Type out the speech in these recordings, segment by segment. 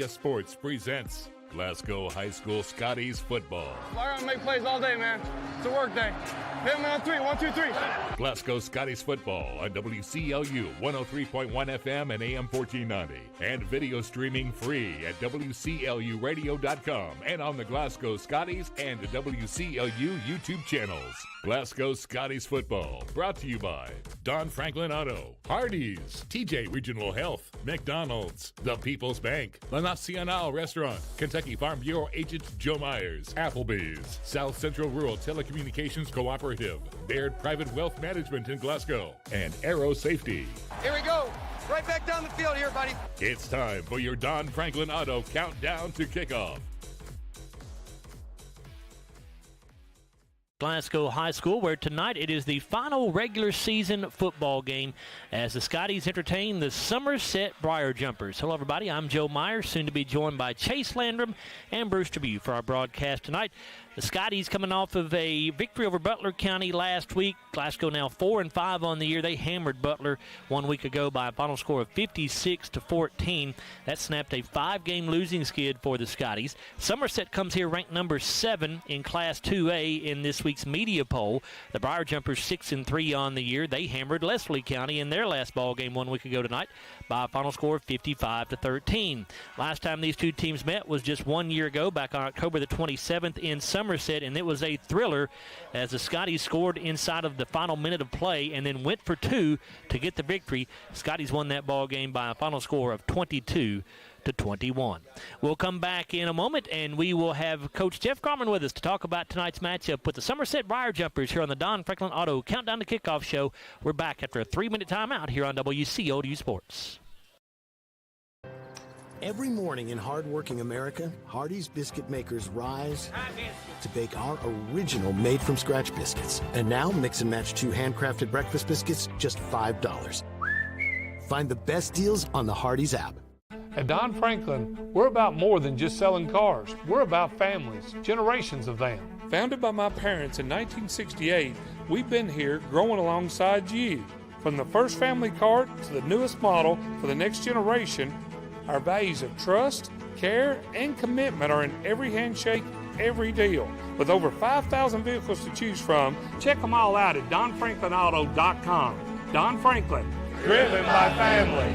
Sports presents Glasgow High School Scotties football. We're going to make plays all day, man. It's a work day. Hit me on three. 1, 2, 3. Glasgow Scotties football on WCLU 103.1 FM and AM 1490. And video streaming free at WCLUradio.com and on the Glasgow Scotties and the WCLU YouTube channels. Glasgow Scotties football brought to you by Don Franklin Auto, Hardee's, TJ Regional Health, McDonald's, The People's Bank, La Nacional Restaurant, Kentucky Farm Bureau Agent Joe Myers, Applebee's, South Central Rural Telecommunications Cooperative, Baird Private Wealth Management in Glasgow, and Aero Safety. Here we go. Right back down the field here, buddy. It's time for your Don Franklin Auto countdown to kickoff. Glasgow High School, where tonight it is the final regular season football game as the Scotties entertain the Somerset Briar Jumpers. Hello, everybody. I'm Joe Myers, soon to be joined by Chase Landrum and Bruce Tribune for our broadcast tonight. The Scotties coming off of a victory over Butler County last week. Glasgow now 4-5 on the year. They hammered Butler 1 week ago by a final score of 56-14. That snapped a 5-game losing skid for the Scotties. Somerset comes here ranked number 7 in Class 2A in this week's media poll. The Briar Jumpers 6-3 on the year. They hammered Leslie County in their last ball game 1 week ago tonight by a final score of 55-13. Last time these two teams met was just 1 year ago, back on October the 27th in Somerset, and it was a thriller as the Scotties scored inside of the final minute of play and then went for 2 to get the victory. Scotties won that ball game by a final score of 22-21. We'll come back in a moment, and we will have Coach Jeff Garmon with us to talk about tonight's matchup with the Somerset Briar Jumpers here on the Don Franklin Auto Countdown to Kickoff show. We're back after a 3-minute timeout here on WCOU Sports. Every morning in hardworking America, Hardee's biscuit makers rise to bake our original made-from-scratch biscuits. And now, mix and match 2 handcrafted breakfast biscuits, just $5. Find the best deals on the Hardee's app. At Don Franklin, we're about more than just selling cars. We're about families, generations of them. Founded by my parents in 1968, we've been here growing alongside you. From the first family car to the newest model for the next generation, our values of trust, care, and commitment are in every handshake, every deal. With over 5,000 vehicles to choose from, check them all out at DonFranklinAuto.com. Don Franklin, driven by family.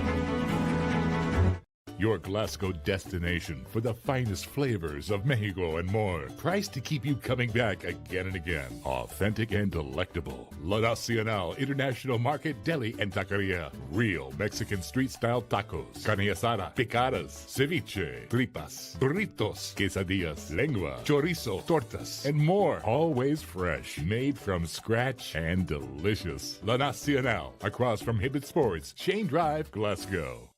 Your Glasgow destination for the finest flavors of Mexico and more. Priced to keep you coming back again and again. Authentic and delectable. La Nacional International Market Deli and Taqueria. Real Mexican street-style tacos. Carne asada, picadas, ceviche, tripas, burritos, quesadillas, lengua, chorizo, tortas, and more. Always fresh. Made from scratch and delicious. La Nacional. Across from Hibbett Sports, Shane Drive, Glasgow.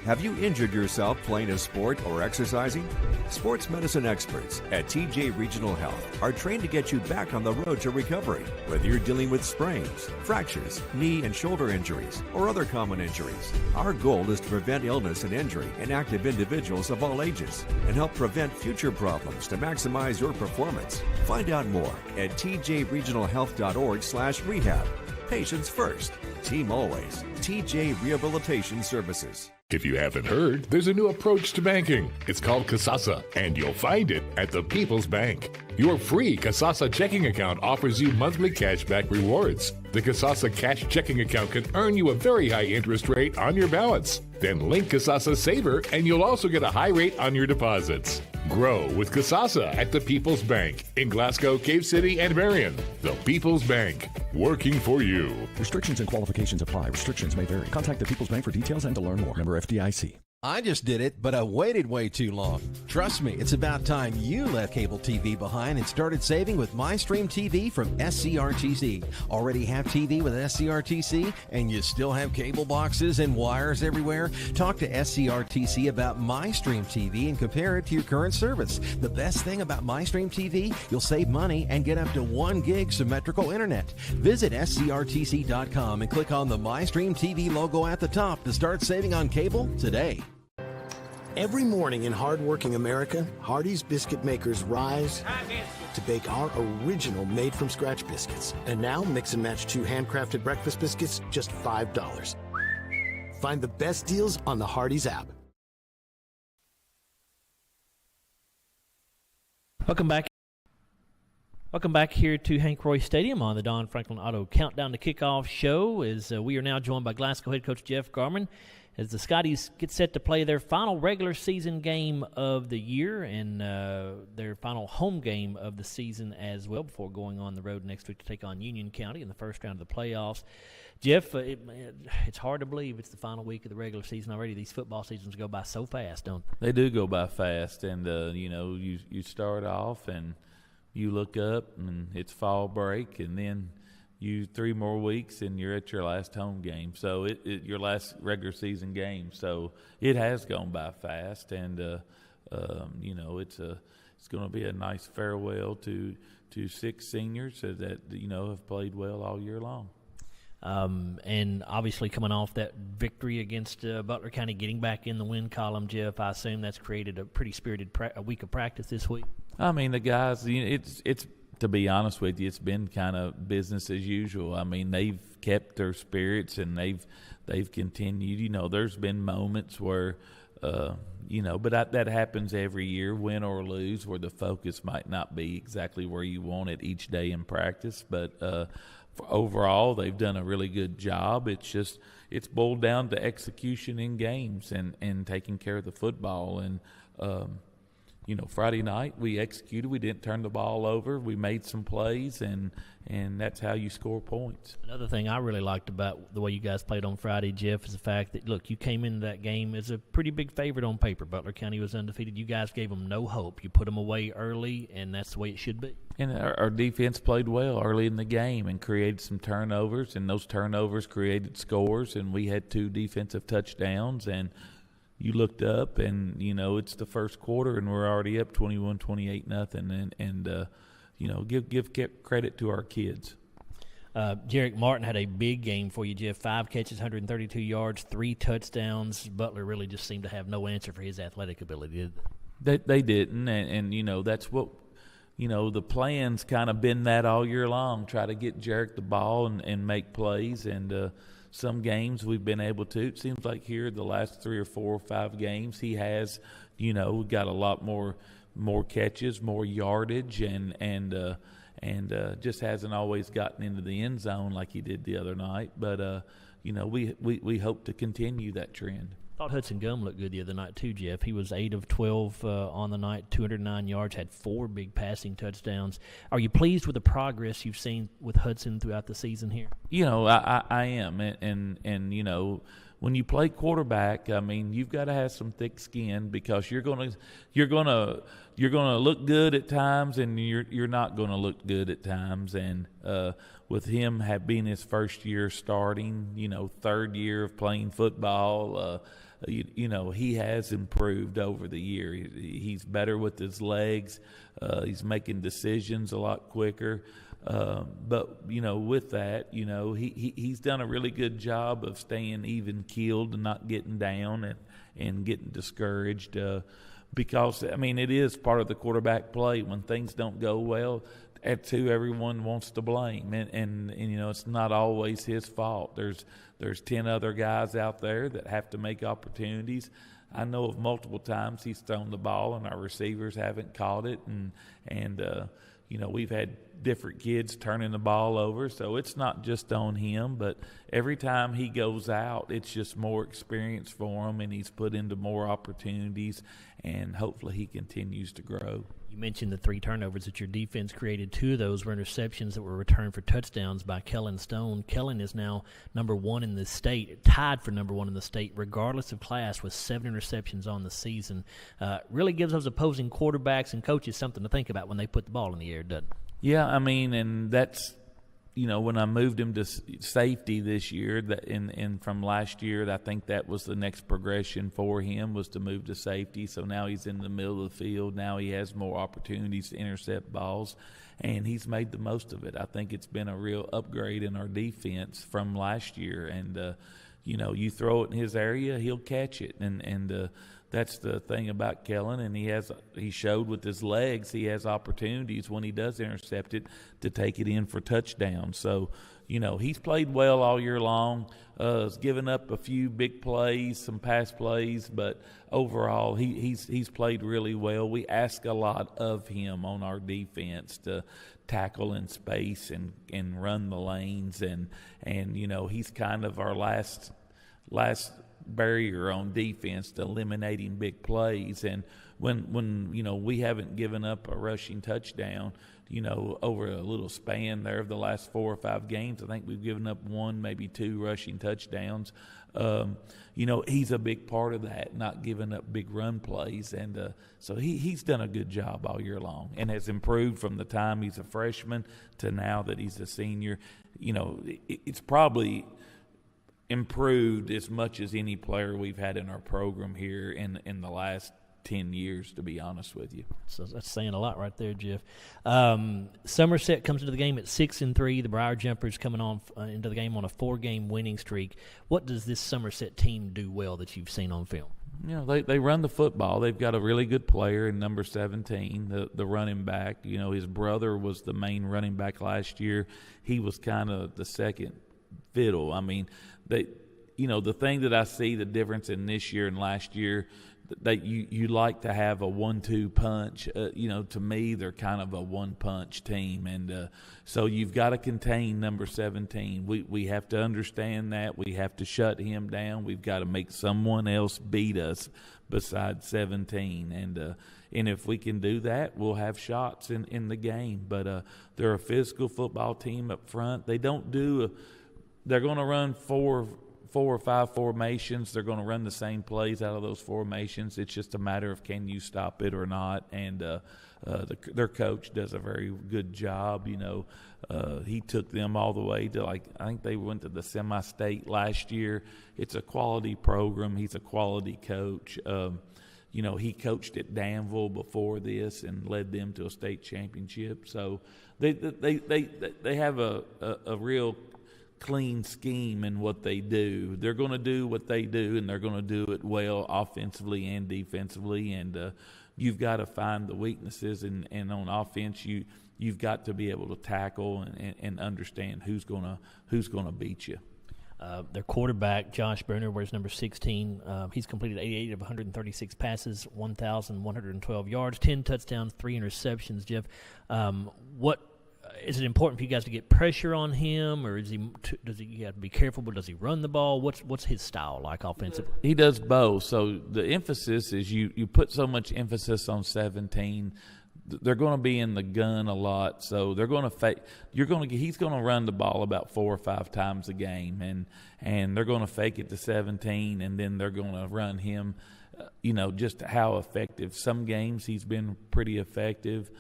Have you injured yourself playing a sport or exercising? Sports medicine experts at TJ Regional Health are trained to get you back on the road to recovery. Whether you're dealing with sprains, fractures, knee and shoulder injuries, or other common injuries, our goal is to prevent illness and injury in active individuals of all ages and help prevent future problems to maximize your performance. Find out more at tjregionalhealth.org/rehab. Patients first, team always. TJ Rehabilitation Services. If you haven't heard, there's a new approach to banking. It's called Kasasa, and you'll find it at the People's Bank. Your free Kasasa checking account offers you monthly cashback rewards. The Kasasa cash checking account can earn you a very high interest rate on your balance. Then link Kasasa Saver, and you'll also get a high rate on your deposits. Grow with Kasasa at the People's Bank in Glasgow, Cave City, and Marion. The People's Bank, working for you. Restrictions and qualifications apply. Restrictions may vary. Contact the People's Bank for details and to learn more. Member FDIC. I just did it, but I waited way too long. Trust me, it's about time you left cable TV behind and started saving with MyStream TV from SCRTC. Already have TV with SCRTC and you still have cable boxes and wires everywhere? Talk to SCRTC about MyStream TV and compare it to your current service. The best thing about MyStream TV, you'll save money and get up to 1 gig symmetrical internet. Visit scrtc.com and click on the MyStream TV logo at the top to start saving on cable today. Every morning in hardworking America, Hardee's biscuit makers rise to bake our original made-from-scratch biscuits. And now, mix and match 2 handcrafted breakfast biscuits, just $5. Find the best deals on the Hardee's app. Welcome back. Welcome back here to Hank Royse Stadium on the Don Franklin Auto Countdown to Kickoff show. As we are now joined by Glasgow head coach Jeff Garmon as the Scotties get set to play their final regular season game of the year and their final home game of the season as well before going on the road next week to take on Union County in the first round of the playoffs. Jeff, it's hard to believe it's the final week of the regular season already. These football seasons go by so fast, don't they? They do go by fast, and you start off and you look up and it's fall break, and then you 3 more weeks and you're at your last home game. So your last regular season game. So it has gone by fast, and it's going to be a nice farewell to 6 seniors that have played well all year long. And obviously coming off that victory against Butler County, getting back in the win column, Jeff, I assume that's created a pretty spirited a week of practice this week. I mean, the guys, it's to be honest with you, it's been kind of business as usual. I mean, they've kept their spirits and they've continued. There's been moments where, but that happens every year, win or lose, where the focus might not be exactly where you want it each day in practice. But overall, they've done a really good job. It's boiled down to execution in games and taking care of the football. And, Friday night we executed. We didn't turn the ball over. We made some plays, and that's how you score points. Another thing I really liked about the way you guys played on Friday, Jeff, is the fact that, look, you came into that game as a pretty big favorite on paper. Butler County was undefeated. You guys gave them no hope. You put them away early, and that's the way it should be. And our defense played well early in the game and created some turnovers, and those turnovers created scores, and we had 2 defensive touchdowns. And you looked up, and it's the first quarter, and we're already up 21-28-0. And give credit to our kids. Jarek Martin had a big game for you, Jeff. 5 catches, 132 yards, 3 touchdowns. Butler really just seemed to have no answer for his athletic ability, did they? They didn't, and that's what the plan's kind of been that all year long. Try to get Jarek the ball and make plays, and some games we've been able to. It seems like here the last 3 or 4 or 5 games he has, got a lot more catches, more yardage, and just hasn't always gotten into the end zone like he did the other night. But we hope to continue that trend. I thought Hudson Gum looked good the other night too, Jeff. He was 8 of 12 on the night, 209 yards, had 4 big passing touchdowns. Are you pleased with the progress you've seen with Hudson throughout the season here? I am, and when you play quarterback, I mean, you've got to have some thick skin, because you're gonna look good at times, and you're not gonna look good at times. And with him being his first year starting, 3rd year of playing football, he has improved over the year. He's better with his legs. He's making decisions a lot quicker. But with that, he's done a really good job of staying even keeled and not getting down and getting discouraged. Because I mean, it is part of the quarterback play. When things don't go well, that's who everyone wants to blame, and it's not always his fault. There's 10 other guys out there that have to make opportunities. I know of multiple times he's thrown the ball and our receivers haven't caught it, and we've had different kids turning the ball over, so it's not just on him. But every time he goes out, it's just more experience for him, and he's put into more opportunities, and hopefully he continues to grow. You mentioned the 3 turnovers that your defense created. 2 of those were interceptions that were returned for touchdowns by Kellen Stone. Kellen is now number 1 in the state, tied for number 1 in the state, regardless of class, with 7 interceptions on the season. Really gives those opposing quarterbacks and coaches something to think about when they put the ball in the air, doesn't it? Yeah, I mean, and that's, when I moved him to safety this year, and from last year, I think that was the next progression for him, was to move to safety. So now he's in the middle of the field. Now he has more opportunities to intercept balls, and he's made the most of it. I think it's been a real upgrade in our defense from last year. And, you throw it in his area, he'll catch it. And that's the thing about Kellen, and he showed with his legs he has opportunities when he does intercept it to take it in for touchdowns. So, he's played well all year long. Has given up a few big plays, some pass plays, but overall he's played really well. We ask a lot of him on our defense to tackle in space and run the lanes, and he's kind of our last barrier on defense to eliminating big plays. And when we haven't given up a rushing touchdown, over a little span there of the last 4 or 5 games, I think we've given up 1, maybe 2 rushing touchdowns. He's a big part of that, not giving up big run plays. And so he's done a good job all year long and has improved from the time he's a freshman to now that he's a senior. It's probably improved as much as any player we've had in our program here in the last 10 years, to be honest with you. So that's saying a lot right there, Jeff. Somerset comes into the game at 6-3. The Briar Jumpers coming on into the game on a 4-game winning streak. What does this Somerset team do well that you've seen on film? They run the football. They've got a really good player in number 17, the running back. His brother was the main running back last year. He was kind of the second fiddle. I mean, the thing that I see the difference in this year and last year, that you like to have a 1-2 punch. To me, they're kind of a one-punch team, and so you've got to contain number 17. We have to understand that. We have to shut him down. We've got to make someone else beat us besides 17, and if we can do that, we'll have shots in the game. But they're a physical football team up front. They don't they're going to run 4 or 5 formations. They're going to run the same plays out of those formations. It's just a matter of can you stop it or not. And their coach does a very good job. He took them all the way to, I think they went to the semi-state last year. It's a quality program. He's a quality coach. He coached at Danville before this and led them to a state championship. So they have a real clean scheme in what they do. They're going to do what they do, and they're going to do it well offensively and defensively. And you've got to find the weaknesses, and on offense, you've got to be able to tackle and understand who's going to beat you. Their quarterback, Josh Bruner, wears number 16. He's completed 88 of 136 passes, 1,112 yards, 10 touchdowns, 3 interceptions. Jeff, what is it important for you guys to get pressure on him, or does he have to be careful? But does he run the ball? What's his style like offensively? He does both. So the emphasis is you put so much emphasis on 17. They're going to be in the gun a lot, so they're going to he's going to run the ball about 4 or 5 times a game, and they're going to fake it to 17, and then they're going to run him. Just how effective. Some games he's been pretty effective.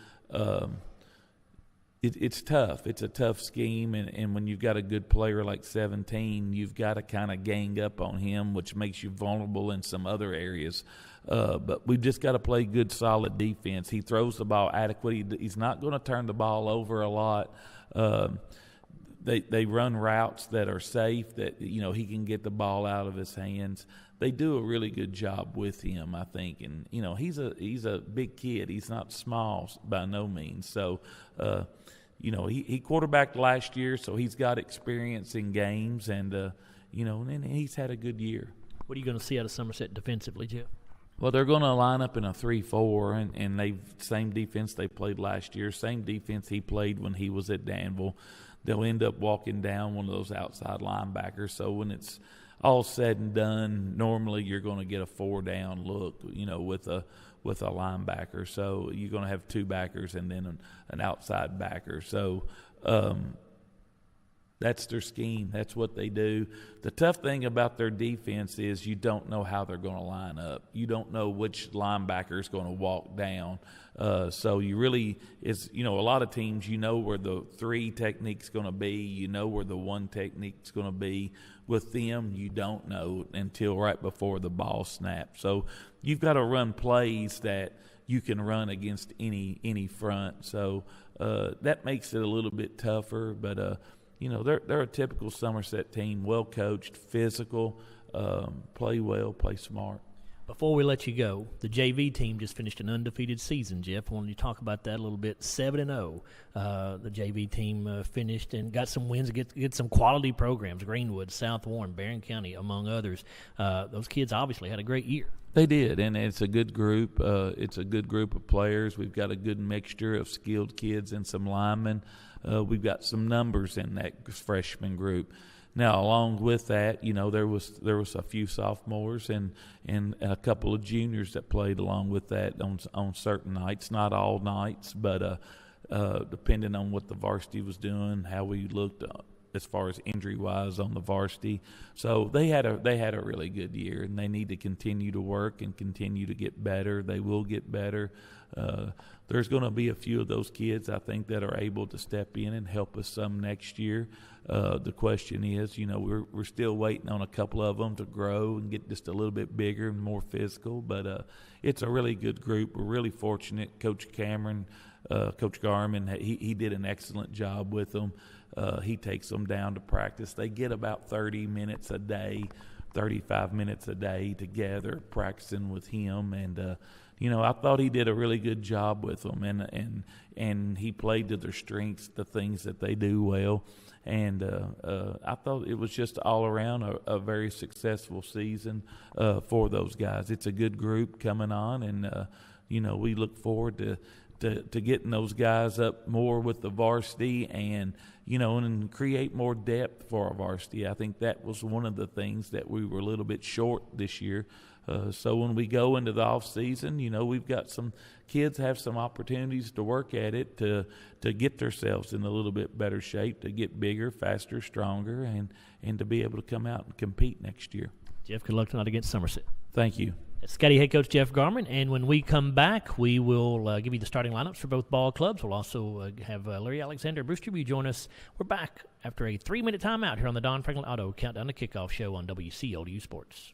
It's tough. It's a tough scheme, and when you've got a good player like 17, you've got to kind of gang up on him, which makes you vulnerable in some other areas. But we've just got to play good, solid defense. He throws the ball adequately. He's not going to turn the ball over a lot. They run routes that are safe, that he can get the ball out of his hands. They do a really good job with him, I think. And he's a big kid. He's not small by no means. So he quarterbacked last year, so he's got experience in games, and and he's had a good year. What are you going to see out of Somerset defensively, Jeff? Well, they're going to line up in a 3-4, and they same defense they played last year, same defense he played when he was at Danville. They'll end up walking down one of those outside linebackers. So when it's all said and done, normally you're going to get a 4-down look, with a linebacker. So you're going to have 2 backers and then an outside backer. So that's their scheme. That's what they do. The tough thing about their defense is you don't know how they're going to line up. You don't know which linebacker is going to walk down. So you really a lot of teams, where the 3 technique's going to be, where the 1 technique's going to be. With them, you don't know until right before the ball snaps. So you've got to run plays that you can run against any front. So that makes it a little bit tougher, but they're a typical Somerset team, well coached, physical, play well, play smart. Before we let you go, the JV team just finished an undefeated season, Jeff. I wanted you to talk about that a little bit. 7-0. The JV team finished and got some wins, get some quality programs, Greenwood, South Warren, Barron County, among others. Those kids obviously had a great year. They did, and it's a good group. It's a good group of players. We've got a good mixture of skilled kids and some linemen. We've got some numbers in that freshman group. Now, along with that, you know, there was a few sophomores and a couple of juniors that played along with that on certain nights, not all nights, but depending on what the varsity was doing, how we looked as far as injury-wise on the varsity. So they had a really good year, and they need to continue to work and continue to get better. They will get better. There's going to be a few of those kids, I think, that are able to step in and help us some next year. The question is, you know, we're still waiting on a couple of them to grow and get just a little bit bigger and more physical. But it's a really good group. We're really fortunate. Coach Garmon, he did an excellent job with them. He takes them down to practice. They get about 30 minutes a day, 35 minutes a day together practicing with him. And, you know, I thought he did a really good job with them. And he played to their strengths, the things that they do well. And I thought it was just all around a very successful season for those guys. It's a good group coming on, and, you know, we look forward to getting those guys up more with the varsity and, you know, and create more depth for our varsity. I think that was one of the things that we were a little bit short this year. So when we go into the off season, you know, we've got some kids have some opportunities to work at it to get themselves in a little bit better shape, to get bigger, faster, stronger, and to be able to come out and compete next year. Jeff, good luck tonight against Somerset. Thank you. Scotty head coach Jeff Garmon, and when we come back, we will give you the starting lineups for both ball clubs. We'll also have Larry Alexander Brewster. You join us. We're back after a 3-minute timeout here on the Don Franklin Auto Countdown to Kickoff show on WCLU Sports.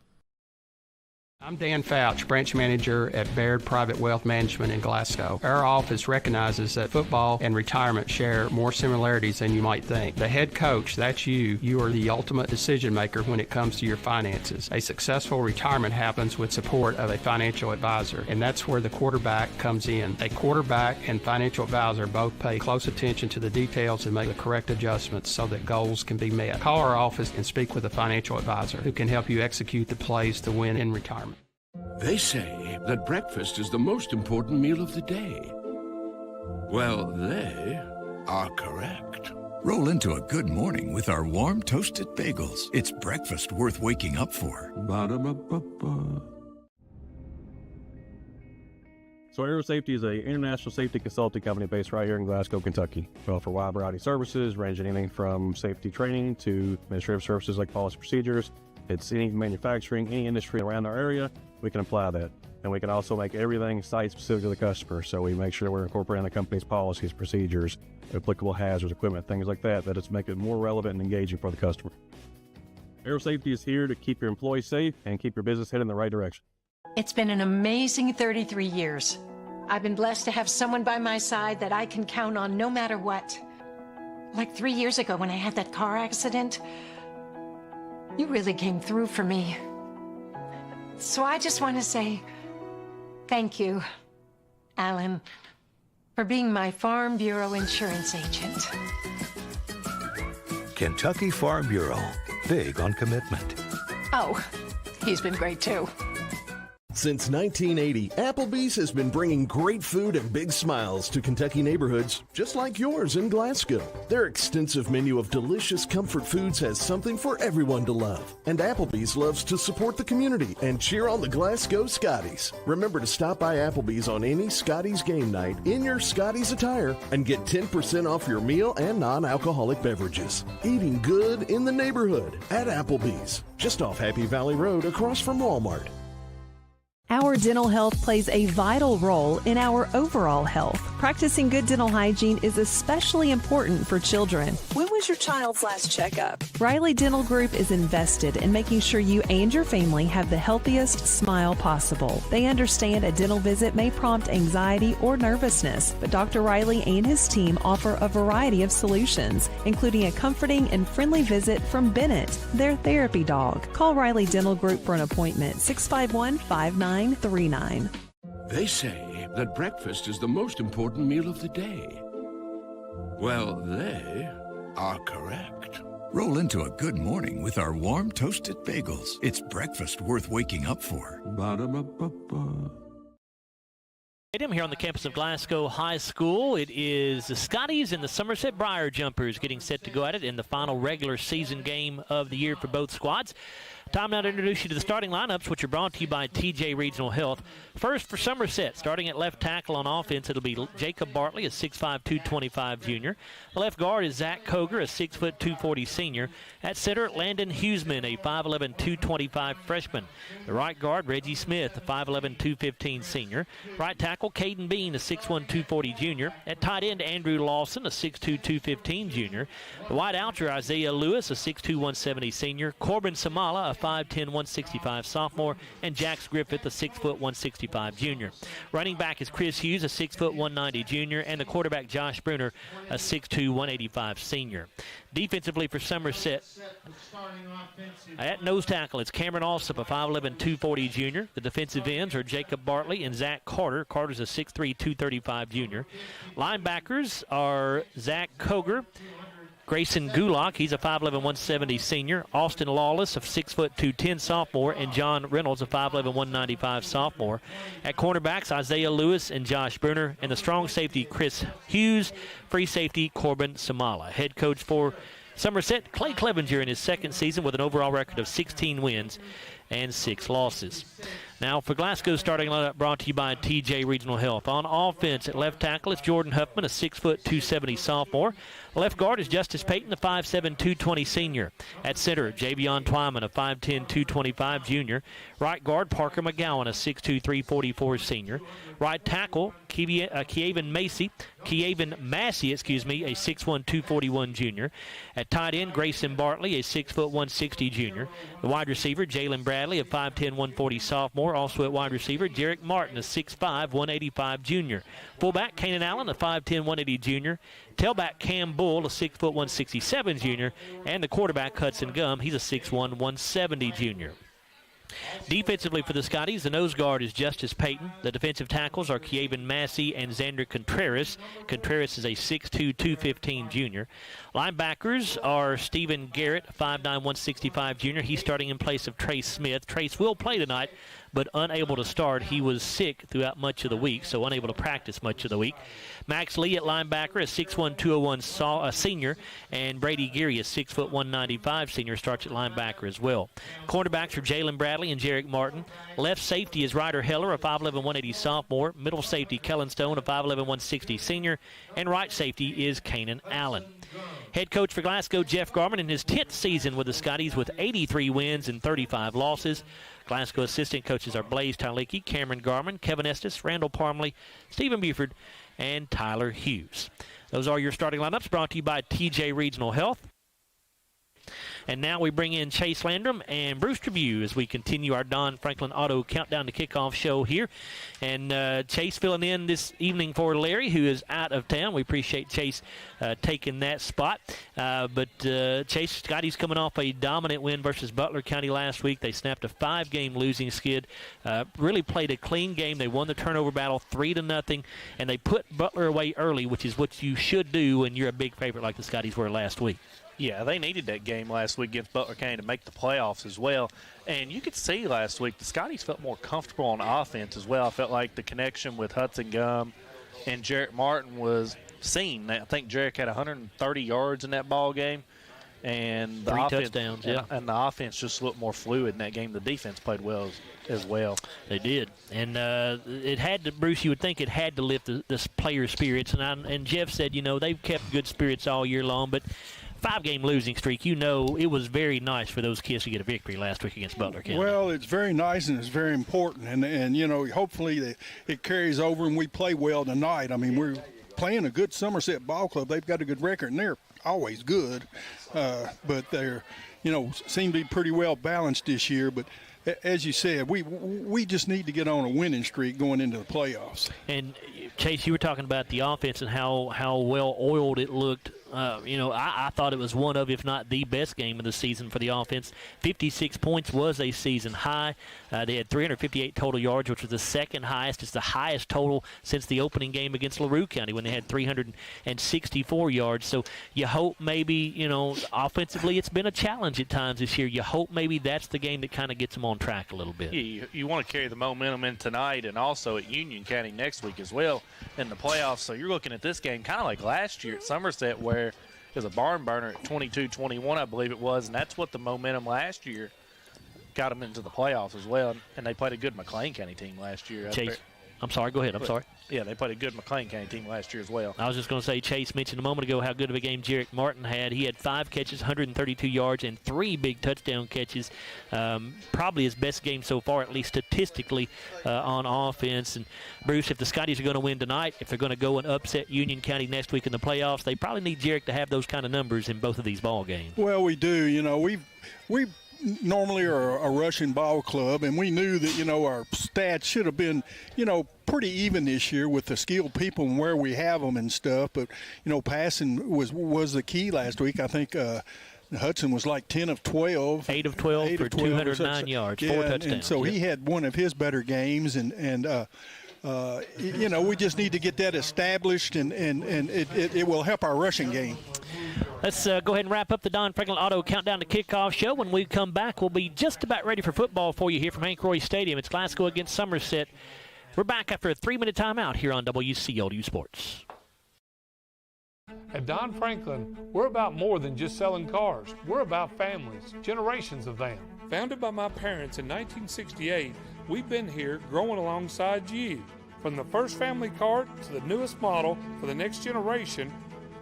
I'm Dan Fouch, branch manager at Baird Private Wealth Management in Glasgow. Our office recognizes that football and retirement share more similarities than you might think. The head coach, that's you. You are the ultimate decision maker when it comes to your finances. A successful retirement happens with support of a financial advisor, and that's where the quarterback comes in. A quarterback and financial advisor both pay close attention to the details and make the correct adjustments so that goals can be met. Call our office and speak with a financial advisor who can help you execute the plays to win in retirement. They say that breakfast is the most important meal of the day. Well, they are correct. Roll into a good morning with our warm toasted bagels. It's breakfast worth waking up for. Ba-da-ba-ba-ba. So Aero Safety is an international safety consulting company based right here in Glasgow, Kentucky. We offer a wide variety of services, ranging anything from safety training to administrative services like policy procedures. It's any manufacturing, any industry around our area, we can apply that. And we can also make everything site-specific to the customer. So we make sure we're incorporating the company's policies, procedures, applicable hazards, equipment, things like that it's make it more relevant and engaging for the customer. Aero Safety is here to keep your employees safe and keep your business headed in the right direction. It's been an amazing 33 years. I've been blessed to have someone by my side that I can count on no matter what. Like 3 years ago when I had that car accident, you really came through for me. So I just want to say thank you, Alan, for being my Farm Bureau insurance agent. Kentucky Farm Bureau, big on commitment. Oh, he's been great too. Since 1980, Applebee's has been bringing great food and big smiles to Kentucky neighborhoods just like yours in Glasgow. Their extensive menu of delicious comfort foods has something for everyone to love. And Applebee's loves to support the community and cheer on the Glasgow Scotties. Remember to stop by Applebee's on any Scotties game night in your Scotties attire and get 10% off your meal and non-alcoholic beverages. Eating good in the neighborhood at Applebee's, just off Happy Valley Road across from Walmart. Our dental health plays a vital role in our overall health. Practicing good dental hygiene is especially important for children. When was your child's last checkup? Riley Dental Group is invested in making sure you and your family have the healthiest smile possible. They understand a dental visit may prompt anxiety or nervousness, but Dr. Riley and his team offer a variety of solutions, including a comforting and friendly visit from Bennett, their therapy dog. Call Riley Dental Group for an appointment, 651-5939. They say that breakfast is the most important meal of the day. Well, they are correct. Roll into a good morning with our warm toasted bagels. It's breakfast worth waking up for. Ba-da-ba-ba-ba. Here on the campus of Glasgow High School, it is the Scotties and the Somerset Briar Jumpers getting set to go at it in the final regular season game of the year for both squads. Time now to introduce you to the starting lineups, which are brought to you by TJ Regional Health. First for Somerset, starting at left tackle on offense, it'll be Jacob Bartley, a 6'5", 225 junior. Left guard is Zach Koger, a 6', 240 senior. At center, Landon Huseman, a 5'11", 225 freshman. The right guard, Reggie Smith, a 5'11", 215 senior. Right tackle, Caden Bean, a 6'1", 240 junior. At tight end, Andrew Lawson, a 6'2", 215 junior. The wide outer, Isaiah Lewis, a 6'2", 170 senior. Corbin Samala, a 5'10", 165 sophomore, and Jax Griffith, a 6', 165 junior. Running back is Chris Hughes, a 6', 190 junior, and the quarterback Josh Bruner, a 6'2", 185 senior. Defensively for Somerset, at nose tackle, it's Cameron Alsop, a 5'11", 240 junior. The defensive ends are Jacob Bartley and Zach Carter. Carter's a 6'3", 235 junior. Linebackers are Zach Koger, Grayson Gulak, he's a 5'11", 170 senior. Austin Lawless, a 6', 210 sophomore, and John Reynolds, a 5'11", 195 sophomore. At cornerbacks, Isaiah Lewis and Josh Bruner, and the strong safety, Chris Hughes. Free safety, Corbin Samala. Head coach for Somerset, Clay Clevenger, in his second season with an overall record of 16 wins and 6 losses. Now for Glasgow, starting lineup brought to you by TJ Regional Health. On offense, at left tackle, it's Jordan Huffman, a 6', 270 sophomore. Left guard is Justice Payton, a 5'7", 220 senior. At center, Javion Twyman, a 5'10", 225 junior. Right guard, Parker McGowan, a 6'2", 344 senior. Right tackle, Kievan Massey, a 6'1", 241 junior. At tight end, Grayson Bartley, a 6', 160 junior. The wide receiver, Jalen Bradley, a 5'10", 140 sophomore. Also at wide receiver, Jarek Martin, a 6'5", 185 junior. Fullback, Kanan Allen, a 5'10", 180 junior. Tailback, Cam Bull, a 6', 167 junior. And the quarterback, Hudson Gum, he's a 6'1", 170 junior. Defensively for the Scotties, the nose guard is Justice Payton. The defensive tackles are Kievan Massey and Xander Contreras. Contreras is a 6'2", 215 junior. Linebackers are Stephen Garrett, 5'9", 165 junior. He's starting in place of Trace Smith. Trace will play tonight, but unable to start. He was sick throughout much of the week, so unable to practice much of the week. Max Lee at linebacker, a 6'1", 201 senior, and Brady Geary, a 6', 195 senior, starts at linebacker as well. Cornerbacks are Jalen Bradley and Jarek Martin. Left safety is Ryder Heller, a 5'11", 180 sophomore. Middle safety, Kellen Stone, a 5'11", 160 senior. And right safety is Kanan Allen. Head coach for Glasgow, Jeff Garmon, in his 10th season with the Scotties with 83 wins and 35 losses. Glasgow assistant coaches are Blaze Tylicki, Cameron Garmon, Kevin Estes, Randall Parmley, Stephen Buford, and Tyler Hughes. Those are your starting lineups brought to you by TJ Regional Health. And now we bring in Chase Landrum and Bruce Tribune as we continue our Don Franklin Auto Countdown to Kickoff show here. And Chase filling in this evening for Larry, who is out of town. We appreciate Chase taking that spot. But Chase, Scotty's coming off a dominant win versus Butler County last week. They snapped a 5-game losing skid. Really played a clean game. They won the turnover battle 3-0, and they put Butler away early, which is what you should do when you're a big favorite like the Scotties were last week. Yeah, they needed that game last week against Butler County to make the playoffs as well. And you could see last week the Scotties felt more comfortable on offense as well. I felt like the connection with Hudson Gum and Jarek Martin was seen. I think Jarek had 130 yards in that ball game. And the 3 offense, touchdowns, yeah. And the offense just looked more fluid in that game. The defense played well as well. They did. And it had to, Bruce, you would think it had to lift the player spirits. And Jeff said, they've kept good spirits all year long, but 5-game losing streak, you know it was very nice for those kids to get a victory last week against Butler County. Well, it's very nice and it's very important. And you know, hopefully it carries over and we play well tonight. I mean, we're playing a good Somerset ball club. They've got a good record, and they're always good. But they're, you know, seem to be pretty well balanced this year. But as you said, we just need to get on a winning streak going into the playoffs. And, Chase, you were talking about the offense and how well oiled it looked. You know, I thought it was one of, if not the best game of the season for the offense. 56 points was a season high. They had 358 total yards, which was the second highest. It's the highest total since the opening game against LaRue County when they had 364 yards. So you hope maybe, you know, offensively it's been a challenge at times this year. You hope maybe that's the game that kind of gets them on track a little bit. Yeah, you want to carry the momentum in tonight and also at Union County next week as well in the playoffs. So you're looking at this game kind of like last year at Somerset, where it was a barn burner at 22-21, I believe it was, and that's what the momentum last year got them into the playoffs as well. And they played a good McLean County team last year. Chase, I'm sorry, go ahead. I'm sorry. Yeah, they played a good McLean County team last year as well. I was just going to say, Chase mentioned a moment ago how good of a game Jarek Martin had. He had 5 catches, 132 yards, and 3 big touchdown catches. Probably his best game so far, at least statistically, on offense. And, Bruce, if the Scotties are going to win tonight, if they're going to go and upset Union County next week in the playoffs, they probably need Jarek to have those kind of numbers in both of these ball games. Well, we do. You know, we normally are a rushing ball club, and we knew that, you know, our stats should have been, you know, pretty even this year with the skilled people and where we have them and stuff. But, you know, passing was the key last week. I think Hudson was like 10 of 12. 8 of 12 for 209 yards, 4 touchdowns. And so he had one of his better games, and you know, we just need to get that established, and it will help our rushing game. Let's go ahead and wrap up the Don Franklin Auto Countdown to Kickoff show. When we come back, we'll be just about ready for football for you here from Hank Royse Stadium. It's Glasgow against Somerset. We're back after a 3-minute timeout here on WCLU Sports. At Don Franklin, we're about more than just selling cars. We're about families, generations of them. Founded by my parents in 1968, we've been here growing alongside you. From the first family car to the newest model for the next generation,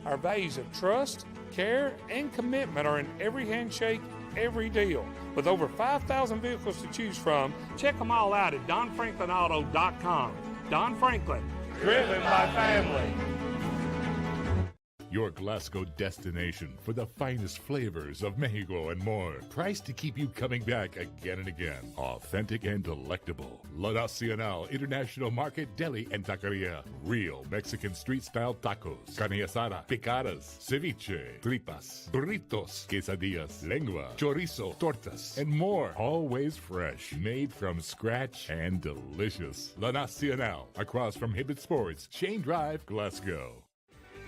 our values of trust, care, and commitment are in every handshake, every deal. With over 5,000 vehicles to choose from, check them all out at DonFranklinAuto.com. Don Franklin, driven by family. Your Glasgow destination for the finest flavors of Mexico and more. Priced to keep you coming back again and again. Authentic and delectable. La Nacional International Market Deli and Taqueria. Real Mexican street-style tacos. Carne asada, picadas, ceviche, tripas, burritos, quesadillas, lengua, chorizo, tortas, and more. Always fresh. Made from scratch and delicious. La Nacional. Across from Hibbett Sports, Shane Drive, Glasgow.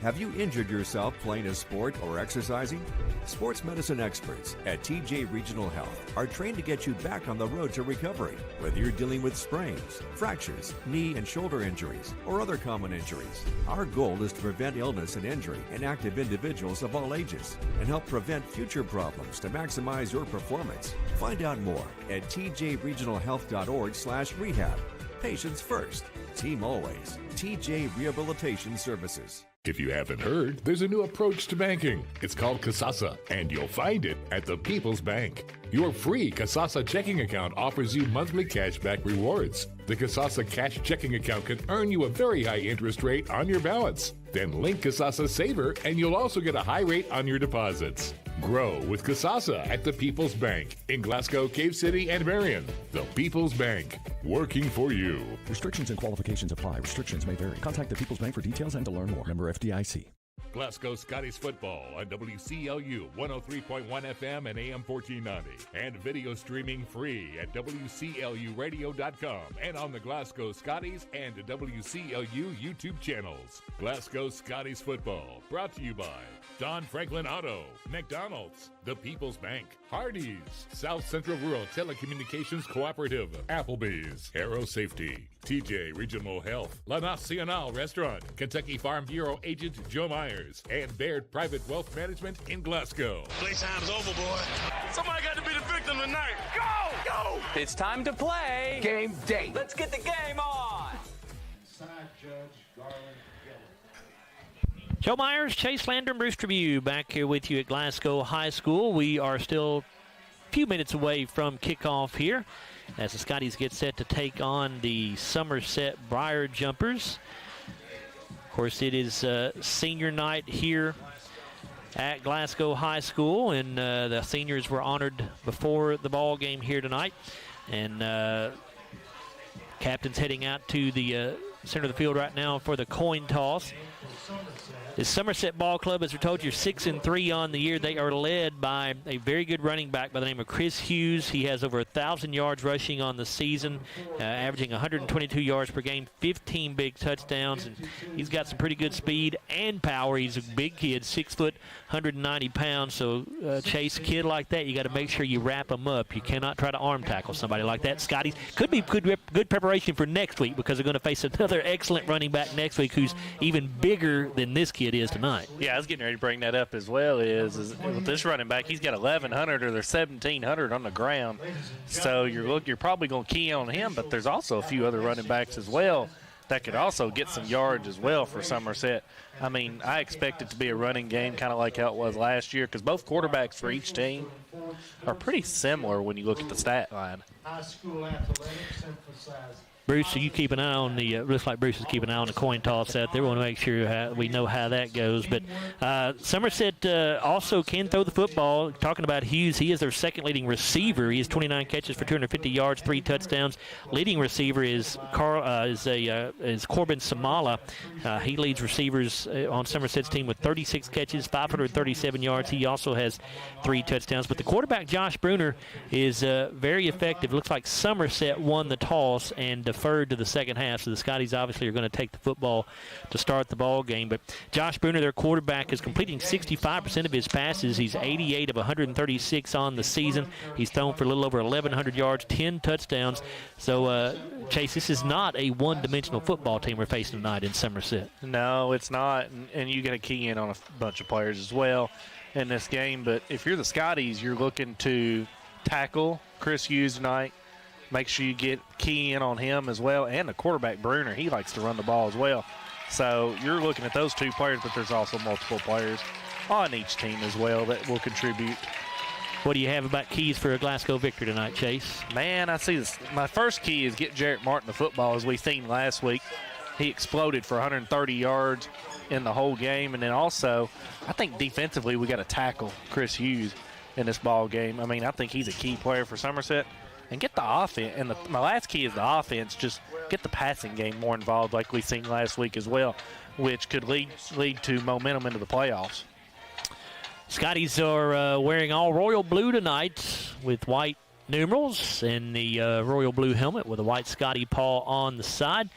Have you injured yourself playing a sport or exercising? Sports medicine experts at TJ Regional Health are trained to get you back on the road to recovery, whether you're dealing with sprains, fractures, knee and shoulder injuries, or other common injuries. Our goal is to prevent illness and injury in active individuals of all ages and help prevent future problems to maximize your performance. Find out more at tjregionalhealth.org/rehab. Patients first, team always. TJ Rehabilitation Services. If you haven't heard, there's a new approach to banking. It's called Kasasa, and you'll find it at the People's Bank. Your free Kasasa checking account offers you monthly cashback rewards. The Kasasa Cash checking account can earn you a very high interest rate on your balance. Then link Kasasa Saver, and you'll also get a high rate on your deposits. Grow with Kasasa at the People's Bank in Glasgow, Cave City, and Marion. The People's Bank, working for you. Restrictions and qualifications apply. Restrictions may vary. Contact the People's Bank for details and to learn more. Member FDIC. Glasgow Scotties football on WCLU 103.1 FM and AM 1490. And video streaming free at WCLUradio.com and on the Glasgow Scotties and WCLU YouTube channels. Glasgow Scotties football brought to you by Don Franklin Auto, McDonald's, the People's Bank, Hardee's, South Central Rural Telecommunications Cooperative, Applebee's, Aero Safety, TJ Regional Health, La Nacional Restaurant, Kentucky Farm Bureau Agent Joe Myers, and Baird Private Wealth Management in Glasgow. Playtime's over, boy. Somebody got to be the victim tonight. Go! Go! It's time to play. Game day. Let's get the game on. Side Judge Garland. Joe Myers, Chase Landrum, Bruce Tribune back here with you at Glasgow High School. We are still a few minutes away from kickoff here as the Scotties get set to take on the Somerset Briar Jumpers. Of course, it is senior night here at Glasgow High School, and the seniors were honored before the ball game here tonight. And captain's heading out to the center of the field right now for the coin toss. The Somerset Ball Club, as we told you, 6-3 on the year. They are led by a very good running back by the name of Chris Hughes. He has over 1,000 yards rushing on the season, averaging 122 yards per game, 15 big touchdowns, and he's got some pretty good speed and power. He's a big kid, 6 foot, 190 pounds. So Chase, a kid like that, you got to make sure you wrap him up. You cannot try to arm tackle somebody like that. Scotties could be good preparation for next week because they're going to face another excellent running back next week who's even bigger than this kid is tonight. Yeah, I was getting ready to bring that up as well. Is with this running back, he's got 1,100 or there's 1,700 on the ground. So you're probably going to key on him, but there's also a few other running backs as well that could also get some yards as well for Somerset. I mean, I expect it to be a running game kind of like how it was last year because both quarterbacks for each team are pretty similar when you look at the stat line. High school athletics emphasize. Bruce, so you keep an eye on the, looks like Bruce is keeping an eye on the coin toss out there. We want to make sure we know how that goes. But Somerset also can throw the football. Talking about Hughes, he is their second leading receiver. He has 29 catches for 250 yards, 3 touchdowns. Leading receiver is Corbin Samala. He leads receivers on Somerset's team with 36 catches, 537 yards. He also has 3 touchdowns. But the quarterback, Josh Bruner, is very effective. It looks like Somerset won the toss and deferred to the second half, so the Scotties obviously are going to take the football to start the ball game. But Josh Bruner, their quarterback, is completing 65% of his passes. He's 88 of 136 on the season. He's thrown for a little over 1,100 yards, 10 touchdowns. So, Chase, this is not a one-dimensional football team we're facing tonight in Somerset. No, it's not, and you got to key in on a bunch of players as well in this game. But if you're the Scotties, you're looking to tackle Chris Hughes tonight. Make sure you get key in on him as well. And the quarterback, Bruner, he likes to run the ball as well. So you're looking at those 2 players, but there's also multiple players on each team as well that will contribute. What do you have about keys for a Glasgow victory tonight, Chase? Man, I see this. My first key is get Jarrett Martin the football, as we seen last week. He exploded for 130 yards in the whole game. And then also, I think defensively we got to tackle Chris Hughes in this ball game. I mean, I think he's a key player for Somerset. And get the offense, and my last key is the offense, just get the passing game more involved like we seen last week as well, which could lead to momentum into the playoffs. Scotties are wearing all royal blue tonight with white numerals and the royal blue helmet with a white Scottie paw on the side.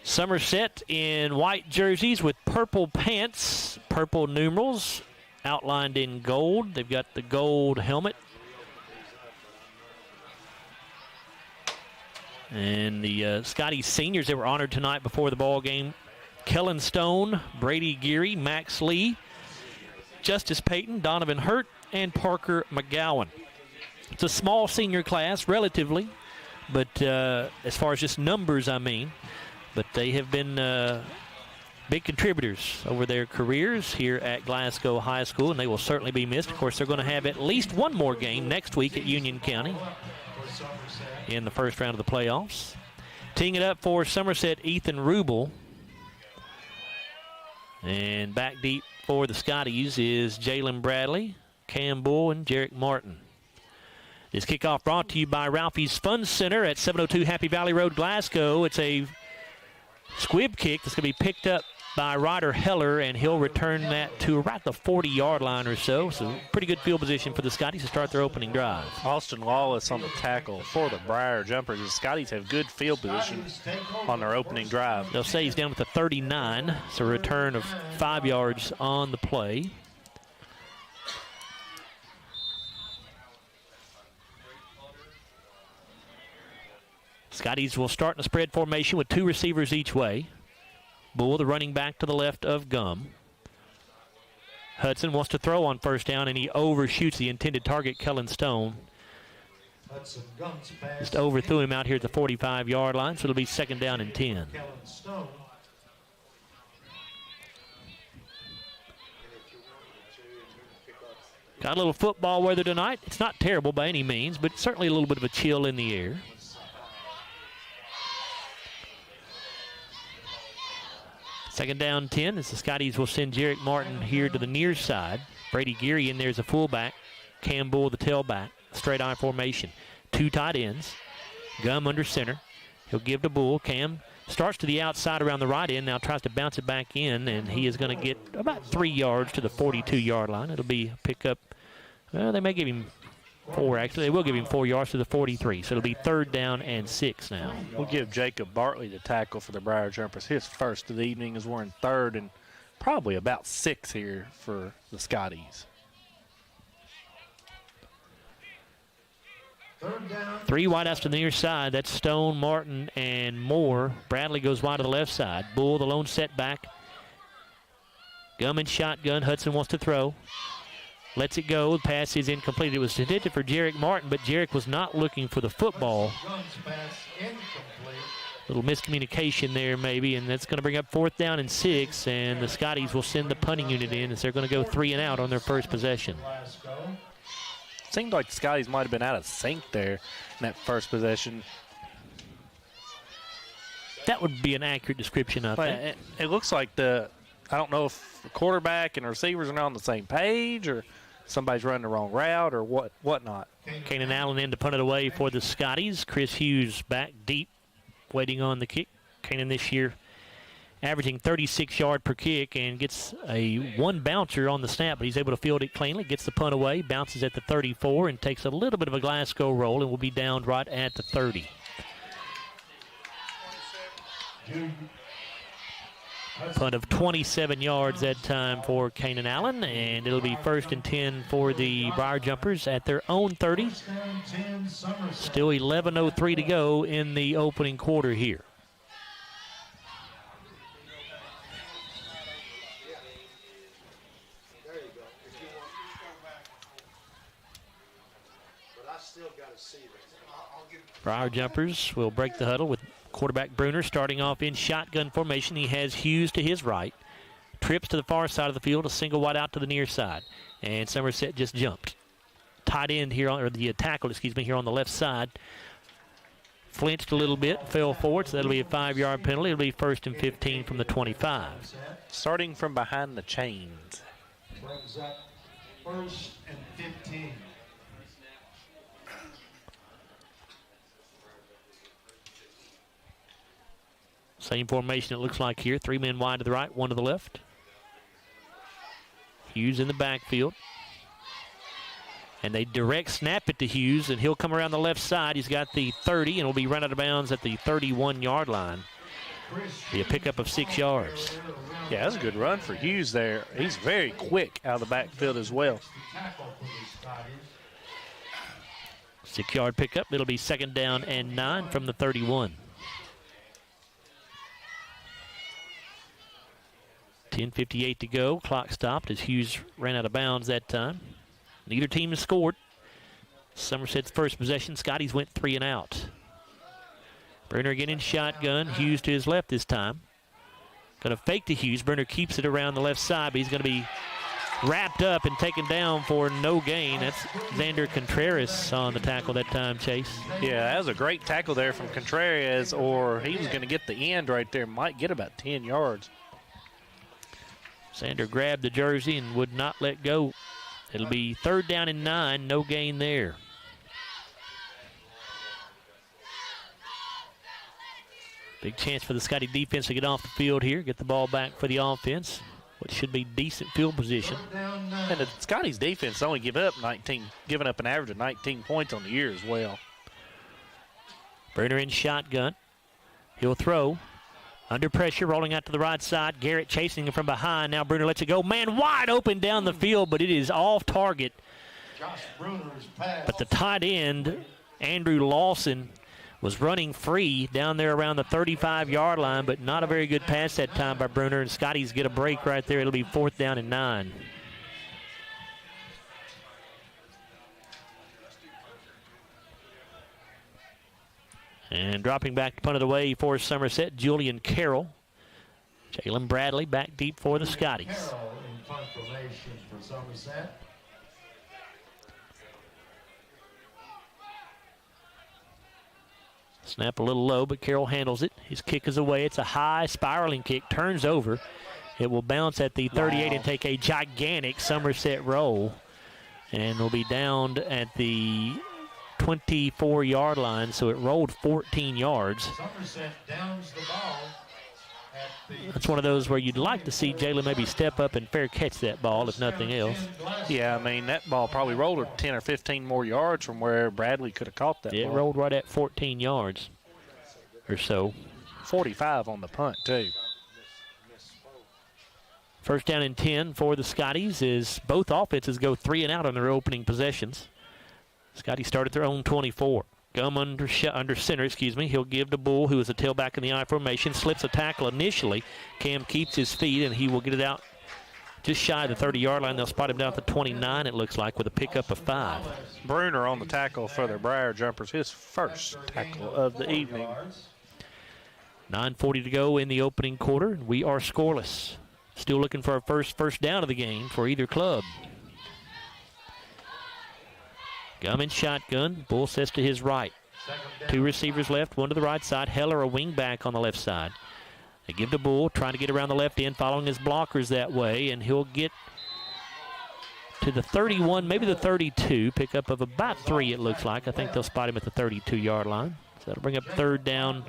Somerset in white jerseys with purple pants, purple numerals outlined in gold. They've got the gold helmet. And the Scottie seniors that were honored tonight before the ball game: Kellen Stone, Brady Geary, Max Lee, Justice Payton, Donovan Hurt, and Parker McGowan. It's a small senior class, relatively, but as far as just numbers, I mean. But they have been big contributors over their careers here at Glasgow High School, and they will certainly be missed. Of course, they're going to have at least one more game next week at Union County in the first round of the playoffs. Teeing it up for Somerset, Ethan Rubel. And back deep for the Scotties is Jalen Bradley, Cam Bull, and Jarek Martin. This kickoff brought to you by Ralphie's Fun Center at 702 Happy Valley Road, Glasgow. It's a squib kick that's going to be picked up by Ryder Heller, and he'll return that to right the 40-yard line or so. So pretty good field position for the Scotties to start their opening drive. Austin Lawless on the tackle for the Briar Jumpers. The Scotties have good field position on their opening drive. They'll say he's down with the 39, so a return of 5 yards on the play. Scotties will start in a spread formation with 2 receivers each way. Bull, the running back, to the left of Gum. Hudson wants to throw on first down, and he overshoots the intended target, Kellen Stone. Just overthrew him out here at the 45-yard line, so it'll be second down and 10. Got a little football weather tonight. It's not terrible by any means, but certainly a little bit of a chill in the air. Second down 10 as the Scotties will send Jarek Martin here to the near side. Brady Geary in there as a fullback. Cam Bull the tailback. Straight eye formation. 2 tight ends. Gum under center. He'll give to Bull. Cam starts to the outside around the right end. Now tries to bounce it back in, and he is going to get about 3 yards to the 42-yard line. It'll be a pickup. Well, they may give him 4, actually. They will give him 4 yards to the 43. So it'll be 3rd down and 6 now. We'll give Jacob Bartley the tackle for the Briar Jumpers. His first of the evening is we're in 3rd and probably about 6 here for the Scotties. 3 wideouts to the near side. That's Stone, Martin, and Moore. Bradley goes wide to the left side. Bull, the lone setback. Gum in shotgun. Hudson wants to throw. Lets it go. The pass is incomplete. It was intended for Jarek Martin, but Jarek was not looking for the football. Little miscommunication there maybe, and that's going to bring up 4th down and 6, and the Scotties will send the punting unit in as they're going to go 3 and out on their first possession. Seemed like the Scotties might have been out of sync there in that first possession. That would be an accurate description, I think. It looks like I don't know if the quarterback and the receivers are not on the same page or somebody's running the wrong route or whatnot. Kanan Allen in to punt it away for the Scotties. Chris Hughes back deep, waiting on the kick. Kanan this year averaging 36 yards per kick and gets a 1 bouncer on the snap, but he's able to field it cleanly, gets the punt away, bounces at the 34, and takes a little bit of a Glasgow roll and will be downed right at the 30. Punt of 27 yards that time for Kanan Allen, and it'll be 1st and 10 for the Briar Jumpers at their own 30. Still 11:03 to go in the opening quarter here. Briar Jumpers will break the huddle with quarterback Bruner starting off in shotgun formation. He has Hughes to his right. Trips to the far side of the field, a single wide out to the near side. And Somerset just jumped. Tight end here, or the tackle, here on the left side. Flinched a little bit, fell forward, so that'll be a 5-yard penalty. It'll be 1st and 15 from the 25. Starting from behind the chains. Brings up 1st and 15. Same formation it looks like here. 3 men wide to the right, 1 to the left. Hughes in the backfield. And they direct snap it to Hughes, and he'll come around the left side. He's got the 30, and will be run out of bounds at the 31-yard line. Be a pickup of 6 yards. Yeah, that's a good run for Hughes there. He's very quick out of the backfield as well. 6-yard pickup. It'll be 2nd down and 9 from the 31. 10:58 to go. Clock stopped as Hughes ran out of bounds that time. Neither team has scored. Somerset's first possession. Scotties went 3 and out. Bruner again in shotgun. Hughes to his left this time. Going to fake to Hughes. Bruner keeps it around the left side, but he's going to be wrapped up and taken down for no gain. That's Xander Contreras on the tackle that time, Chase. Yeah, that was a great tackle there from Contreras, or he was going to get the end right there. Might get about 10 yards. Xander grabbed the jersey and would not let go. It'll be 3rd down and 9, no gain there. Big chance for the Scottie defense to get off the field here, get the ball back for the offense. What should be decent field position. And the Scotties defense only giving up an average of 19 points on the year as well. Bruner in shotgun. He'll throw. Under pressure, rolling out to the right side. Garrett chasing him from behind. Now Bruner lets it go. Man wide open down the field, but it is off target. But the tight end, Andrew Lawson, was running free down there around the 35-yard line, but not a very good pass that time by Bruner. And Scotties get a break right there. It'll be 4th down and 9. And dropping back to punt it away for Somerset, Julian Carroll. Jalen Bradley back deep for the Scotties. Carroll in punt formation for Somerset. Snap a little low, but Carroll handles it. His kick is away. It's a high spiraling kick, turns over. It will bounce at the 38 and take a gigantic Somerset roll. And will be downed at the 24-yard line, so it rolled 14 yards. Somerset downs the ball. That's one of those where you'd like to see Jalen maybe step up and fair catch that ball, if nothing else. Yeah, I mean, that ball probably rolled 10 or 15 more yards from where Bradley could have caught that ball. It rolled right at 14 yards or so. 45 on the punt, too. First down and 10 for the Scotties as both offenses go 3 and out on their opening possessions. Scotty started their own 24. Gum under center, He'll give to Bull, who is a tailback in the I formation. Slips a tackle initially. Cam keeps his feet, and he will get it out just shy of the 30-yard line. They'll spot him down at the 29, it looks like, with a pickup of 5. Bruner on the tackle for the Briar Jumpers, his first tackle of the evening. 9:40 to go in the opening quarter. We are scoreless. Still looking for our first down of the game for either club. Gum in shotgun. Bull sets to his right. 2 receivers left, one to the right side. Heller, a wing back on the left side. They give to Bull, trying to get around the left end, following his blockers that way, and he'll get to the 31, maybe the 32. Pickup of about 3, it looks like. I think they'll spot him at the 32-yard line. So that'll bring up third down.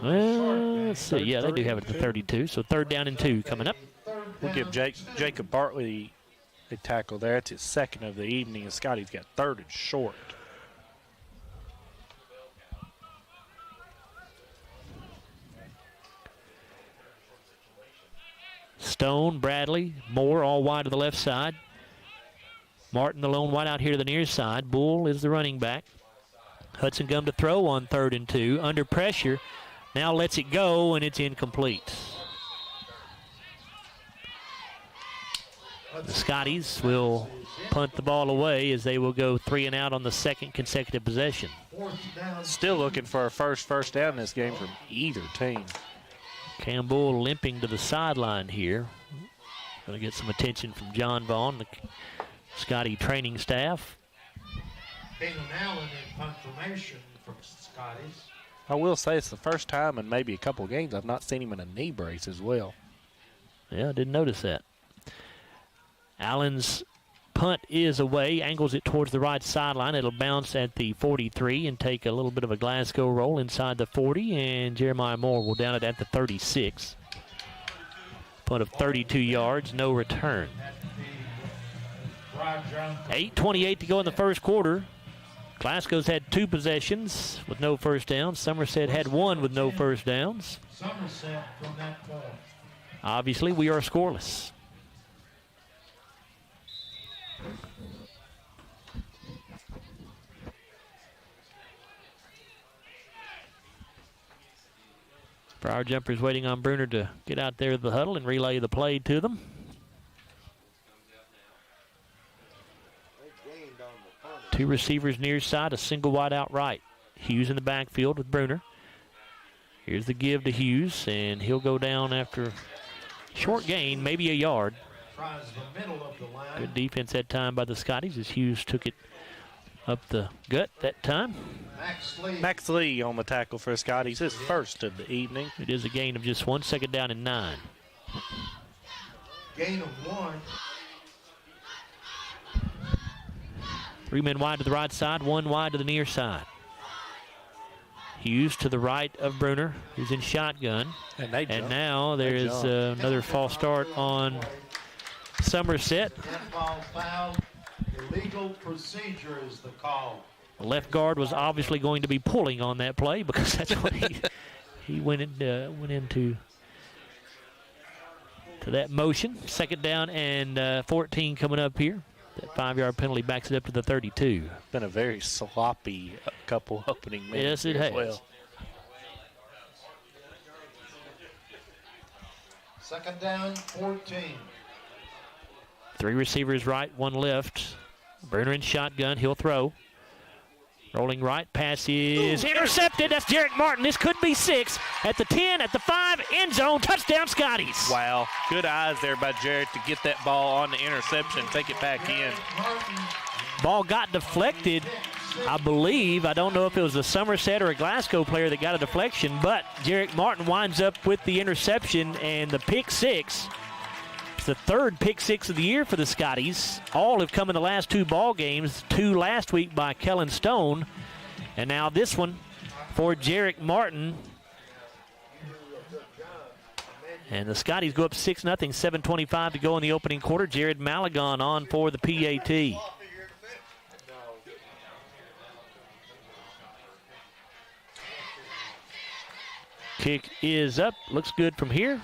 Well, let's see. Yeah, they do have it at the 32. So third down and 2 coming up. We'll give Jacob Bartley a tackle there. It's his second of the evening, and Scotty's got third and short. Stone, Bradley, Moore all wide to the left side. Martin, the lone wide out here to the near side. Bull is the running back. Hudson Gum to throw on 3rd and 2. Under pressure. Now lets it go, and it's incomplete. The Scotties will punt the ball away as they will go 3 and out on the second consecutive possession. Still looking for a first down in this game from either team. Campbell limping to the sideline here. Going to get some attention from John Vaughn, the Scottie training staff. Keenan Allen in punt formation from Scotties. I will say it's the first time in maybe a couple games I've not seen him in a knee brace as well. Yeah, I didn't notice that. Allen's punt is away, angles it towards the right sideline. It'll bounce at the 43 and take a little bit of a Glasgow roll inside the 40, and Jeremiah Moore will down it at the 36. Punt of 32 yards, no return. 8:28 to go in the first quarter. Glasgow's had 2 possessions with no first downs. Somerset had 1 with no first downs. Somerset from that point. Obviously, we are scoreless. Briar Jumpers waiting on Bruner to get out there to the huddle and relay the play to them. Two receivers near side, a single wide out right. Hughes in the backfield with Bruner. Here's the give to Hughes, and he'll go down after short gain, maybe a yard. Good defense that time by the Scotties as Hughes took it up the gut that time. Max Lee on the tackle for Scotties, his first of the evening. It is a gain of just 1, second down and 9. Gain of 1. 3 men wide to the right side, 1 wide to the near side. Hughes to the right of Bruner, who's in shotgun. And now there is another false start on Somerset. Foul. Illegal procedure is the call. The left guard was obviously going to be pulling on that play because that's what he went into that motion. Second down and 14 coming up here. That 5-yard penalty backs it up to the 32. Been a very sloppy couple opening minutes. Yes, it has. Well. Second down, 14. 3 receivers right, 1 left. Bruner in shotgun, he'll throw. Rolling right, pass is intercepted. That's Jarrett Martin. This could be 6 at the 10, at the 5, end zone, touchdown Scotties. Wow, good eyes there by Jarrett to get that ball on the interception, take it back in. Ball got deflected I believe, I don't know if it was a Somerset or a Glasgow player that got a deflection, but Jarek Martin winds up with the interception and the pick six. It's the third pick six of the year for the Scotties. All have come in the last two ball games, two last week by Kellen Stone, and now this one for Jarek Martin. And the Scotties go up 6-0, 7:25 to go in the opening quarter. Jared Malagon on for the PAT. Kick is up. Looks good from here.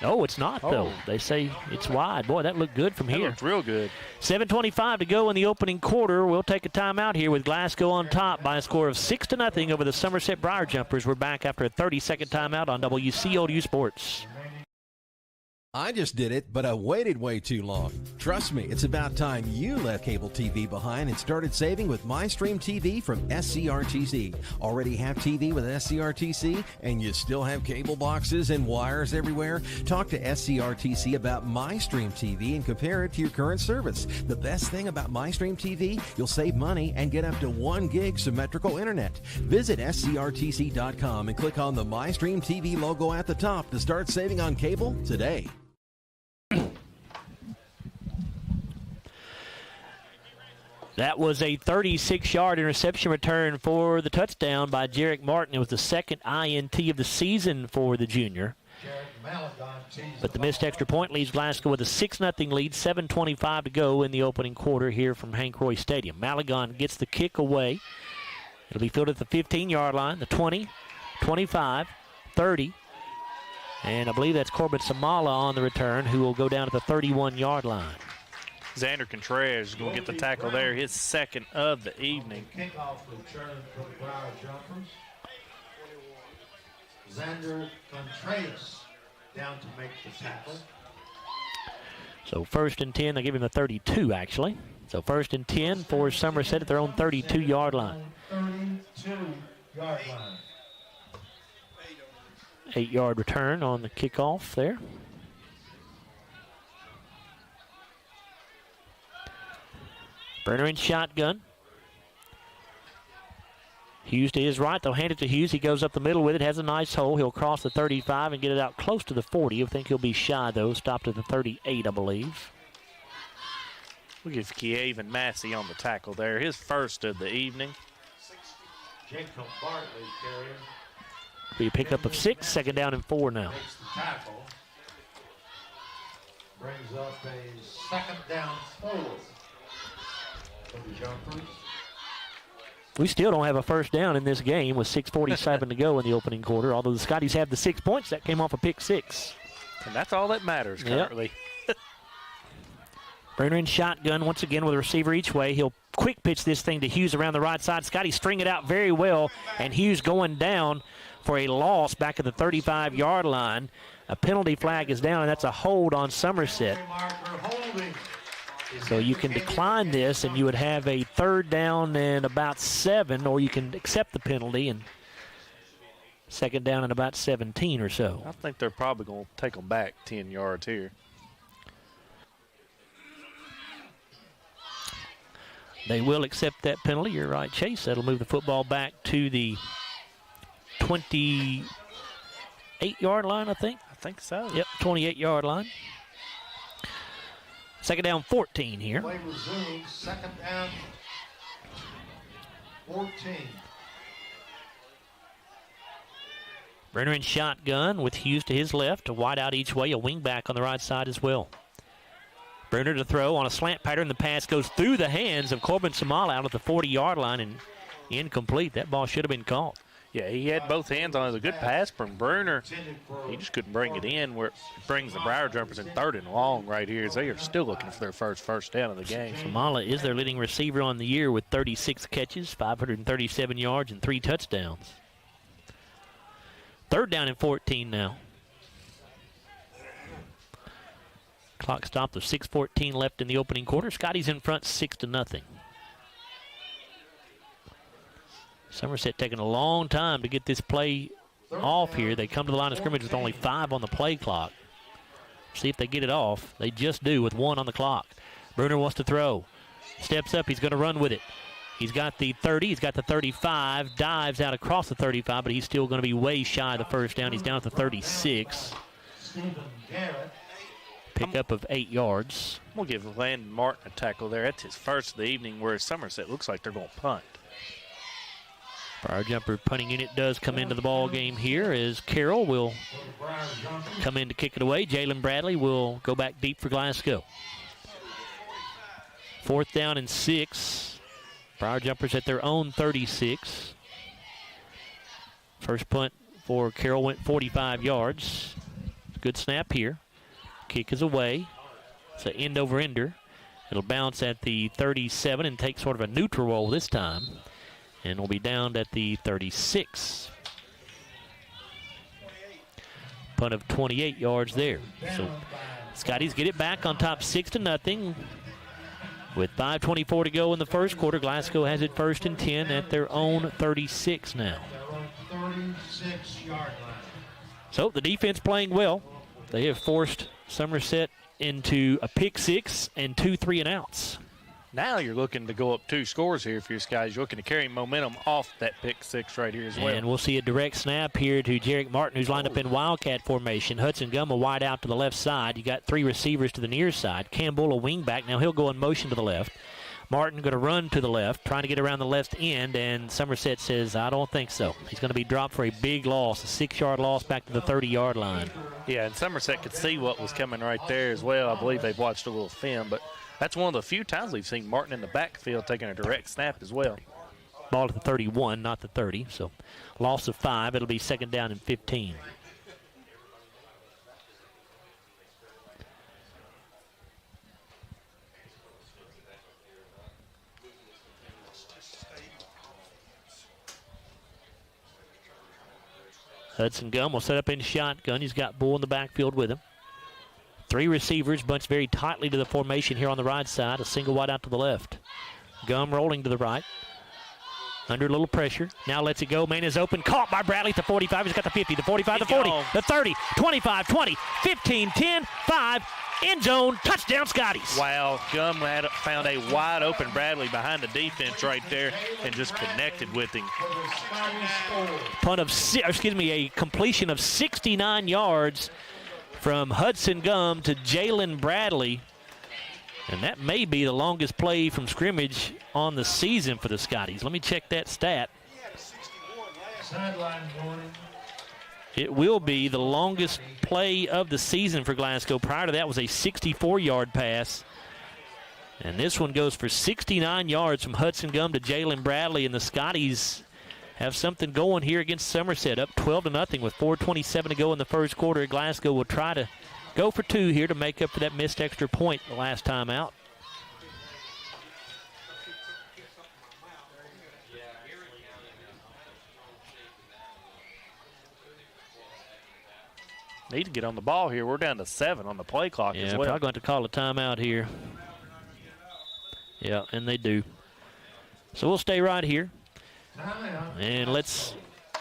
Oh, it's not, though. They say it's wide. Boy, that looked good from here. That looked real good. 7:25 to go in the opening quarter. We'll take a timeout here with Glasgow on top by a score of 6-0 over the Somerset Briar Jumpers. We're back after a 30-second timeout on WCLU Sports. I just did it, but I waited way too long. Trust me, it's about time you left cable TV behind and started saving with MyStream TV from SCRTC. Already have TV with SCRTC and you still have cable boxes and wires everywhere? Talk to SCRTC about MyStream TV and compare it to your current service. The best thing about MyStream TV, you'll save money and get up to 1 gig symmetrical internet. Visit scrtc.com and click on the MyStream TV logo at the top to start saving on cable today. That was a 36-yard interception return for the touchdown by Jarek Martin. It was the second INT of the season for the junior. But the missed extra point leaves Glasgow with a 6-0 lead, 7:25 to go in the opening quarter here from Hank Royse Stadium. Malagon gets the kick away. It'll be fielded at the 15-yard line, the 20, 25, 30. And I believe that's Corbin Samala on the return, who will go down to the 31-yard line. Xander Contreras is going to get the tackle there, his second of the evening. Kickoff return for the Briar Jumpers. Xander Contreras down to make the tackle. So 1st and 10, they give him the 32 actually. So 1st and 10 for Somerset at their own 32-yard line. 32-yard line. 8-yard return on the kickoff there. Burner in shotgun. Hughes to his right. They'll hand it to Hughes. He goes up the middle with it. Has a nice hole. He'll cross the 35 and get it out close to the 40. I think he'll be shy, though. Stopped at the 38, I believe. We give Kievan Massey on the tackle there. His first of the evening. Jacob Bartley carrier. Be a pickup of 6. Second down and 4 now. Makes the tackle. Brings up a second down 4 for the Jumpers. We still don't have a first down in this game with 6:47 to go in the opening quarter, although the Scotties have the 6 points. That came off a pick 6. And that's all that matters currently. Yep. Bruner in shotgun once again with a receiver each way. He'll quick pitch this thing to Hughes around the right side. Scotty string it out very well, and Hughes going down for a loss back at the 35-yard line. A penalty flag is down, and that's a hold on Somerset. So you can decline this, and you would have a 3rd down and about 7, or you can accept the penalty and 2nd down and about 17 or so. I think they're probably going to take them back 10 yards here. They will accept that penalty. You're right, Chase. That'll move the football back to the 28-yard line, I think. I think so. Yep, 28-yard line. 2nd down 14 here. Play resumed. 2nd down 14. Brenner in shotgun with Hughes to his left, a wide out each way, a wing back on the right side as well. Brenner to throw on a slant pattern. The pass goes through the hands of Corbin Samala out at the 40-yard line and incomplete. That ball should have been caught. Yeah, he had both hands on it. It was a good pass from Bruner. He just couldn't bring it in where it brings the Briar Jumpers in 3rd and long right here as they are still looking for their first down of the game. Samala is their leading receiver on the year with 36 catches, 537 yards, and 3 touchdowns. 3rd down and 14 now. Clock stopped with 6:14 left in the opening quarter. Scotty's in front 6-0. Somerset taking a long time to get this play off here. They come to the line of scrimmage with only 5 on the play clock. See if they get it off. They just do with 1 on the clock. Bruner wants to throw. Steps up. He's going to run with it. He's got the 30, he's got the 35, dives out across the 35, but he's still going to be way shy of the first down. He's down at the 36. Pickup of 8 yards. We'll give Landon Martin a tackle there. That's his first of the evening, whereas Somerset looks like they're going to punt. Briar Jumper punting unit does come into the ball game here as Carroll will come in to kick it away. Jalen Bradley will go back deep for Glasgow. 4th down and 6. Briar Jumpers at their own 36. First punt for Carroll went 45 yards. Good snap here. Kick is away. It's an end over ender. It'll bounce at the 37 and take sort of a neutral roll this time. And will be down at the 36. Punt of 28 yards there. So Scotties get it back on top 6-0. With 5:24 to go in the first quarter, Glasgow has it 1st and 10 at their own 36 now. So the defense playing well. They have forced Somerset into a pick 6 and 2 3-and-outs. Now you're looking to go up 2 scores here for your Scotties. You're looking to carry momentum off that pick 6 right here as well. And we'll see a direct snap here to Jarek Martin, who's lined up in Wildcat formation. Hudson Gum a wide out to the left side. You got 3 receivers to the near side. Campbell a wing back. Now he'll go in motion to the left. Martin going to run to the left, trying to get around the left end, and Somerset says, I don't think so. He's going to be dropped for a big loss, a 6-yard loss back to the 30-yard line. Yeah, and Somerset could see what was coming right there as well. I believe they've watched a little film, but that's one of the few times we've seen Martin in the backfield taking a direct snap as well. Ball at the 31, not the 30, so loss of 5. It'll be 2nd down and 15. Hudson Gum will set up in shotgun. He's got Bull in the backfield with him. 3 receivers, bunched very tightly to the formation here on the right side. A single wide out to the left. Gum rolling to the right. Under a little pressure. Now lets it go. Man is open. Caught by Bradley at the 45. He's got the 50, the 45, the 40, the 30, 25, 20, 15, 10, 5. End zone. Touchdown, Scotties. Wow. Gum found a wide open Bradley behind the defense right there and just connected with him. A completion of 69 yards from Hudson Gum to Jalen Bradley. And that may be the longest play from scrimmage on the season for the Scotties. Let me check that stat. It will be the longest play of the season for Glasgow. Prior to that was a 64-yard pass. And this one goes for 69 yards from Hudson Gum to Jalen Bradley. And the Scotties have something going here against Somerset, up 12-0 with 4:27 to go in the first quarter. Glasgow will try to go for 2 here to make up for that missed extra point the last time out. Need to get on the ball here. We're down to 7 on the play clock as well. Probably going to call a timeout here. Yeah, and they do. So we'll stay right here. And let's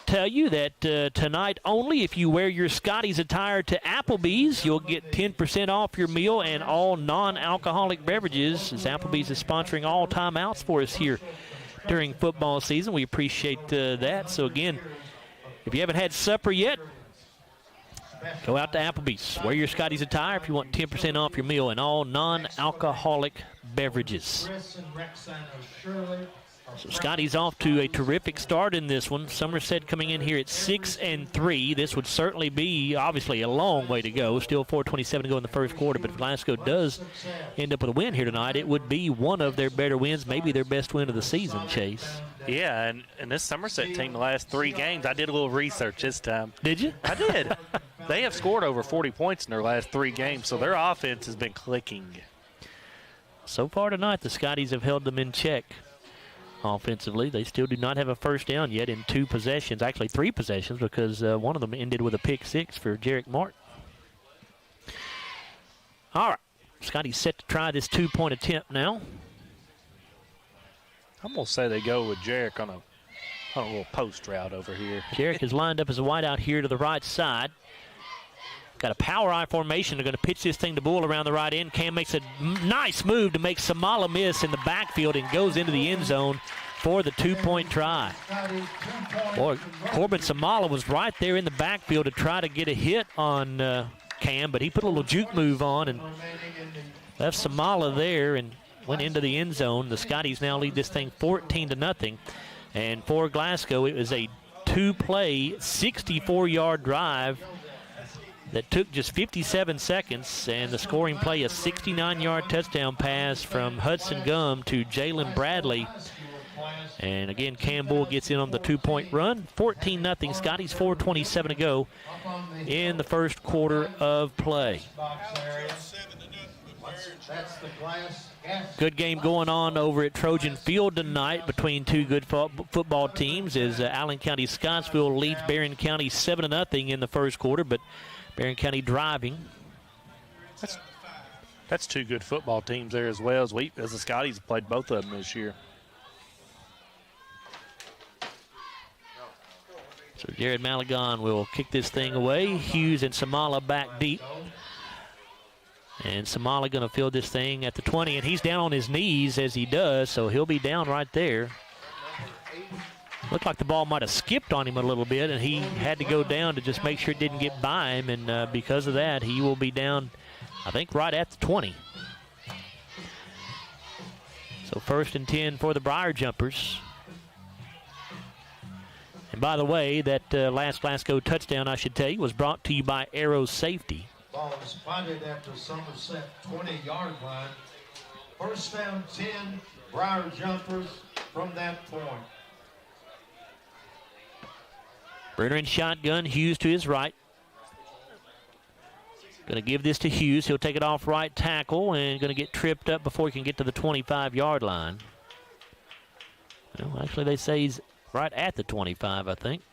tell you that tonight only, if you wear your Scotties attire to Applebee's, you'll get 10% off your meal and all non-alcoholic beverages, as Applebee's is sponsoring all timeouts for us here during football season. We appreciate that. So again, if you haven't had supper yet, go out to Applebee's. Wear your Scotties attire if you want 10% off your meal and all non-alcoholic beverages. So Scotty's off to a terrific start in this one. Somerset coming in here at 6-3. This would certainly be, obviously, a long way to go. Still 4:27 to go in the first quarter. But if Glasgow does end up with a win here tonight, it would be one of their better wins, maybe their best win of the season, Chase. Yeah, and this Somerset team, the last 3 games, I did a little research this time. Did you? I did. They have scored over 40 points in their last 3 games, so their offense has been clicking. So far tonight, the Scotties have held them in check. Offensively, they still do not have a first down yet in 2 possessions, actually 3 possessions, because one of them ended with a pick 6 for Jarek Martin. All right, Scotty's set to try this 2-point attempt now. I'm going to say they go with Jarek on a little post route over here. Jarek is lined up as a wideout here to the right side. Got a power I formation. They're going to pitch this thing to Bull around the right end. Cam makes a nice move to make Samala miss in the backfield and goes into the end zone for the two-point try. Boy, Corbin Samala was right there in the backfield to try to get a hit on Cam, but he put a little juke move on and left Samala there and went into the end zone. The Scotties now lead this thing 14-0. And for Glasgow, it was a two-play, 64-yard drive that took just 57 seconds, and the scoring play, a 69-yard touchdown pass from Hudson Gum to Jalen Bradley. And again, Campbell gets in on the two-point run. 14-0, Scotties, 4:27 to go in the first quarter of play. Good game going on over at Trojan Field tonight between two good football teams as Allen County Scottsville leads Barron County 7-0 in the first quarter, but Barron County driving. That's two good football teams there as well, as the Scotties have played both of them this year. So Jared Malagon will kick this thing away. Hughes and Samala back deep. And Samala going to field this thing at the 20, and he's down on his knees as he does, so he'll be down right there. Looked like the ball might have skipped on him a little bit, and he had to go down to just make sure it didn't get by him, and because of that, he will be down, I think, right at the 20. So 1st and 10 for the Briar Jumpers. And by the way, that last Glasgow touchdown, I should tell you, was brought to you by Arrow Safety. Ball is spotted at the Somerset 20-yard line. 1st down 10, Briar Jumpers from that point. Brenner in shotgun, Hughes to his right. Going to give this to Hughes. He'll take it off right tackle and going to get tripped up before he can get to the 25-yard line. Well, actually, they say he's right at the 25, I think.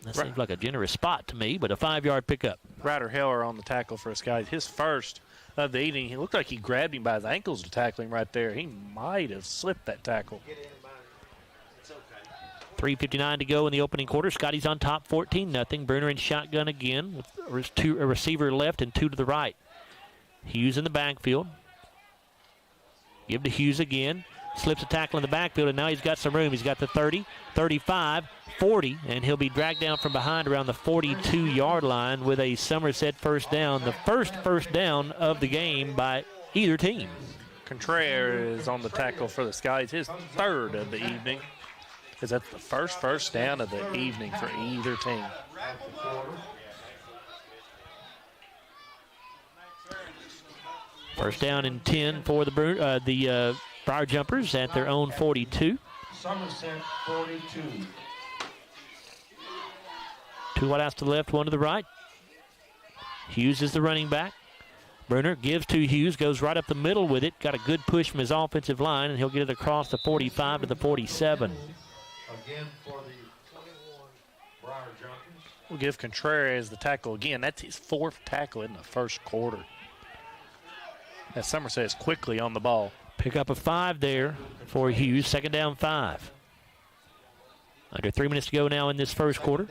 That seems like a generous spot to me, but a 5-yard pickup. Ryder Heller on the tackle for his guy. His first of the evening. He looked like he grabbed him by his ankles to tackle him right there. He might have slipped that tackle. 3:59 to go in the opening quarter. Scotty's on top, 14-0. Bruner in shotgun again with a receiver left and 2 to the right. Hughes in the backfield. Give to Hughes again. Slips a tackle in the backfield, and now he's got some room. He's got the 30, 35, 40, and he'll be dragged down from behind around the 42-yard line with a Somerset first down. The first down of the game by either team. Contreras is on the tackle for the Skies. His 3rd of the evening. Because that's the first down of the evening for either team. First down and 10 for the Briar Jumpers at their own 42. Somerset 42. 2 wideouts to the left, 1 to the right. Hughes is the running back. Bruner gives to Hughes, goes right up the middle with it. Got a good push from his offensive line, and he'll get it across the 45 to the 47. Again for the 21 Briar Jumpers. We'll give Contreras the tackle again. That's his 4th tackle in the first quarter. As Somerset is quickly on the ball. Pick up a 5 there for Hughes. 2nd down 5. Under 3 minutes to go now in this first quarter.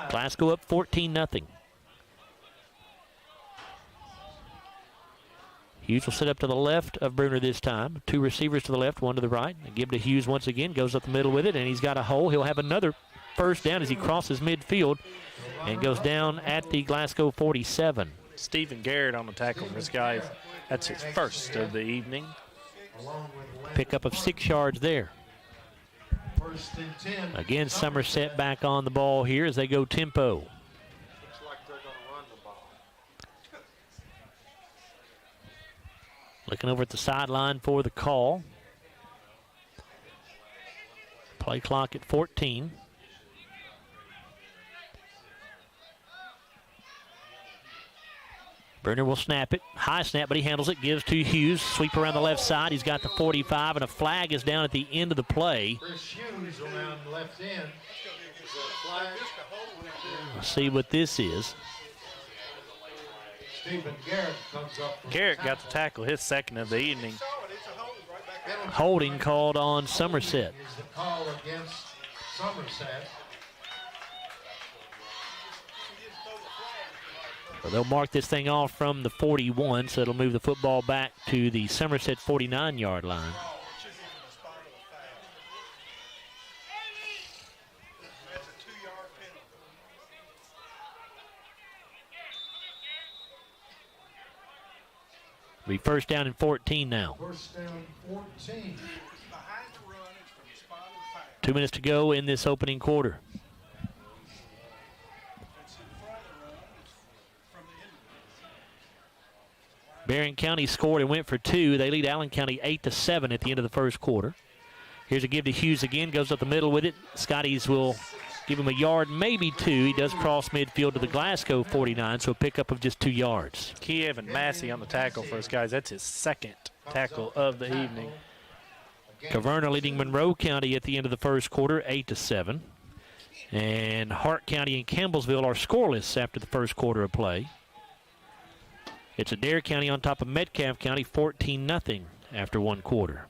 Glasgow up 14-0. Hughes will sit up to the left of Bruner this time. 2 receivers to the left, 1 to the right. And give to Hughes once again. Goes up the middle with it, and he's got a hole. He'll have another first down as he crosses midfield and goes down at the Glasgow 47. Stephen Garrett on the tackle for this guy. That's his 1st of the evening. Pickup of 6 yards there. Again, Somerset back on the ball here as they go tempo. Looking over at the sideline for the call. Play clock at 14. Bruner will snap it. High snap, but he handles it. Gives to Hughes. Sweep around the left side. He's got the 45, and a flag is down at the end of the play. Hughes around left end. Let's see what this is. Stephen Garrett comes up. Garrett got the tackle, his 2nd of the evening. Holding called on Somerset. Is the call against Somerset. So they'll mark this thing off from the 41, so it'll move the football back to the Somerset 49-yard line. Be first down and 14 now. First down, 14. 2 minutes to go in this opening quarter. Barron County scored and went for 2. They lead Allen County 8-7 at the end of the first quarter. Here's a give to Hughes again. Goes up the middle with it. Scotties will give him a yard, maybe 2. He does cross midfield to the Glasgow 49, so a pickup of just 2 yards. Kievan Massey on the tackle for us, guys. That's his second tackle of the evening. Caverna leading Monroe County at the end of the first quarter, 8-7. And Hart County and Campbellsville are scoreless after the first quarter of play. It's Adair County on top of Metcalfe County, 14-0 after one quarter.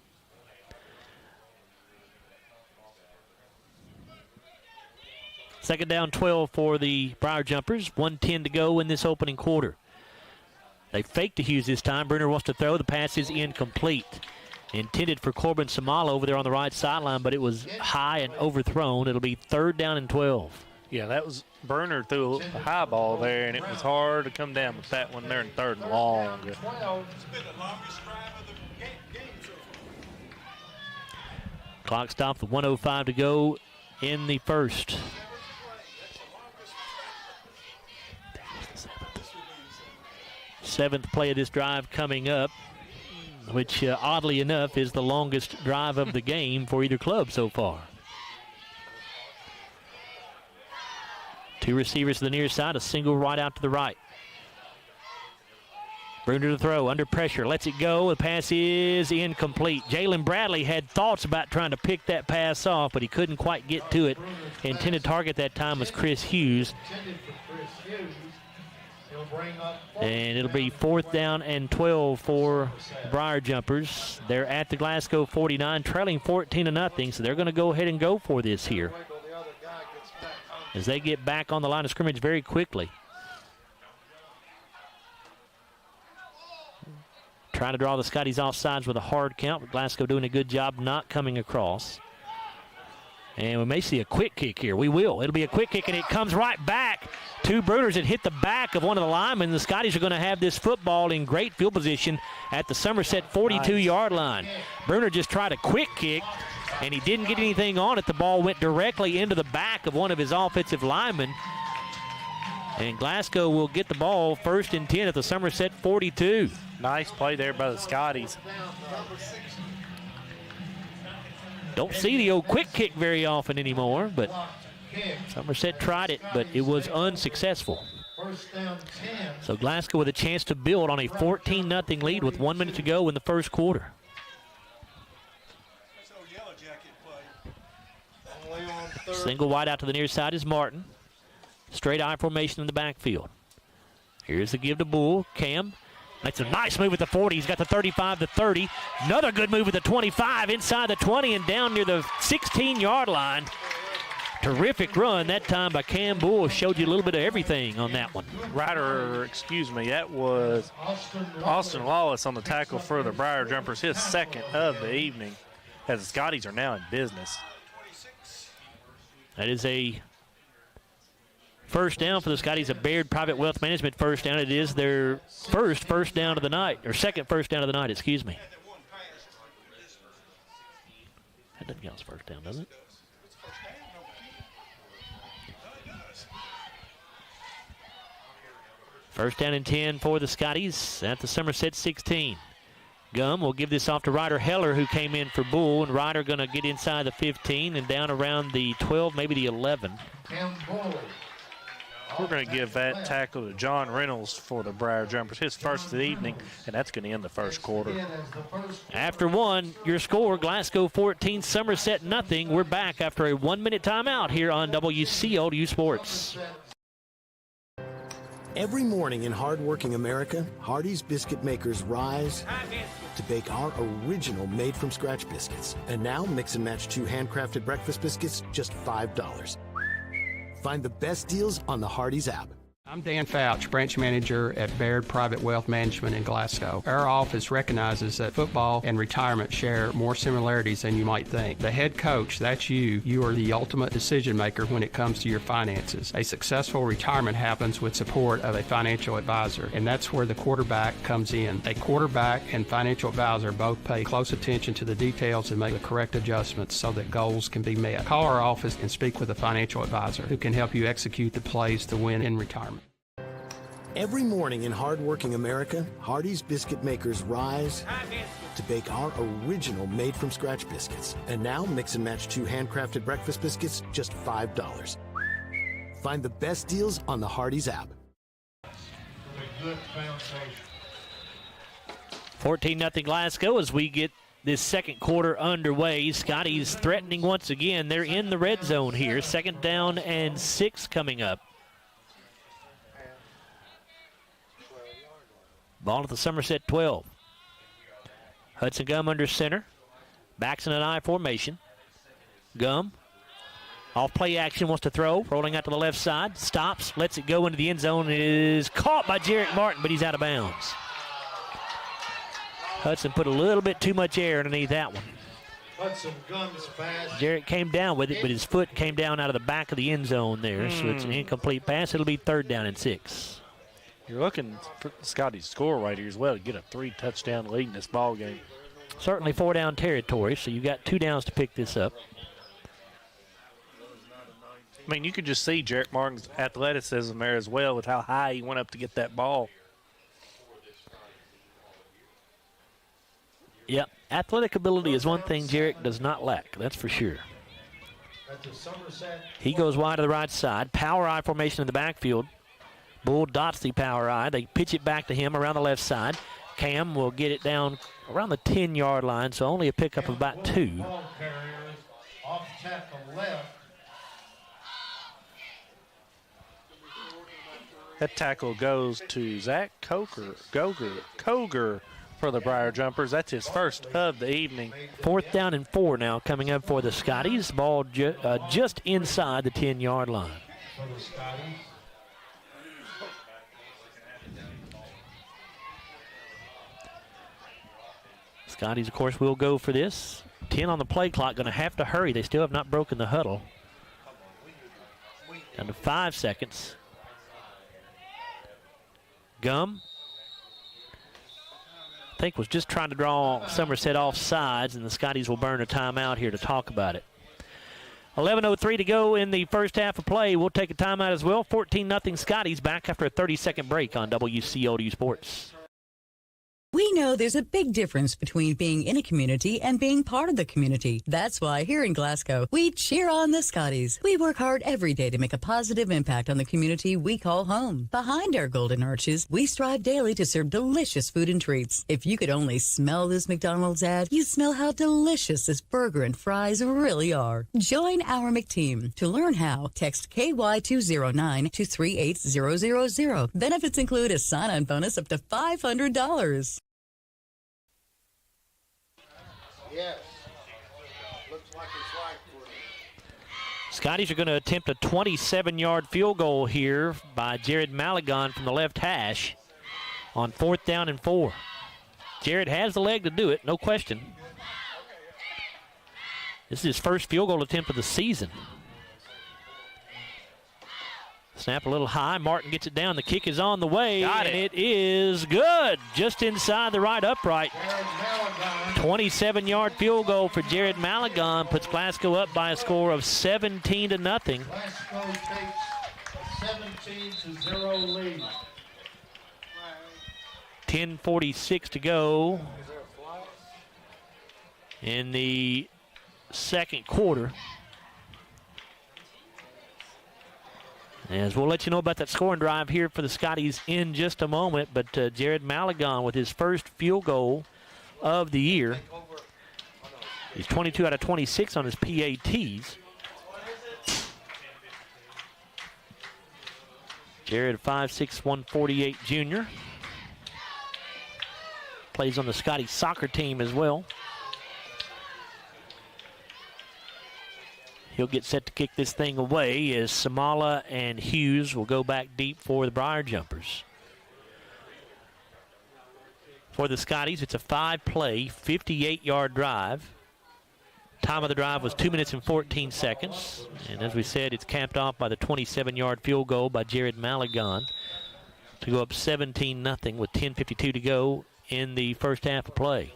Second down 12 for the Briar Jumpers. 1:10 to go in this opening quarter. They fake to Hughes this time. Bruner wants to throw. The pass is incomplete. Intended for Corbin Samala over there on the right sideline, but it was high and overthrown. It'll be third down and 12. Yeah, that was Bruner threw a high ball there, and it was hard to come down with that one there in third and long. Clock stopped with 1:05 to go in the first. Seventh play of this drive coming up, which oddly enough is the longest drive of the game for either club so far. 2 receivers to the near side, a single right out to the right. Bruner to throw, under pressure, lets it go. The pass is incomplete. Jalen Bradley had thoughts about trying to pick that pass off, but he couldn't quite get to it. Intended target that time was Chris Hughes. And it'll be fourth down and 12 for Briar Jumpers. They're at the Glasgow 49, trailing 14-0, so they're going to go ahead and go for this here as they get back on the line of scrimmage very quickly. Trying to draw the Scotties off sides with a hard count, but Glasgow doing a good job not coming across. And we may see a quick kick here. We will. It'll be a quick kick, and it comes right back to Bruners. It hit the back of one of the linemen. The Scotties are going to have this football in great field position at the Somerset 42-yard line. Bruner just tried a quick kick, and he didn't get anything on it. The ball went directly into the back of one of his offensive linemen. And Glasgow will get the ball first and 10 at the Somerset 42. Nice play there by the Scotties. Don't see the old quick kick very often anymore, but Somerset tried it, but it was unsuccessful. So Glasgow with a chance to build on a 14-0 lead with 1 minute to go in the first quarter. Single wide out to the near side is Martin. Straight I formation in the backfield. Here's the give to Bull. Cam. That's a nice move at the 40. He's got the 35, the 30. Another good move at the 25, inside the 20 and down near the 16-yard line. Terrific run that time by Cam Bull. Showed you a little bit of everything on that one. That was Austin Lawless on the tackle for the Briar Jumpers, his second of the evening, as the Scotties are now in business. That is a first down for the Scotties, a Baird Private Wealth Management first down. It is their first down of the night, or second first down of the night, excuse me. That doesn't count as first down, does it? First down and 10 for the Scotties at the Somerset 16. Gum will give this off to Ryder Heller, who came in for Bull, and Ryder going to get inside the 15 and down around the 12, maybe the 11. We're going to give that tackle to John Reynolds for the Briar Jumpers, his first of the evening, and that's going to end the first quarter. After one, your score, Glasgow 14, Somerset nothing. We're back after a 1 minute timeout here on WCLU Sports. Every morning in hardworking America, Hardee's biscuit makers rise to bake our original made-from-scratch biscuits. And now, mix and match 2 handcrafted breakfast biscuits, just $5. Find the best deals on the Hardee's app. I'm Dan Fouch, branch manager at Baird Private Wealth Management in Glasgow. Our office recognizes that football and retirement share more similarities than you might think. The head coach, that's you. You are the ultimate decision maker when it comes to your finances. A successful retirement happens with support of a financial advisor, and that's where the quarterback comes in. A quarterback and financial advisor both pay close attention to the details and make the correct adjustments so that goals can be met. Call our office and speak with a financial advisor who can help you execute the plays to win in retirement. Every morning in hardworking America, Hardee's biscuit makers rise to bake our original made-from-scratch biscuits. And now, mix and match 2 handcrafted breakfast biscuits, just $5. Find the best deals on the Hardee's app. 14-0 Glasgow as we get this second quarter underway. Scotties threatening once again. They're in the red zone here. 2nd down and 6 coming up. Ball at the Somerset 12. Hudson Gum under center. Backs in an I formation. Gum. Off play action, wants to throw. Rolling out to the left side. Stops. Lets it go into the end zone. It is caught by Jarrett Martin, but he's out of bounds. Hudson put a little bit too much air underneath that one. Hudson Gum's pass. Jarrett came down with it, but his foot came down out of the back of the end zone there. So it's an incomplete pass. It'll be 3rd down and 6. You're looking for Scotty's score right here as well to get a 3-touchdown lead in this ball game. Certainly 4-down territory, so you've got 2 downs to pick this up. I mean, you could just see Jarrett Martin's athleticism there as well with how high he went up to get that ball. Yep, athletic ability is one thing Jarrett does not lack, that's for sure. He goes wide to the right side. Power I formation in the backfield. Bull dots the power I. They pitch it back to him around the left side. Cam will get it down around the 10-yard line, so only a pickup of about 2. Off tackle left. That tackle goes to Zach Coger for the Briar Jumpers. That's his first of the evening. 4th down and 4 now coming up for the Scotties. Ball just inside the 10-yard line. For the Scotties. Scotties, of course, will go for this. 10 on the play clock, going to have to hurry. They still have not broken the huddle. Down to 5 seconds. Gum, I think, was just trying to draw Somerset off sides, and the Scotties will burn a timeout here to talk about it. 11:03 to go in the first half of play. We'll take a timeout as well. 14-0 Scotties, back after a 30-second break on WCLU Sports. We know there's a big difference between being in a community and being part of the community. That's why here in Glasgow, we cheer on the Scotties. We work hard every day to make a positive impact on the community we call home. Behind our golden arches, we strive daily to serve delicious food and treats. If you could only smell this McDonald's ad, you'd smell how delicious this burger and fries really are. Join our McTeam. To learn how, text KY209 to 38000. Benefits include a sign-on bonus up to $500. Yes. Looks like it's right for you. Scotties are going to attempt a 27-yard field goal here by Jared Malagon from the left hash on 4th down and 4. Jared has the leg to do it, no question. This is his first field goal attempt of the season. Snap a little high. Martin gets it down. The kick is on the way. Got it. And it is good. Just inside the right upright. 27-yard field goal for Jared Malagon puts Glasgow up by a score of 17-0. Glasgow takes a 17-0 lead. 10:46 to go in the second quarter. As we'll let you know about that scoring drive here for the Scotties in just a moment, but Jared Malagon with his first field goal of the year. He's 22 out of 26 on his PATs. Jared, 5'6", 148 junior. Plays on the Scottie soccer team as well. He'll get set to kick this thing away as Samala and Hughes will go back deep for the Briar Jumpers. For the Scotties, it's a 5-play, 58-yard drive. Time of the drive was 2 minutes and 14 seconds. And as we said, it's capped off by the 27-yard field goal by Jared Malagon to go up 17-0 with 10:52 to go in the first half of play.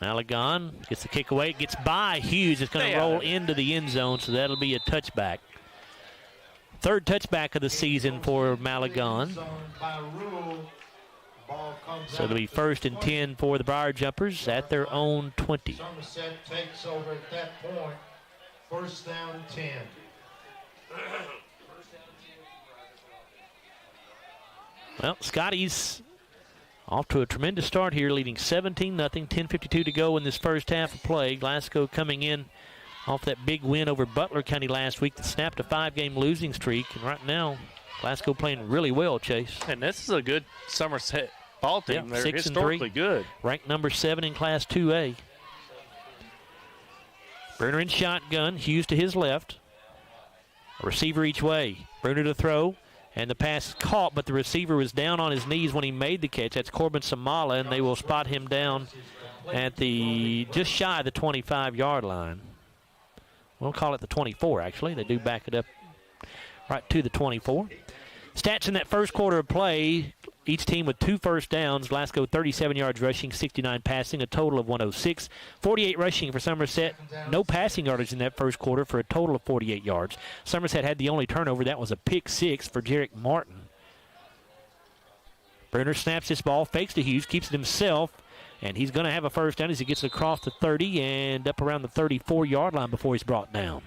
Malagon gets the kick away. It gets by Hughes. It's going to roll into the end zone, so that'll be a touchback. Third touchback of the season for Malagon. So it'll be 1st and 10 for the Briar Jumpers at their own 20. Somerset takes over at that point. 1st down 10. Well, Scotties off to a tremendous start here, leading 17-0, 10:52 to go in this first half of play. Glasgow coming in off that big win over Butler County last week that snapped a 5-game losing streak. And right now, Glasgow playing really well, Chase. And this is a good Somerset ball team. Yeah, They're 6 historically and 3, good. Ranked number 7 in Class 2A. Bruner in shotgun, Hughes to his left. A receiver each way. Bruner to throw, and the pass is caught, but the receiver was down on his knees when he made the catch. That's Corbin Samala, and they will spot him down at the just shy of the 25-yard line. We'll call it the 24, actually. They do back it up right to the 24. Stats in that first quarter of play, each team with 2 first downs. Glasgow 37 yards rushing, 69 passing, a total of 106. 48 rushing for Somerset. No passing yardage in that first quarter for a total of 48 yards. Somerset had the only turnover. That was a pick 6 for Jarek Martin. Bruner snaps this ball, fakes to Hughes, keeps it himself, and he's going to have a first down as he gets across the 30 and up around the 34-yard line before he's brought down.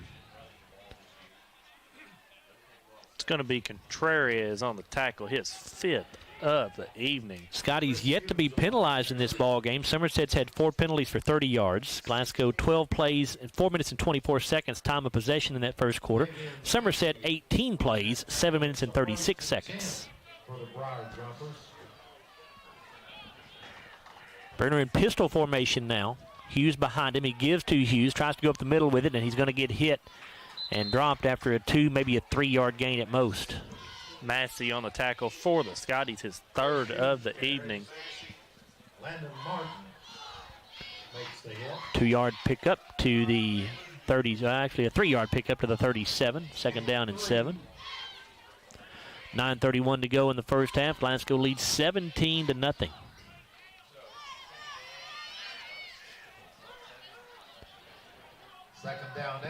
It's going to be Contreras on the tackle, his 5th of the evening. Scotty's yet to be penalized in this ball game. Somerset's had 4 penalties for 30 yards. Glasgow 12 plays in 4 minutes and 24 seconds time of possession in that first quarter. Somerset 18 plays, 7 minutes and 36 seconds. Bruner in pistol formation now. Hughes behind him. He gives to Hughes, tries to go up the middle with it, and he's going to get hit and dropped after a 2, maybe a 3-yard gain at most. Massey on the tackle for the Scotties, his 3rd of the evening. Landon Martin makes the hit. 2-yard pickup to the 30s, actually a 3-yard pickup to the 37, 2nd down and 7. 9:31 to go in the first half. Glasgow leads 17-0.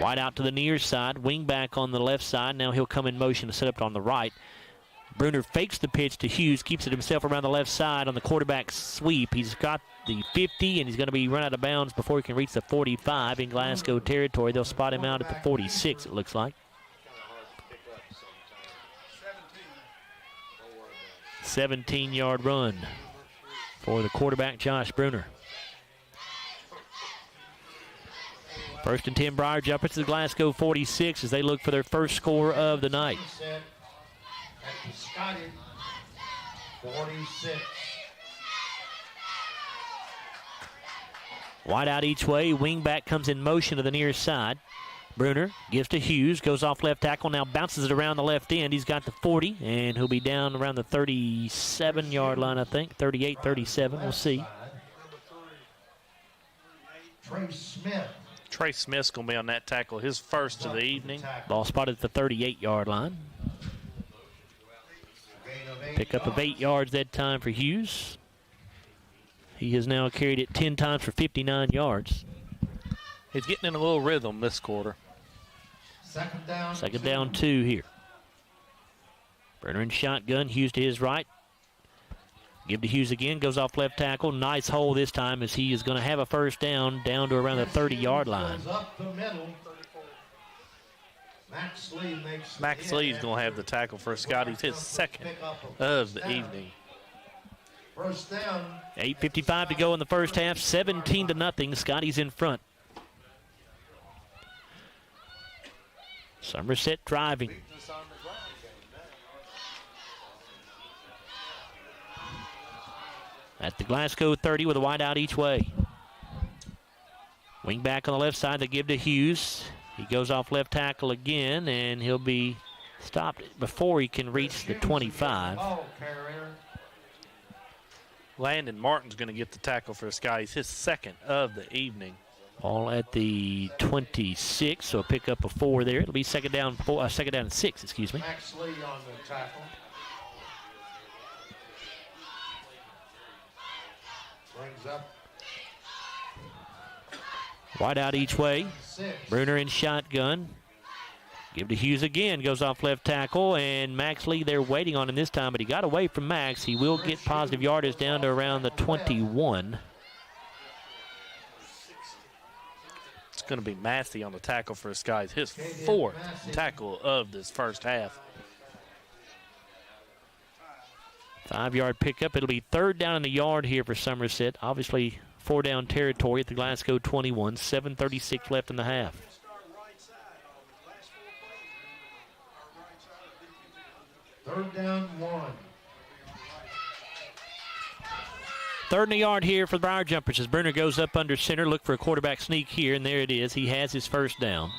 Wide out to the near side, wing back on the left side. Now he'll come in motion to set up on the right. Bruner fakes the pitch to Hughes, keeps it himself around the left side on the quarterback sweep. He's got the 50, and he's going to be run out of bounds before he can reach the 45 in Glasgow territory. They'll spot him out at the 46, it looks like. 17-yard run for the quarterback, Josh Bruner. 1st and 10, Briar Jumpers to the Glasgow 46 as they look for their first score of the night. At the Scottie 46. Wide out each way. Wing back comes in motion to the near side. Bruner gives to Hughes, goes off left tackle, now bounces it around the left end. He's got the 40, and he'll be down around the 37-yard line, I think. 38, 37, we'll see. Trey Smith. Trey Smith's going to be on that tackle, his 1st of the evening. Ball spotted at the 38-yard line. Pick up of 8 yards that time for Hughes. He has now carried it 10 times for 59 yards. He's getting in a little rhythm this quarter. Second down 2 here. Bruner in shotgun, Hughes to his right. Give to Hughes again, goes off left tackle. Nice hole this time as he is going to have a first down to around the 30-yard line. Max Lee's going to have the tackle for Scotties, his 2nd of the evening. 8:55 to go in the first half, 17-0. Scotties in front. Somerset driving. at the Glasgow 30 with a wide out each way. Wing back on the left side, they give to Hughes. He goes off left tackle again, and he'll be stopped before he can reach the 25. Landon Martin's going to get the tackle for the Scotties, his second of the evening. All at the 26, so pick up a 4 there. It'll be second down and 6, excuse me. Max Lee on the tackle. Brings up. Wide out each way. Bruner in shotgun. Give to Hughes again. Goes off left tackle, and Max Lee there waiting on him this time, but he got away from Max. He will get positive yardage down to around the 21. It's going to be Massey on the tackle for the Skies. His fourth tackle of this first half. 5-yard pickup. It'll be third down in the yard here for Somerset. Obviously, 4-down territory at the Glasgow 21. 7:36 left in the half. Third down 1. Third in the yard here for the Briar Jumpers as Bruner goes up under center. Look for a quarterback sneak here, and there it is. He has his first down.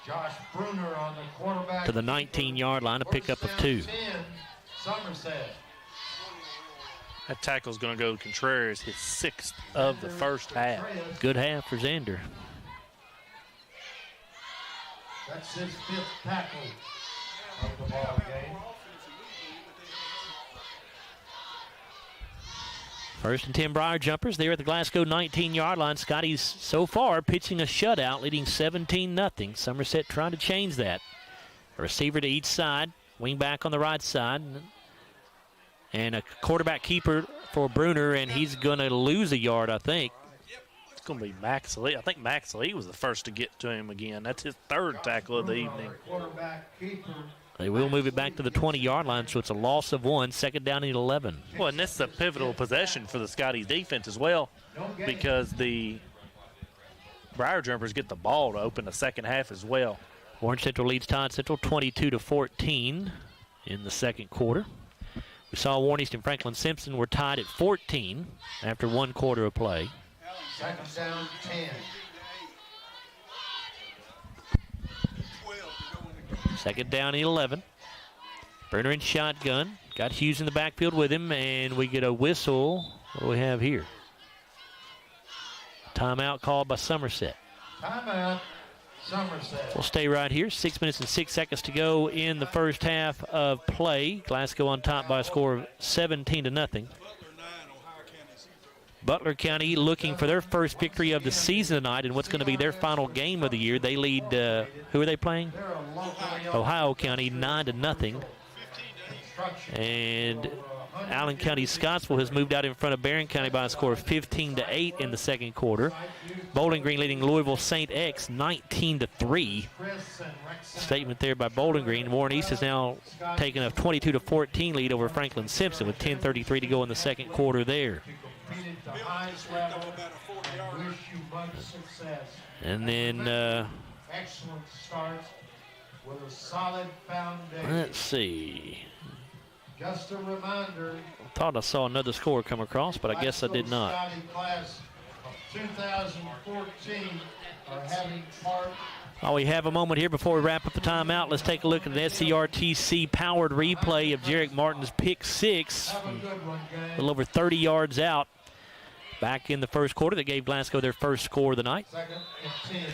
Josh Bruner on the quarterback. To the 19-yard line, a pickup of 2. 10, Somerset. That tackle's going to go to Contreras, his 6th of the first half. Good half for Zander. That's his 5th tackle of the ball game. First and 10 Briar Jumpers there at the Glasgow 19-yard line. Scotties so far pitching a shutout, leading 17-0. Somerset trying to change that. A receiver to each side, wing back on the right side, and a quarterback keeper for Bruner, and he's going to lose a yard, I think. It's going to be Max Lee. I think Max Lee was the first to get to him again. That's his 3rd tackle of the evening. They will move it back to the 20-yard line, so it's a loss of 1, second down and 11. Well, and this is a pivotal possession for the Scotties defense as well, because the Briar Jumpers get the ball to open the second half as well. Orange Central leads Todd Central 22-14 in the second quarter. We saw Warren East and Franklin Simpson were tied at 14 after 1 quarter of play. Second down 10. Second down and 11. Bruner in shotgun. Got Hughes in the backfield with him, and we get a whistle. What do we have here? Timeout called by Somerset. Timeout, Somerset. We'll stay right here. 6 minutes and 6 seconds to go in the first half of play. Glasgow on top by a score of 17-0. Butler County looking for their first victory of the season tonight in what's going to be their final game of the year. They lead, who are they playing? Ohio County 9-0. And Allen County Scottsville has moved out in front of Barron County by a score of 15-8 in the second quarter. Bowling Green leading Louisville St. X 19-3. Statement there by Bowling Green. Warren East has now taken a 22-14 lead over Franklin Simpson with 10:33 to go in the second quarter there. And then excellent start with a solid foundation. Let's see. Just a reminder. Thought I saw another score come across, but I guess I did not. Scottie class of 2014 are having part. While we have a moment here before we wrap up the timeout, let's take a look at an SCRTC powered replay of Jarek Martin's pick 6. A little over 30 yards out back in the first quarter that gave Glasgow their first score of the night. Second and 10.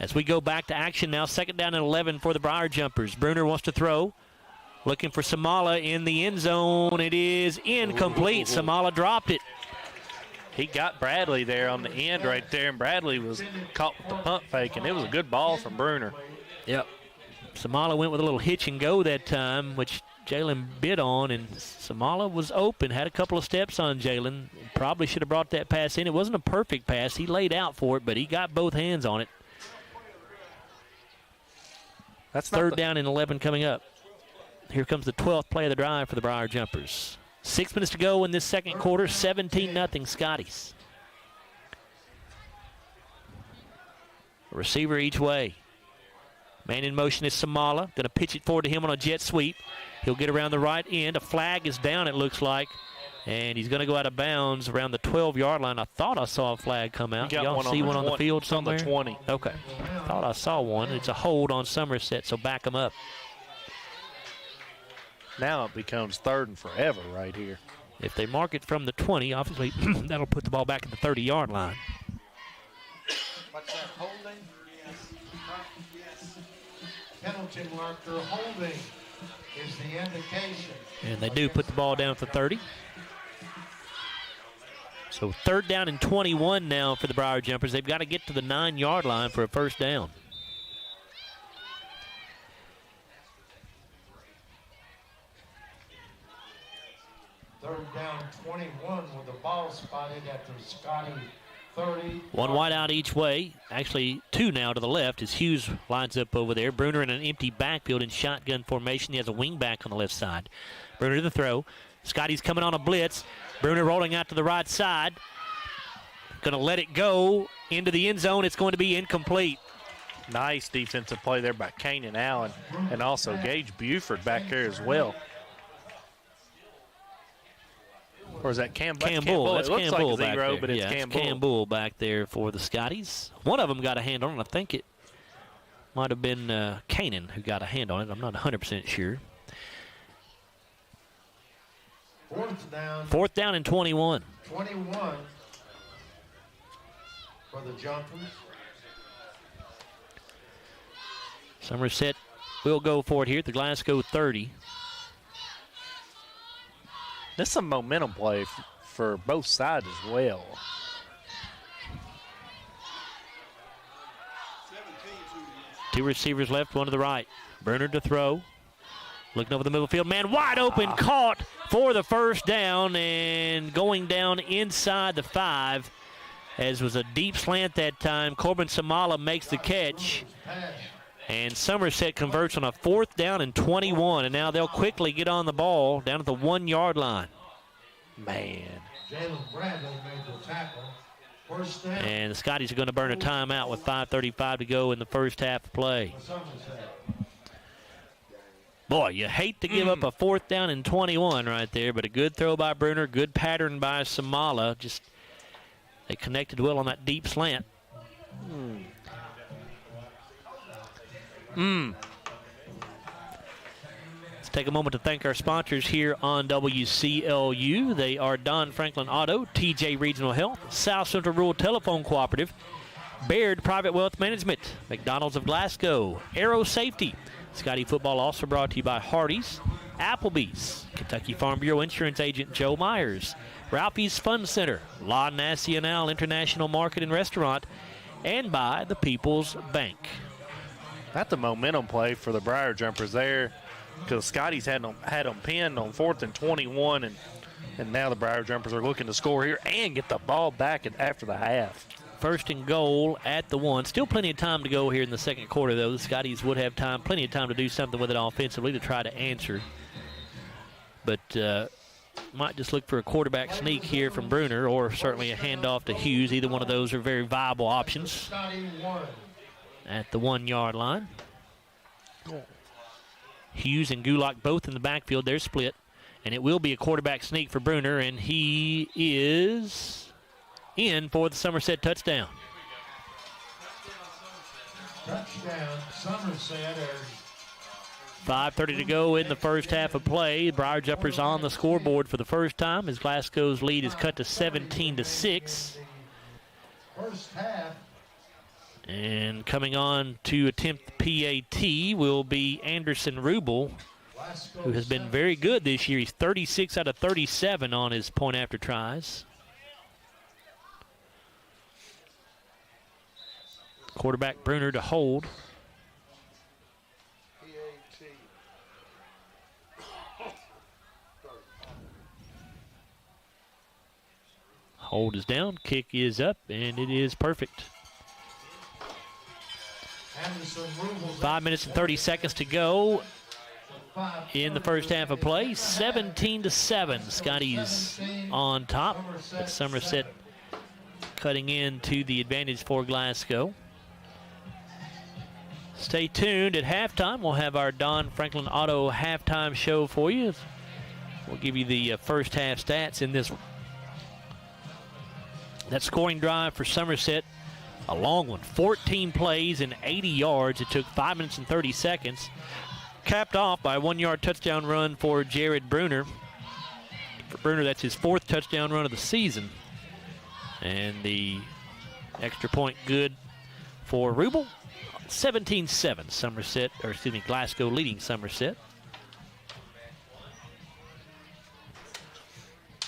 As we go back to action now, second down and 11 for the Briar Jumpers. Bruner wants to throw. Looking for Samala in the end zone. It is incomplete. Samala dropped it. He got Bradley there on the end right there, and Bradley was caught with the pump fake, and it was a good ball from Bruner. Yep. Samala went with a little hitch and go that time, which Jalen bid on, and Samala was open, had a couple of steps on Jalen. Probably should have brought that pass in. It wasn't a perfect pass. He laid out for it, but he got both hands on it. That's third down and 11 coming up. Here comes the 12th play of the drive for the Briar Jumpers. 6 minutes to go in this second quarter, 17-0 Scotties. A receiver each way. Man in motion is Samala. Going to pitch it forward to him on a jet sweep. He'll get around the right end. A flag is down, it looks like. And he's going to go out of bounds around the 12-yard line. I thought I saw a flag come out. Y'all see one on the field somewhere? On the 20. Okay. Thought I saw one. It's a hold on Somerset, so back him up. Now it becomes 3rd and forever right here. If they mark it from the 20, obviously that'll put the ball back at the 30-yard line. What's that, holding? Yes. Penalty marker holding is the indication. And they do put the ball down at the 30. So 3rd down and 21 now for the Briar Jumpers. They've got to get to the 9-yard line for a first down. Third down 21 with the ball spotted at the Scottie 30. One wide out each way. Actually, 2 now to the left as Hughes lines up over there. Bruner in an empty backfield in shotgun formation. He has a wing back on the left side. Bruner to the throw. Scottie's coming on a blitz. Bruner rolling out to the right side. Going to let it go into the end zone. It's going to be incomplete. Nice defensive play there by Kanan Allen and also Gage Buford back there as well. Or is that Campbell? That's it looks Campbell like a zero, back but there. it's Campbell. Campbell back there for the Scotties. One of them got a hand on it. I think it might have been Kanan who got a hand on it. I'm not 100% sure. 4th down and 21. 21 for the Jumpers. Somerset will go for it here at the Glasgow 30. This is a momentum play for both sides as well. Two receivers left, one to the right. Bernard to throw. Looking over the middle field. Man wide open, caught for the first down and going down inside the 5. As was a deep slant that time. Corbin Samala makes the catch. And Somerset converts on a 4th down and 21. And now they'll quickly get on the ball down at the 1-yard line. Man. Jalen Bradley made the tackle. First down. And the Scotties are going to burn a timeout with 5:35 to go in the first half of play. Boy, you hate to give up a 4th down and 21 right there, but a good throw by Bruner, good pattern by Samala. Just they connected well on that deep slant. Let's take a moment to thank our sponsors here on WCLU. They are Don Franklin Auto, TJ Regional Health, South Central Rural Telephone Cooperative, Baird Private Wealth Management, McDonald's of Glasgow, Aero Safety. Scottie football also brought to you by Hardee's, Applebee's, Kentucky Farm Bureau Insurance Agent Joe Myers, Ralphie's Fun Center, La Nacional International Market and Restaurant, and by the People's Bank. That's a momentum play for the Briar Jumpers there because Scotties had them pinned on 4th and 21, and now the Briar Jumpers are looking to score here and get the ball back after the half. 1st and goal at the 1. Still plenty of time to go here in the second quarter, though. The Scotties would have plenty of time to do something with it offensively to try to answer. But might just look for a quarterback sneak here from Bruner or certainly a handoff to Hughes. Either one of those are very viable options at the 1-yard line. Hughes and Gulak both in the backfield. They're split. And it will be a quarterback sneak for Bruner, and he is in for the Somerset touchdown. Touchdown, Somerset. 5:30 to go in the first half of play. Briar Jumpers on the scoreboard for the first time as Glasgow's lead is cut to 17-6. First half. And coming on to attempt the PAT will be Anderson Rubel, who has been very good this year. He's 36 out of 37 on his point after tries. Quarterback Bruner to hold. Hold is down, kick is up, and it is perfect. 5 minutes and 30 seconds to go in the first half of play. 17-7. Scotties on top, but Somerset cutting into the advantage for Glasgow. Stay tuned. At halftime, we'll have our Don Franklin Auto halftime show for you. We'll give you the first half stats in this one. That scoring drive for Somerset, a long one, 14 plays and 80 yards. It took 5 minutes and 30 seconds. Capped off by a 1-yard touchdown run for Jared Bruner. For Bruner, that's his 4th touchdown run of the season. And the extra point good for Rubel. 17-7, Somerset, or excuse me, Glasgow leading Somerset.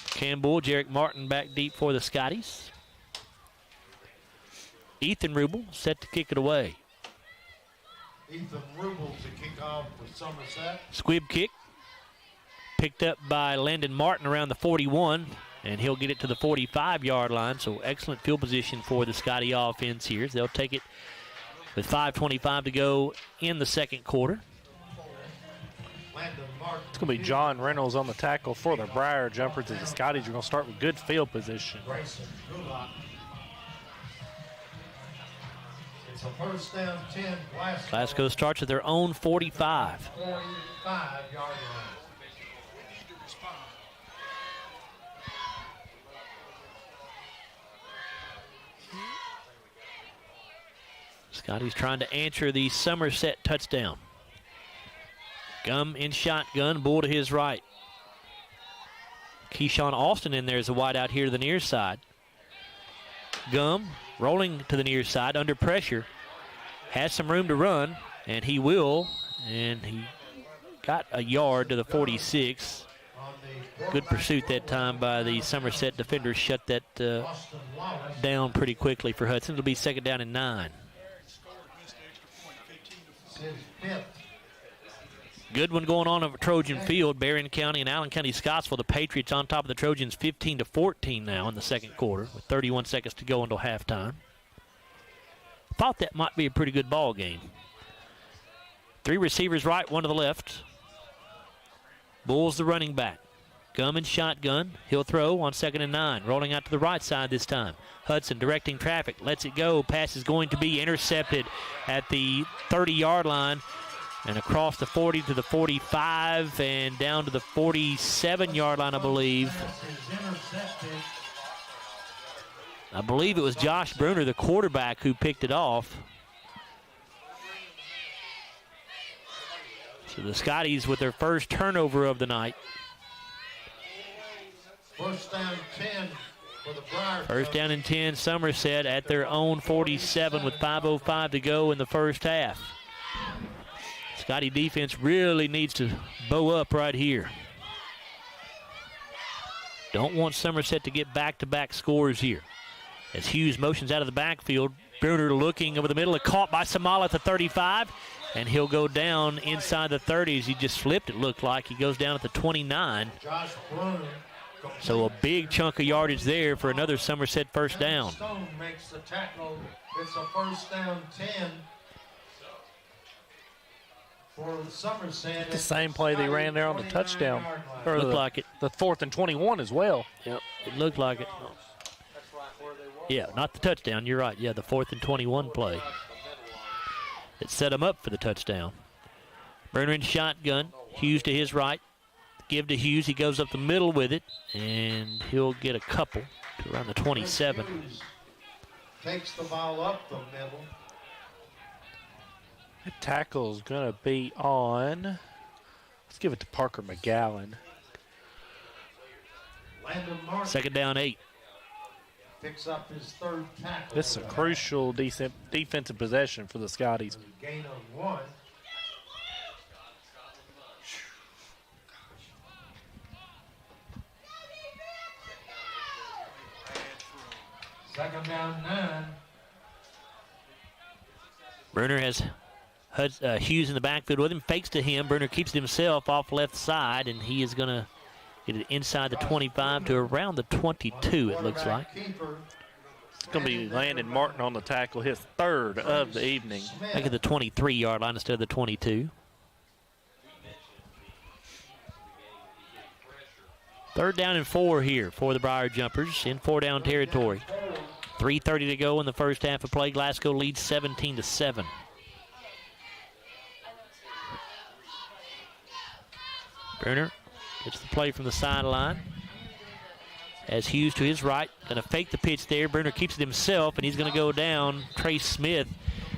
Campbell, Jarek Martin back deep for the Scotties. Ethan Rubel set to kick it away. Ethan Rubel to kick off for Somerset. Squib kick picked up by Landon Martin around the 41, and he'll get it to the 45-yard line. So excellent field position for the Scottie offense here. They'll take it with 5:25 to go in the second quarter. It's going to be John Reynolds on the tackle for the Briar Jumpers, as the Scotties are going to start with good field position. It's a first down 10. Glasgow starts at their own 45. 45-yard line. Scotty's trying to answer the Somerset touchdown. Gum in shotgun, Bull to his right. Keyshawn Austin in there as a wide out here to the near side. Gum rolling to the near side under pressure. Has some room to run, and he will. And he got a yard to the 46. Good pursuit that time by the Somerset defenders. Shut that down pretty quickly for Hudson. It'll be second down and 9. Good one going on over Trojan Field. Berrien County and Allen County Scottsville. The Patriots on top of the Trojans 15-14 now in the second quarter with 31 seconds to go until halftime. Thought that might be a pretty good ball game. 3 receivers right, 1 to the left. Bull's the running back. Gum and shotgun. He'll throw on second and 9. Rolling out to the right side this time. Hudson directing traffic. Lets it go. Pass is going to be intercepted at the 30-yard line. And across the 40 to the 45 and down to the 47-yard line, I believe. I believe it was Josh Bruner, the quarterback, who picked it off. So the Scotties with their first turnover of the night. First down 10 for the Briar. First down and 10, Somerset at their own 47 with 5:05 to go in the first half. Scottie defense really needs to bow up right here. Don't want Somerset to get back-to-back scores here. As Hughes motions out of the backfield, Bruner looking over the middle, caught by Samala at the 35, and he'll go down inside the 30s. He just flipped, it looked like. He goes down at the 29. So a big chunk of yardage there for another Somerset first down. Stone makes the tackle. It's a first down 10. For Somerset. The same play they ran there on the touchdown. Or Looked like it. The 4th and 21 as well. Yep, it looked like it. Yeah, not the touchdown. You're right. Yeah, the 4th and 21 play. It set him up for the touchdown. Bruner in shotgun. Hughes to his right. Give to Hughes. He goes up the middle with it, and he'll get a couple to around the 27. Takes the ball up the middle. That tackle's going to be on. Let's give it to Parker McGowan. Second down 8. Picks up his 3rd tackle. This is a crucial defensive possession for the Scotties. Gain of 1. Second down 9. Bruner has Hughes in the backfield with him, fakes to him. Bruner keeps it himself off left side, and he is going to get it inside the 25 to around the 22, it looks like. It's going to be Landon Martin on the tackle, his 3rd of the evening. Back at the 23-yard line instead of the 22. 3rd down and 4 here for the Briar Jumpers in 4-down territory. 3:30 to go in the first half of play. Glasgow leads 17-7. Bruner Gets the play from the sideline. As Hughes to his right, going to fake the pitch there. Bruner keeps it himself, and he's going to go down. Trace Smith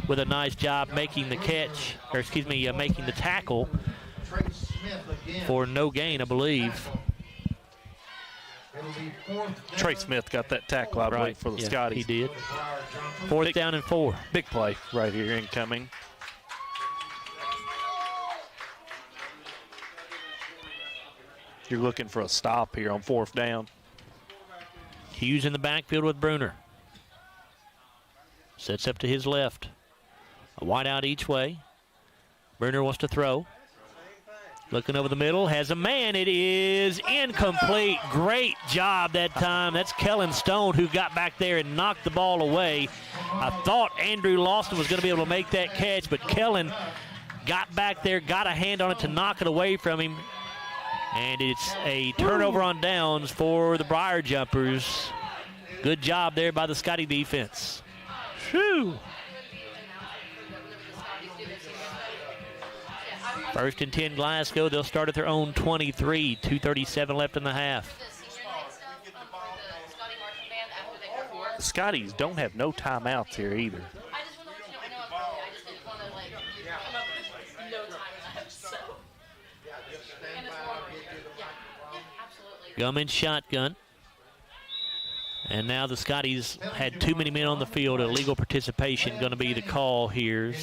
with a nice job making the catch, or excuse me, making the tackle for no gain, I believe. Trey Smith got that tackle, I believe, for the Scotties. He did. Fourth down and 4. Big play right here incoming. You're looking for a stop here on 4th down. Hughes in the backfield with Bruner. Sets up to his left. A wide out each way. Bruner wants to throw. Looking over the middle, has a man. It is incomplete. Great job that time. That's Kellen Stone who got back there and knocked the ball away. I thought Andrew Lawson was going to be able to make that catch, but Kellen got back there, got a hand on it to knock it away from him. And it's a turnover on downs for the Briar Jumpers. Good job there by the Scottie defense. Whew. 1st and 10 Glasgow. They'll start at their own 23. 2:37 left in the half. The Scotties don't have no timeouts here either. Garmon shotgun. And now the Scotties had too many men on the field. Illegal participation going to be the call here.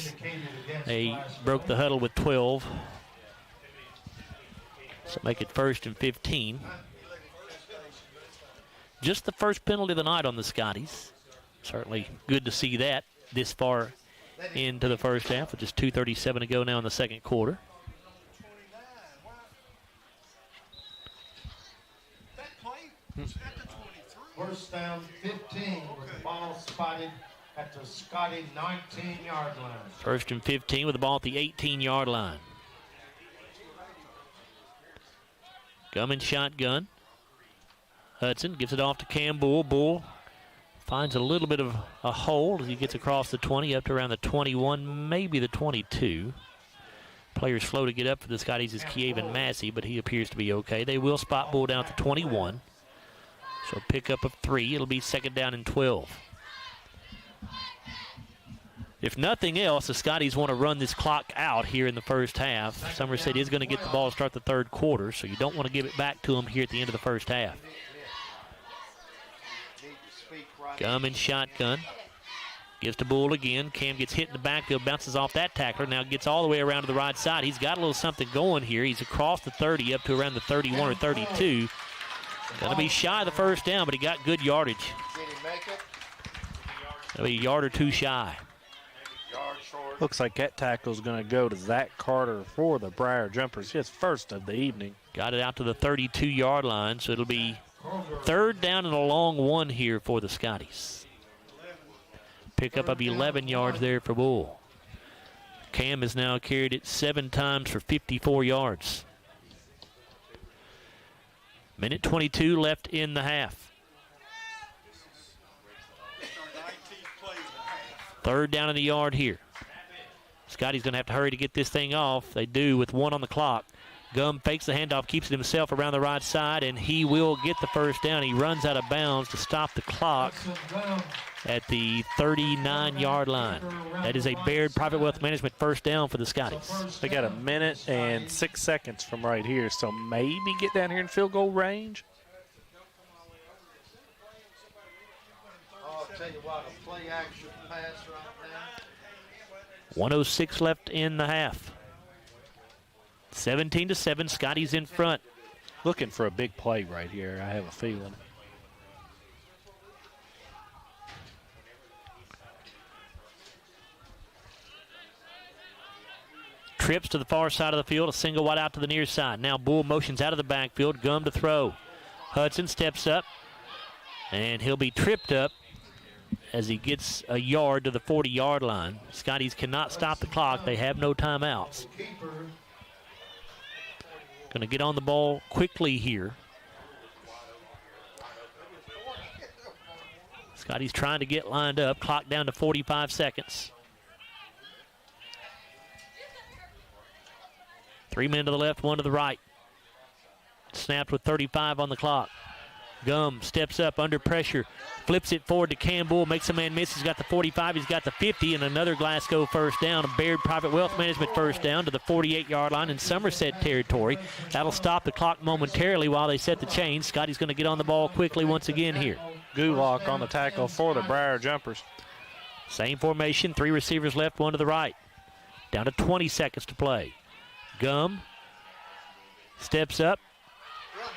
They broke the huddle with 12. So make it 1st and 15. Just the first penalty of the night on the Scotties. Certainly good to see that this far into the first half with just 2:37 to go now in the second quarter. First down 15 with the ball spotted at the Scottie 19-yard line. 1st and 15 with the ball at the 18-yard line. Garmon shotgun. Hudson gives it off to Cam Bull. Bull finds a little bit of a hold as he gets across the 20 up to around the 21, maybe the 22. Players slow to get up for the Scotties is Kievan Massey, but he appears to be okay. They will spot Bull down at the 21. So pickup of 3. It'll be 2nd down and 12. If nothing else, the Scotties want to run this clock out here in the first half. Somerset is going to get the ball to start the third quarter, so you don't want to give it back to them here at the end of the first half. Garmon shotgun. Gives to Bull again. Cam gets hit in the backfield, bounces off that tackler, now gets all the way around to the right side. He's got a little something going here. He's across the 30 up to around the 31 or 32. Going to be shy of the first down, but he got good yardage. Did he make it? That'll be a yard or 2 shy. Looks like that tackle is going to go to Zach Carter for the Briar Jumpers, his first of the evening. Got it out to the 32-yard line, so it'll be 3rd down and a long 1 here for the Scotties. Pickup of 11 yards there for Bull. Cam has now carried it 7 times for 54 yards. Minute 22 left in the half. 3rd down in the yard here. Scotty's going to have to hurry to get this thing off. They do with 1 on the clock. Gum fakes the handoff, keeps it himself around the right side, and he will get the first down. He runs out of bounds to stop the clock at the 39-yard line. That is a Baird Private Wealth Management first down for the Scotties. They got a minute and 6 seconds from right here, so maybe get down here in field goal range. I'll tell you what, a play action pass right now. 1:06 left in the half. 17-7, Scotty's in front. Looking for a big play right here, I have a feeling. Trips to the far side of the field, a single wide out to the near side. Now Bull motions out of the backfield, Gum to throw. Hudson steps up, and he'll be tripped up as he gets a yard to the 40-yard line. Scotties cannot stop the clock. They have no timeouts. Going to get on the ball quickly here. Scotty's trying to get lined up. Clock down to 45 seconds. 3 men to the left, 1 to the right. snapped with 35 on the clock. Gum steps up under pressure, flips it forward to Campbell, makes a man miss. He's got the 45, he's got the 50, and another Glasgow first down. A Baird Private Wealth Management first down to the 48-yard line in Somerset territory. That'll stop the clock momentarily while they set the chain. Scotty's going to get on the ball quickly once again here. Gulak on the tackle for the Briar Jumpers. Same formation, 3 receivers left, 1 to the right. Down to 20 seconds to play. Gum steps up.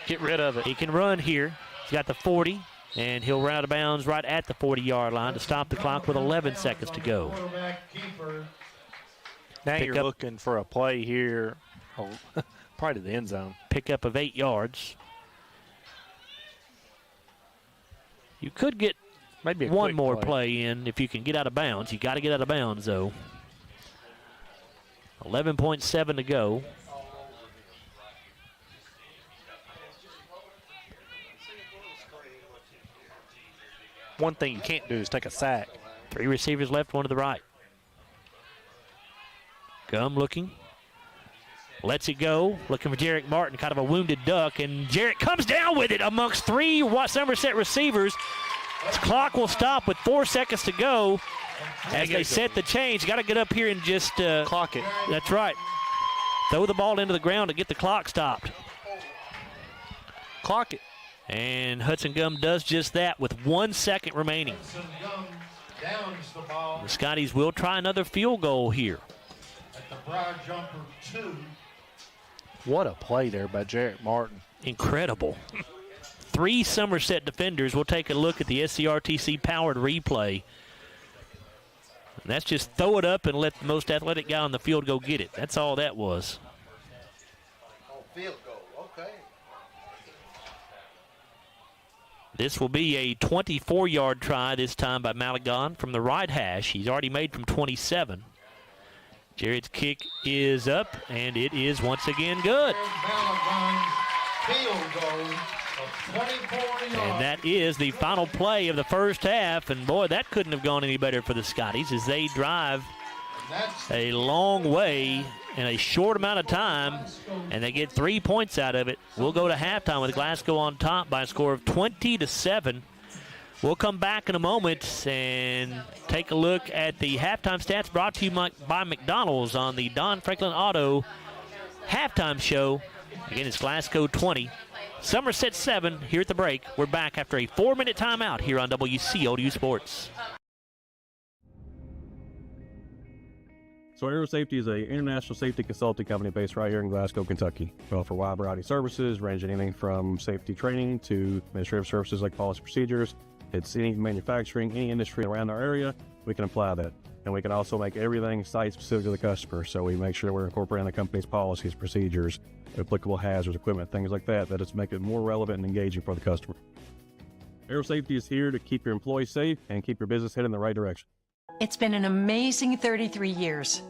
Get rid of it. He can run here. He's got the 40, and he'll run out of bounds right at the 40-yard line to stop the clock with 11 seconds to go. Now you're looking for a play here, probably to the end zone. Pickup of 8 yards. You could get maybe one more play in if you can get out of bounds. You got to get out of bounds, though. 11.7 to go. One thing you can't do is take a sack. 3 receivers left, 1 to the right. Gum looking. Lets it go. Looking for Jarrett Martin, kind of a wounded duck. And Jarrett comes down with it amongst 3 Somerset receivers. This clock will stop with 4 seconds to go as they set the change. Got to get up here and just clock it. That's right. Throw the ball into the ground to get the clock stopped. Clock it. And Hudson Gum does just that with 1 second remaining. The Scotties will try another field goal here. At the Briar Jumper 2. What a play there by Jarrett Martin. Incredible. 3 Somerset defenders. We'll take a look at the SCRTC powered replay. And that's just throw it up and let the most athletic guy on the field go get it. That's all that was. Field goal, okay. This will be a 24-yard try this time by Malagon from the right hash. He's already made from 27. Jared's kick is up, and it is once again good. Field goal of 24 yards. And that is the final play of the first half. And, boy, that couldn't have gone any better for the Scotties as they drive a long way in a short amount of time, and they get 3 points out of it. We'll go to halftime with Glasgow on top by a score of 20-7. We'll come back in a moment and take a look at the halftime stats brought to you by McDonald's on the Don Franklin Auto halftime show. Again, it's Glasgow 20, Somerset 7 here at the break. We're back after a 4-minute timeout here on WCOU Sports. So Aero Safety is an international safety consulting company based right here in Glasgow, Kentucky. We offer a wide variety of services, ranging anything from safety training to administrative services like policy procedures. It's any manufacturing, any industry around our area, we can apply that. And we can also make everything site-specific to the customer. So we make sure we're incorporating the company's policies, procedures, applicable hazards, equipment, things like that, that just make it more relevant and engaging for the customer. Aero Safety is here to keep your employees safe and keep your business headed in the right direction. It's been an amazing 33 years.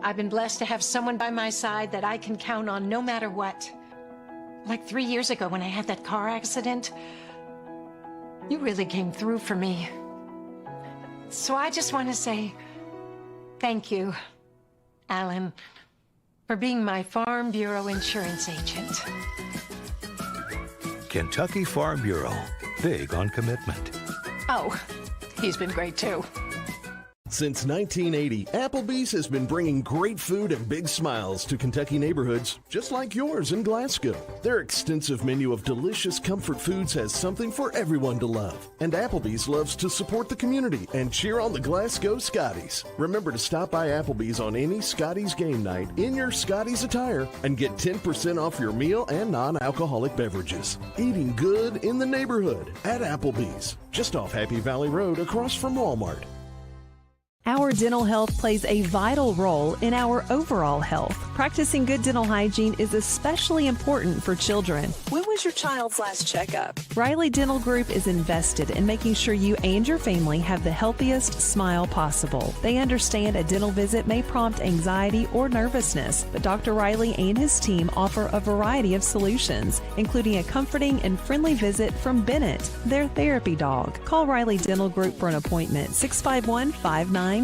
I've been blessed to have someone by my side that I can count on no matter what. Like 3 years ago when I had that car accident, you really came through for me. So I just want to say thank you, Alan, for being my Farm Bureau insurance agent. Kentucky Farm Bureau, big on commitment. Oh, he's been great too. Since 1980, Applebee's has been bringing great food and big smiles to Kentucky neighborhoods just like yours in Glasgow. Their extensive menu of delicious comfort foods has something for everyone to love. And Applebee's loves to support the community and cheer on the Glasgow Scotties. Remember to stop by Applebee's on any Scotties game night in your Scotties attire and get 10% off your meal and non-alcoholic beverages. Eating good in the neighborhood at Applebee's, just off Happy Valley Road across from Walmart. Our dental health plays a vital role in our overall health. Practicing good dental hygiene is especially important for children. When was your child's last checkup? Riley Dental Group is invested in making sure you and your family have the healthiest smile possible. They understand a dental visit may prompt anxiety or nervousness, but Dr. Riley and his team offer a variety of solutions, including a comforting and friendly visit from Bennett, their therapy dog. Call Riley Dental Group for an appointment, 651-5939.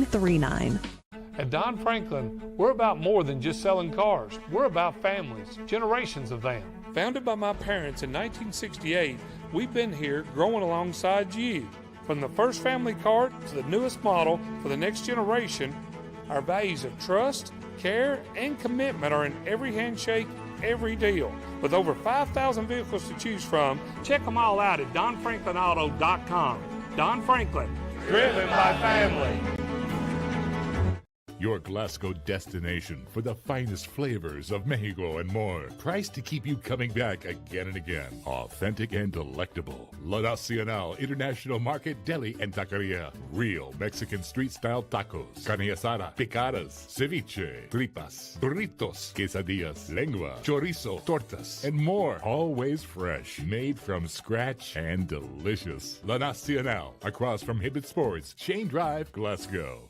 At Don Franklin, we're about more than just selling cars. We're about families, generations of them. Founded by my parents in 1968, we've been here growing alongside you. From the first family cart to the newest model for the next generation, our values of trust, care, and commitment are in every handshake, every deal. With over 5,000 vehicles to choose from, check them all out at DonFranklinAuto.com. Don Franklin, driven by family. Your Glasgow destination for the finest flavors of Mexico and more. Priced to keep you coming back again and again. Authentic and delectable. La Nacional International Market Deli and Taqueria. Real Mexican street-style tacos. Carne asada, picadas, ceviche, tripas, burritos, quesadillas, lengua, chorizo, tortas, and more. Always fresh. Made from scratch and delicious. La Nacional. Across from Hibbett Sports, Shane Drive, Glasgow.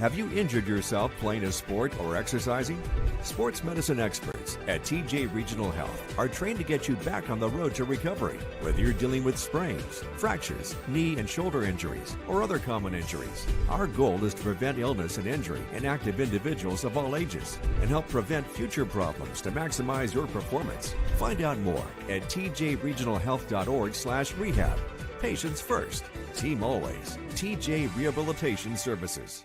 Have you injured yourself playing a sport or exercising? Sports medicine experts at TJ Regional Health are trained to get you back on the road to recovery, whether you're dealing with sprains, fractures, knee and shoulder injuries, or other common injuries. Our goal is to prevent illness and injury in active individuals of all ages and help prevent future problems to maximize your performance. Find out more at tjregionalhealth.org/rehab. Patients first, team always. TJ Rehabilitation Services.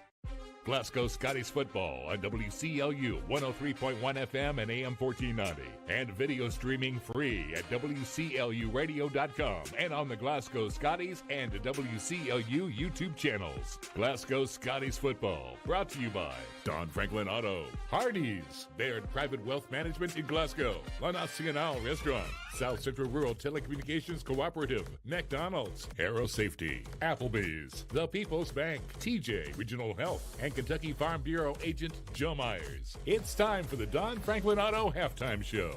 Glasgow Scotties football on WCLU 103.1 FM and AM 1490. And video streaming free at WCLUradio.com and on the Glasgow Scotties and WCLU YouTube channels. Glasgow Scotties football brought to you by Don Franklin Auto, Hardee's, Baird Private Wealth Management in Glasgow, La Nacional Restaurant, South Central Rural Telecommunications Cooperative, McDonald's, Aero Safety, Applebee's, The People's Bank, TJ Regional Health, and Kentucky Farm Bureau agent Joe Myers. It's time for the Don Franklin Auto Halftime Show.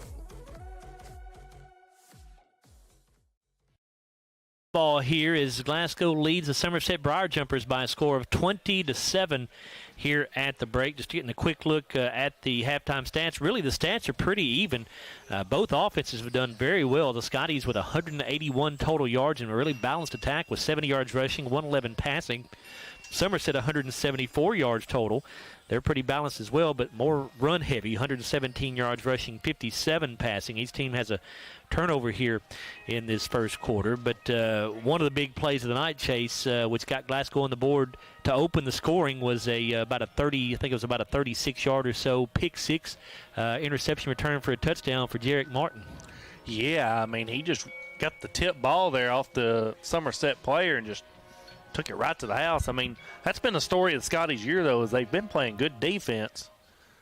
Ball here is Glasgow leads the Somerset Briar Jumpers by a score of 20-7 here at the break. Just getting a quick look at the halftime stats. Really, the stats are pretty even. Both offenses have done very well. The Scotties with 181 total yards and a really balanced attack with 70 yards rushing, 111 passing. Somerset 174 yards total. They're pretty balanced as well, but more run heavy, 117 yards rushing, 57 passing. Each team has a turnover here in this first quarter. But one of the big plays of the night, Chase, which got Glasgow on the board to open the scoring, was about a 36-yard or so pick six interception return for a touchdown for Jarek Martin. Yeah, I mean, he just got the tip ball there off the Somerset player and just took it right to the house. I mean, that's been the story of the Scotties' year, though, is they've been playing good defense,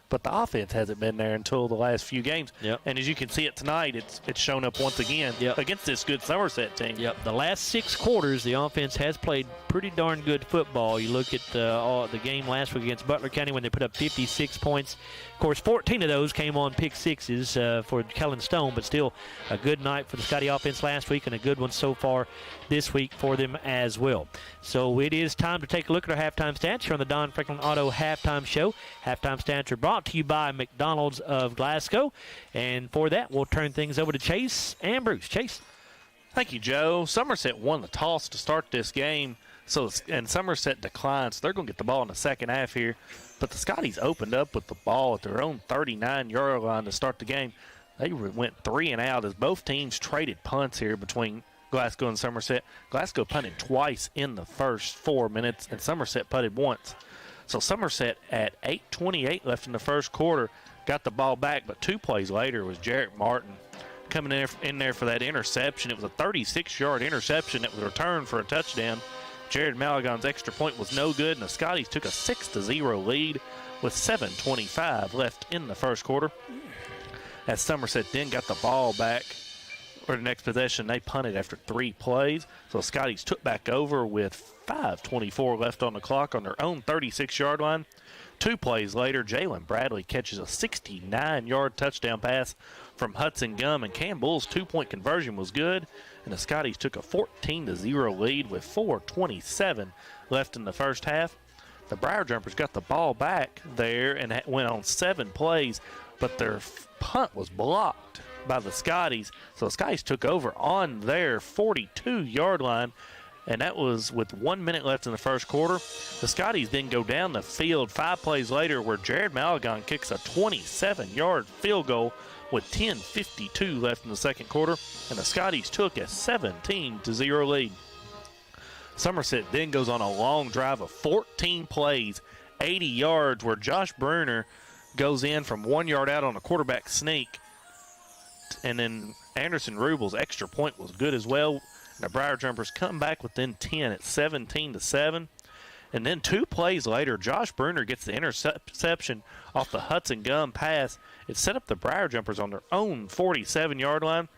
but the offense hasn't been there until the last few games. Yep. And as you can see it tonight, it's shown up once again against this good Somerset team. Yep. The last 6 quarters, the offense has played pretty darn good football. You look at the game last week against Butler County when they put up 56 points. Of course, 14 of those came on pick sixes for Kellen Stone, but still a good night for the Scotty offense last week and a good one so far this week for them as well. So it is time to take a look at our halftime stats here on the Don Franklin Auto Halftime Show. Halftime stats are brought to you by McDonald's of Glasgow. And for that, we'll turn things over to Chase and Bruce. Chase. Thank you, Joe. Somerset won the toss to start this game, and Somerset declined, so they're going to get the ball in the second half here. But the Scotties opened up with the ball at their own 39-yard line to start the game. They went 3 and out as both teams traded punts here between Glasgow and Somerset. Glasgow punted twice in the first 4 minutes, and Somerset punted once. So Somerset, at 8:28 left in the first quarter, got the ball back, but 2 plays later was Jarek Martin coming in there for that interception. It was a 36-yard interception that was returned for a touchdown. Jared Malagon's extra point was no good, and the Scotties took a 6-0 lead with 7:25 left in the first quarter. As Somerset then got the ball back for the next possession, they punted after 3 plays. So the Scotties took back over with 5:24 left on the clock on their own 36-yard line. 2 plays later, Jalen Bradley catches a 69-yard touchdown pass from Hudson Gum, and Cam Bull's 2-point conversion was good, and the Scotties took a 14-0 lead with 4:27 left in the first half. The Briar Jumpers got the ball back there and went on 7 plays, but their punt was blocked by the Scotties, so the Scotties took over on their 42-yard line, and that was with 1 minute left in the first quarter. The Scotties then go down the field 5 plays later where Jared Malagon kicks a 27-yard field goal with 10:52 left in the second quarter, and the Scotties took a 17-0 lead. Somerset then goes on a long drive of 14 plays, 80 yards, where Josh Bruner goes in from 1 yard out on a quarterback sneak. And then Anderson Rubel's extra point was good as well. And the Briar Jumpers come back within 10 at 17-7. And then 2 plays later, Josh Bruner gets the interception off the Hudson Gum pass. It set up the Briar Jumpers on their own 47-yard line.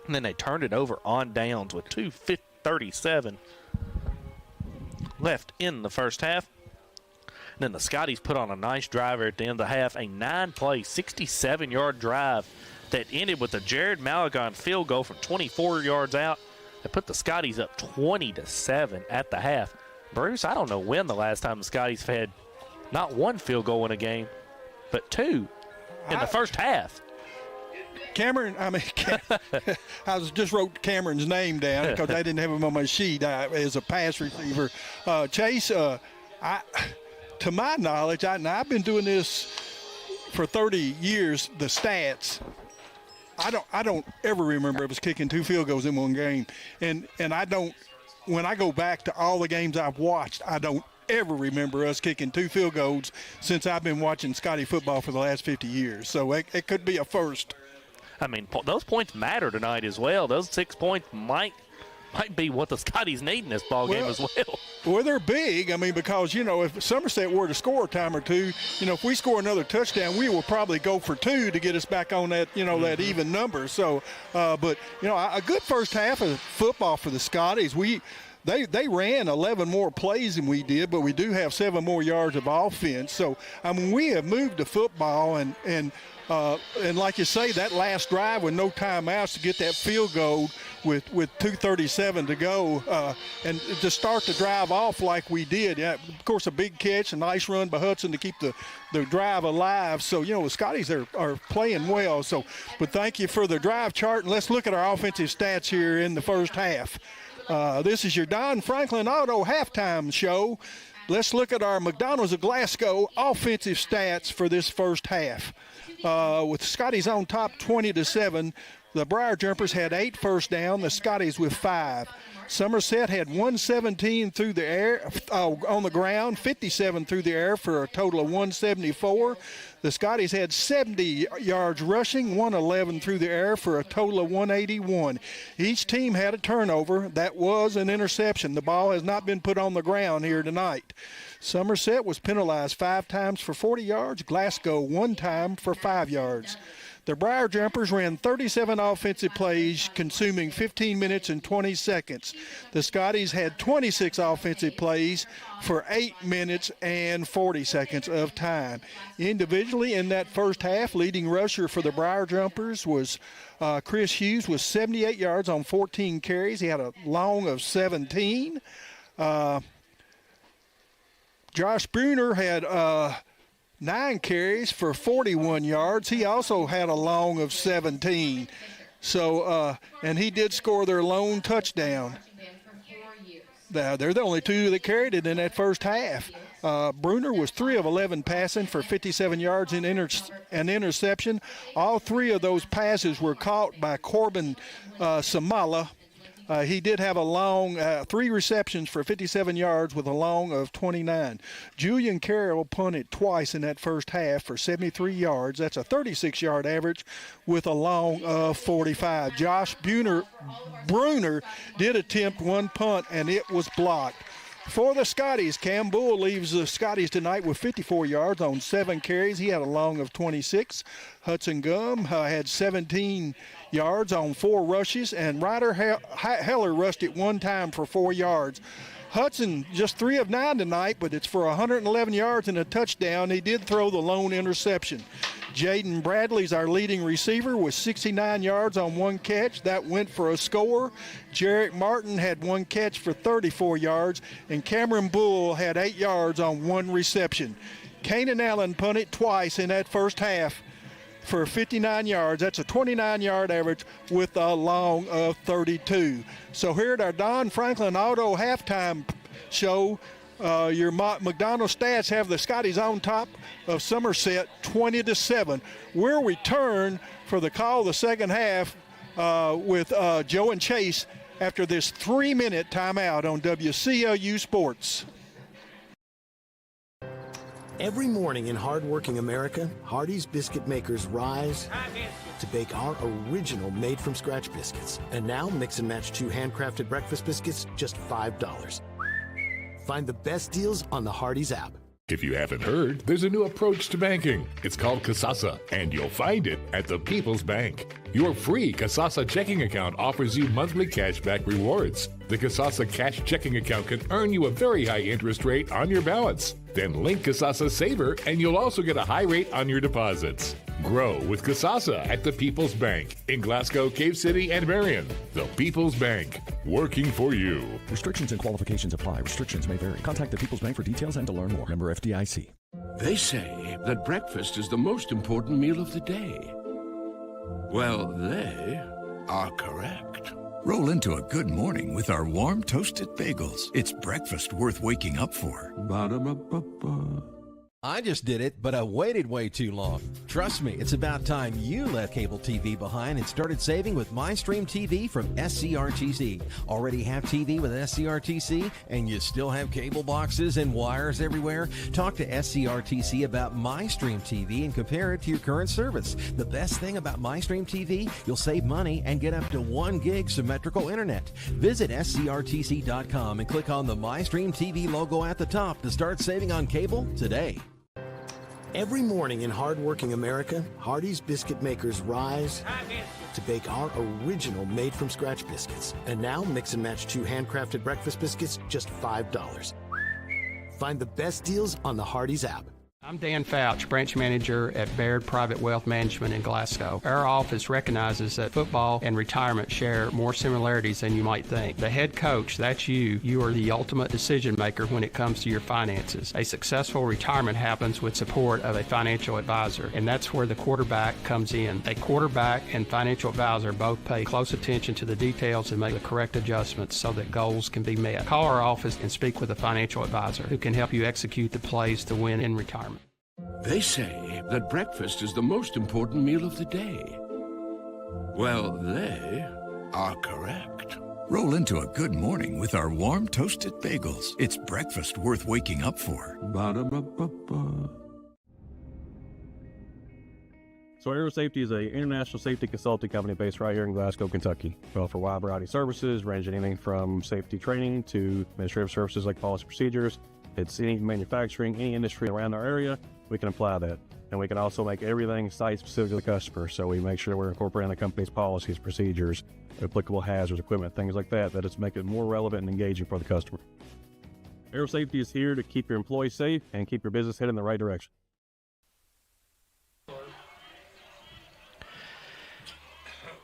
And then they turned it over on downs with 2:37 left in the first half. And then the Scotties put on a nice driver at the end of the half, a 9-play, 67-yard drive that ended with a Jared Malagon field goal from 24 yards out that put the Scotties up 20-7 at the half. Bruce, I don't know when the last time the Scotties had not 1 field goal in a game, but 2 in the first half. Cameron, I just wrote Cameron's name down because I didn't have him on my sheet as a pass receiver. Chase, to my knowledge, I've been doing this for 30 years, the stats. I don't ever remember us kicking 2 field goals in one game. And I don't, when I go back to all the games I've watched, I don't ever remember us kicking 2 field goals since I've been watching Scottie football for the last 50 years. So it could be a first. I mean, those points matter tonight as well. Those 6 points might be what the Scotties need in this ball game as well. Well, they're big. I mean, because, if Somerset were to score a time or two, if we score another touchdown, we will probably go for 2 to get us back on that, that even number. So, but, a good first half of football for the Scotties. They ran 11 more plays than we did, but we do have 7 more yards of offense. So, I mean, we have moved to football, and like you say, that last drive with no timeouts to get that field goal with 2:37 to go, and to start the drive off like we did. Yeah, of course, a big catch, a nice run by Hudson to keep the drive alive. So, the Scotties are playing well. So, but thank you for the drive chart, and let's look at our offensive stats here in the first half. This is your Don Franklin Auto halftime show. Let's look at our McDonald's of Glasgow offensive stats for this first half. With Scotties on top 20-7, the Briar Jumpers had 8 first down, the Scotties with 5. Somerset had 117 through the air on the ground, 57 through the air for a total of 174. The Scotties had 70 yards rushing, 111 through the air for a total of 181. Each team had a turnover. That was an interception. The ball has not been put on the ground here tonight. Somerset was penalized 5 times for 40 yards, Glasgow 1 time for 5 yards. The Briar Jumpers ran 37 offensive plays, consuming 15 minutes and 20 seconds. The Scotties had 26 offensive plays for 8 minutes and 40 seconds of time. Individually in that first half, leading rusher for the Briar Jumpers was Chris Hughes with 78 yards on 14 carries. He had a long of 17. Josh Bruner had 9 carries for 41 yards. He also had a long of 17. So, and he did score their lone touchdown. They're the only 2 that carried it in that first half. Bruner was 3 of 11 passing for 57 yards and an interception. All 3 of those passes were caught by Corbin Samala. He did have a long 3 receptions for 57 yards with a long of 29. Julian Carroll punted twice in that first half for 73 yards. That's a 36-yard average with a long of 45. Josh Bruner did attempt 1 punt, and it was blocked. For the Scotties, Cam Bull leaves the Scotties tonight with 54 yards on 7 carries. He had a long of 26. Hudson Gum had 17 yards on 4 rushes, and Ryder Heller rushed it 1 time for 4 yards. Hudson just 3 of 9 tonight, but it's for 111 yards and a touchdown. He did throw the lone interception. Jaden Bradley's our leading receiver with 69 yards on 1 catch. That went for a score. Jarrett Martin had 1 catch for 34 yards, and Cameron Bull had 8 yards on 1 reception. Kanan Allen punted twice in that first half for 59 yards. That's a 29-yard average with a long of 32. So here at our Don Franklin Auto halftime show, Your McDonald stats have the Scotties on top of Somerset 20-7. We'll return for the call of the second half with Joe and Chase after this 3-minute timeout on WCLU Sports. Every morning in hardworking America, Hardee's biscuit makers rise to bake our original made-from-scratch biscuits. And now, mix and match 2 handcrafted breakfast biscuits, just $5. Find the best deals on the Hardee's app. If you haven't heard, there's a new approach to banking. It's called Kasasa, and you'll find it at the People's Bank. Your free Kasasa checking account offers you monthly cashback rewards. The Kasasa cash checking account can earn you a very high interest rate on your balance. Then link Kasasa Saver, and you'll also get a high rate on your deposits. Grow with Kasasa at the People's Bank in Glasgow, Cave City, and Marion. The People's Bank, working for you. Restrictions and qualifications apply. Restrictions may vary. Contact the People's Bank for details and to learn more. Member FDIC. They say that breakfast is the most important meal of the day. Well, they are correct. Roll into a good morning with our warm toasted bagels. It's breakfast worth waking up for. Ba-da-ba-ba-ba. I just did it, but I waited way too long. Trust me, it's about time you left cable TV behind and started saving with MyStream TV from SCRTC. Already have TV with SCRTC and you still have cable boxes and wires everywhere? Talk to SCRTC about MyStream TV and compare it to your current service. The best thing about MyStream TV, you'll save money and get up to 1 gig symmetrical internet. Visit SCRTC.com and click on the MyStream TV logo at the top to start saving on cable today. Every morning in hardworking America, Hardee's biscuit makers rise to bake our original made-from-scratch biscuits. And now, mix and match 2 handcrafted breakfast biscuits, just $5. Find the best deals on the Hardee's app. I'm Dan Fouch, branch manager at Baird Private Wealth Management in Glasgow. Our office recognizes that football and retirement share more similarities than you might think. The head coach, that's you. You are the ultimate decision maker when it comes to your finances. A successful retirement happens with support of a financial advisor, and that's where the quarterback comes in. A quarterback and financial advisor both pay close attention to the details and make the correct adjustments so that goals can be met. Call our office and speak with a financial advisor who can help you execute the plays to win in retirement. They say that breakfast is the most important meal of the day. Well, they are correct. Roll into a good morning with our warm toasted bagels. It's breakfast worth waking up for. Ba-da-ba-ba-ba. So Aero Safety is an international safety consulting company based right here in Glasgow, Kentucky. We offer a wide variety of services, ranging anything from safety training to administrative services like policy procedures. It's any manufacturing, any industry around our area, we can apply that. And we can also make everything site-specific to the customer. So we make sure we're incorporating the company's policies, procedures, applicable hazards, equipment, things like that, that it's make it more relevant and engaging for the customer. Aero Safety is here to keep your employees safe and keep your business headed in the right direction.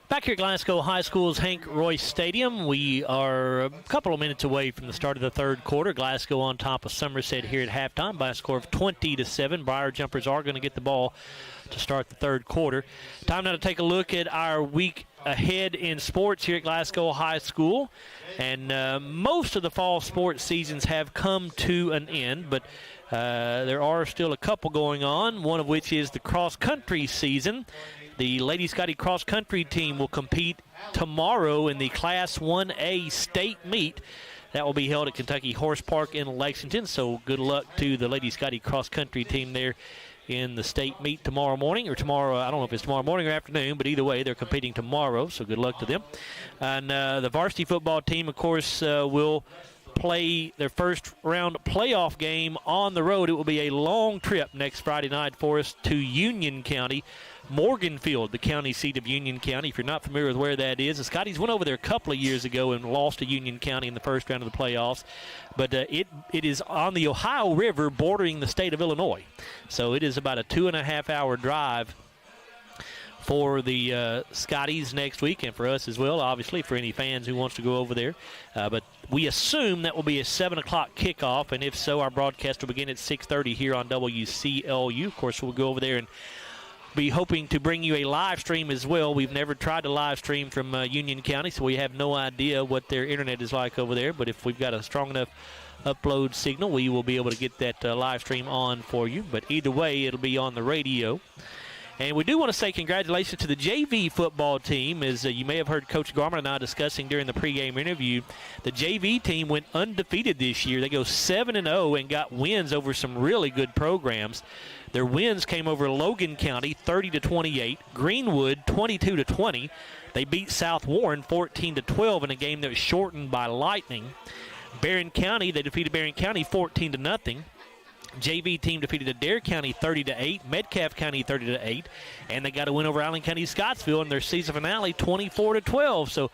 Back here at Glasgow High School's Hank Royse Stadium, we are a couple of minutes away from the start of the third quarter. Glasgow on top of Somerset here at halftime by a score of 20-7. Briar Jumpers are going to get the ball to start the third quarter. Time now to take a look at our week ahead in sports here at Glasgow High School. And most of the fall sports seasons have come to an end, but there are still a couple going on, one of which is the cross-country season. The Lady Scottie cross-country team will compete tomorrow in the Class 1A state meet. That will be held at Kentucky Horse Park in Lexington, so good luck to the Lady Scottie cross-country team there in the state meet tomorrow morning, or tomorrow, I don't know if it's tomorrow morning or afternoon, but either way, they're competing tomorrow, so good luck to them. And the varsity football team, of course, will play their first round playoff game on the road. It will be a long trip next Friday night for us to Union County. Morganfield, the county seat of Union County. If you're not familiar with where that is, the Scotties went over there a couple of years ago and lost to Union County in the first round of the playoffs. But it is on the Ohio River bordering the state of Illinois. So it is about a 2.5-hour drive for the Scotties next week, and for us as well, obviously, for any fans who wants to go over there. But we assume that will be a 7 o'clock kickoff, and if so, our broadcast will begin at 6:30 here on WCLU. Of course, we'll go over there and be hoping to bring you a live stream as well. We've never tried to live stream from Union County, so we have no idea what their internet is like over there. But if we've got a strong enough upload signal, we will be able to get that live stream on for you. But either way, it'll be on the radio. And we do want to say congratulations to the JV football team. As you may have heard Coach Garmon and I discussing during the pregame interview, the JV team went undefeated this year. They go 7-0 and got wins over some really good programs. Their wins came over Logan County 30-28, Greenwood 22-20. They beat South Warren 14-12 in a game that was shortened by lightning. Barron County, they defeated Barron County 14-0. JV team defeated Adair County 30-8, Metcalfe County 30-8, and they got a win over Allen County Scottsville in their season finale 24-12. So,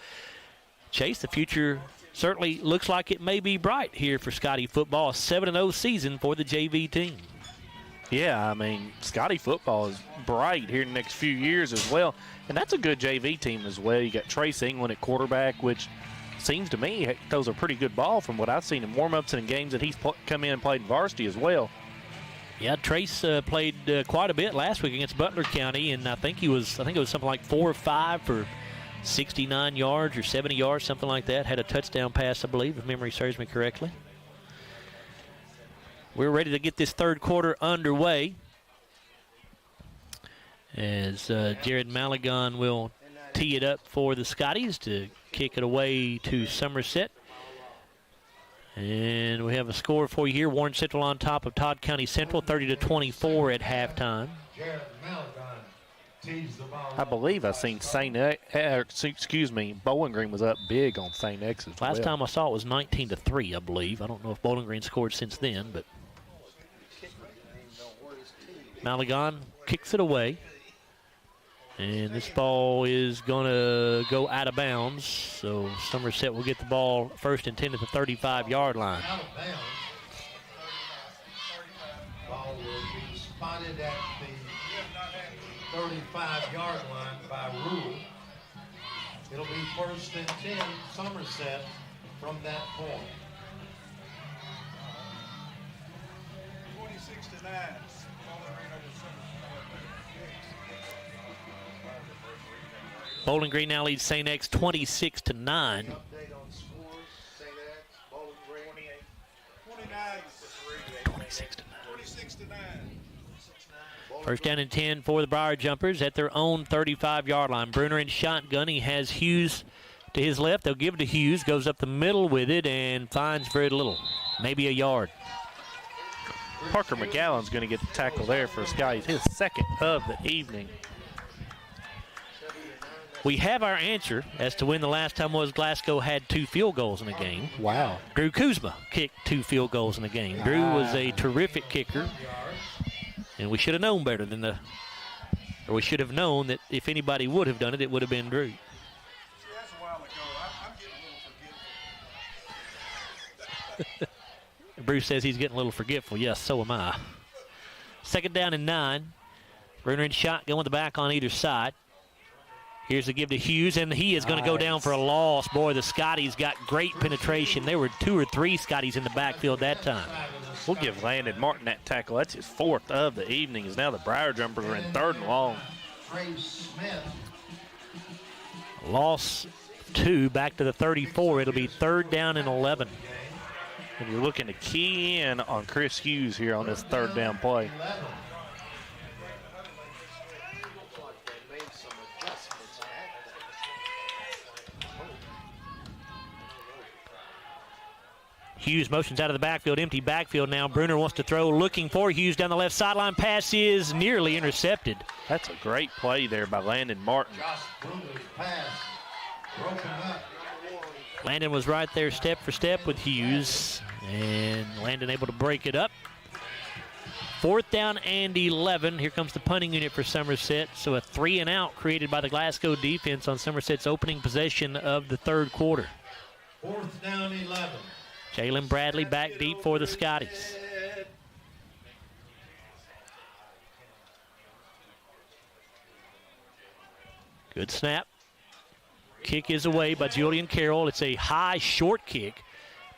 Chase, the future certainly looks like it may be bright here for Scottie football. A 7-0 season for the JV team. Yeah, I mean, Scottie football is bright here in the next few years as well, and that's a good JV team as well. You got Trace England at quarterback, which seems to me throws a pretty good ball from what I've seen in warm-ups and in games that he's come in and played in varsity as well. Yeah, Trace played quite a bit last week against Butler County, and I think it was something like 4 or 5 for 69 yards or 70 yards, something like that. Had a touchdown pass, I believe, if memory serves me correctly. We're ready to get this third quarter underway as Jared Malagon will tee it up for the Scotties to kick it away to Somerset. And we have a score for you here. Warren Central on top of Todd County Central, 30-24 at halftime. I believe I seen Bowling Green was up big on St. X as well. Last time I saw it was 19-3, I believe. I don't know if Bowling Green scored since then, but Malagon kicks it away. And this ball is going to go out of bounds. So Somerset will get the ball first and 10 at the 35-yard line. Out of bounds. Ball will be spotted at the 35-yard line by Rule. It'll be first and 10, Somerset from that point. 26-9. Bowling Green now leads St. X 26-9. First down and 10 for the Briar Jumpers at their own 35-yard line. Bruner in shotgun. He has Hughes to his left. They'll give it to Hughes. Goes up the middle with it and finds very little, maybe a yard. Parker McGowan's going to get the tackle there for Scotties, his second of the evening. We have our answer as to when the last time was Glasgow had 2 field goals in a game. Wow. Drew Kuzma kicked 2 field goals in a game. Drew was a terrific kicker, and we should have known better than or we should have known that if anybody would have done it, it would have been Drew. Bruce says he's getting a little forgetful. Yes, so am I. Second down and 9. Bruner in shotgun with the back on either side. Here's the give to Hughes, and he is going to go down for a loss. Boy, the Scotties got great penetration. There were 2 or 3 Scotties in the backfield that time. We'll give Landon Martin that tackle. That's his 4th of the evening, as now the Briar Jumpers are in 3rd and long. Loss 2 back to the 34. It'll be 3rd down and 11. And you're looking to key in on Chris Hughes here on this 3rd down play. Hughes motions out of the backfield, empty backfield now. Bruner wants to throw, looking for Hughes down the left sideline. Pass is nearly intercepted. That's a great play there by Landon Martin. Landon was right there step for step with Hughes, and Landon able to break it up. 4th down and 11. Here comes the punting unit for Somerset. So a 3 and out created by the Glasgow defense on Somerset's opening possession of the 3rd quarter. 4th down 11. Jalen Bradley back deep for the Scotties. Good snap. Kick is away by Julian Carroll. It's a high, short kick.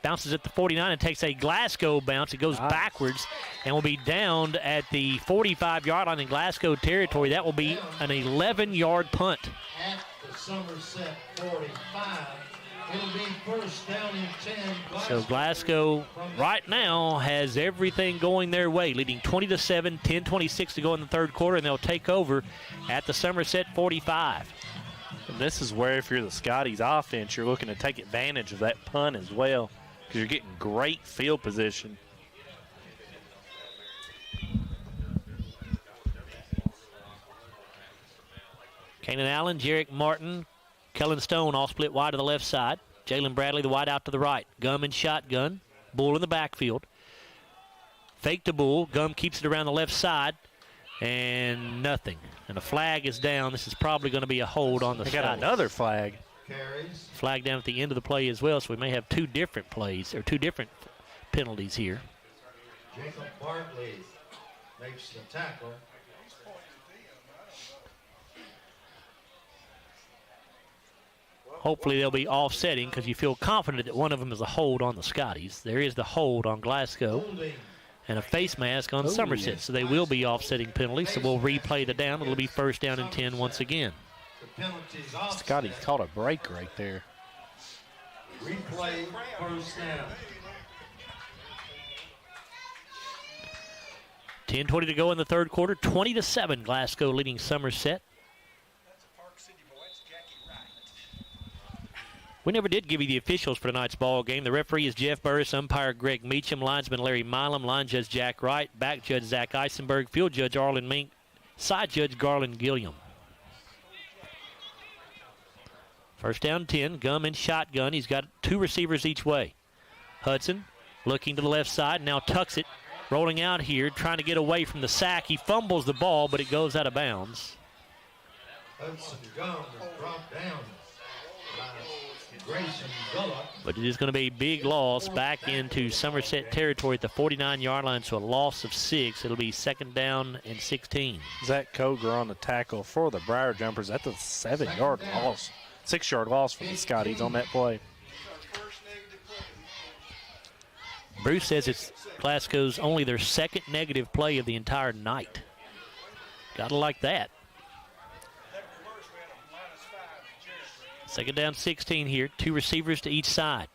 Bounces at the 49 and takes a Glasgow bounce. It goes backwards and will be downed at the 45-yard line in Glasgow territory. That will be an 11-yard punt. At the Somerset 45, It'll be first down and 10. So Glasgow right now has everything going their way, leading 20-7, 10:26 to go in the third quarter, and they'll take over at the Somerset 45. And this is where, if you're the Scotties offense, you're looking to take advantage of that punt as well, because you're getting great field position. Kanan Allen, Jarek Martin, Kellen Stone all split wide to the left side. Jalen Bradley, the wide out to the right. Gum in shotgun. Bull in the backfield. Fake to Bull. Gum keeps it around the left side. And nothing. And a flag is down. This is probably going to be a hold on the Scotties. They got another flag. Flag down at the end of the play as well, so we may have two different plays, or two different penalties here. Jacob Bartley makes the tackle. Hopefully they'll be offsetting because you feel confident that one of them is a hold on the Scotties. There is the hold on Glasgow and a face mask on Somerset, so they will be offsetting penalties. So we'll replay the down. It'll be first down and 10 once again. Scotties caught a break right there. Replay first down. 10:20 to go in the third quarter. 20-7, Glasgow leading Somerset. We never did give you the officials for tonight's ball game. The referee is Jeff Burris, umpire Greg Meacham, linesman Larry Milam, line judge Jack Wright, back judge Zach Eisenberg, field judge Arlen Mink, side judge Garland Gilliam. First down 10, Gum in shotgun. He's got two receivers each way. Hudson looking to the left side, now tucks it, rolling out here, trying to get away from the sack. He fumbles the ball, but it goes out of bounds. Hudson Gum is brought down by Grayson Gullock. But it is going to be a big loss back into Somerset territory at the 49-yard line, so a loss of 6. It'll be second down and 16. Zach Koger on the tackle for the Briar Jumpers. That's a 7-yard loss. 6-yard loss for the Scotties on that play. Bruce says it's Glasgow's only their second negative play of the entire night. Gotta like that. Second down 16 here. Two receivers to each side.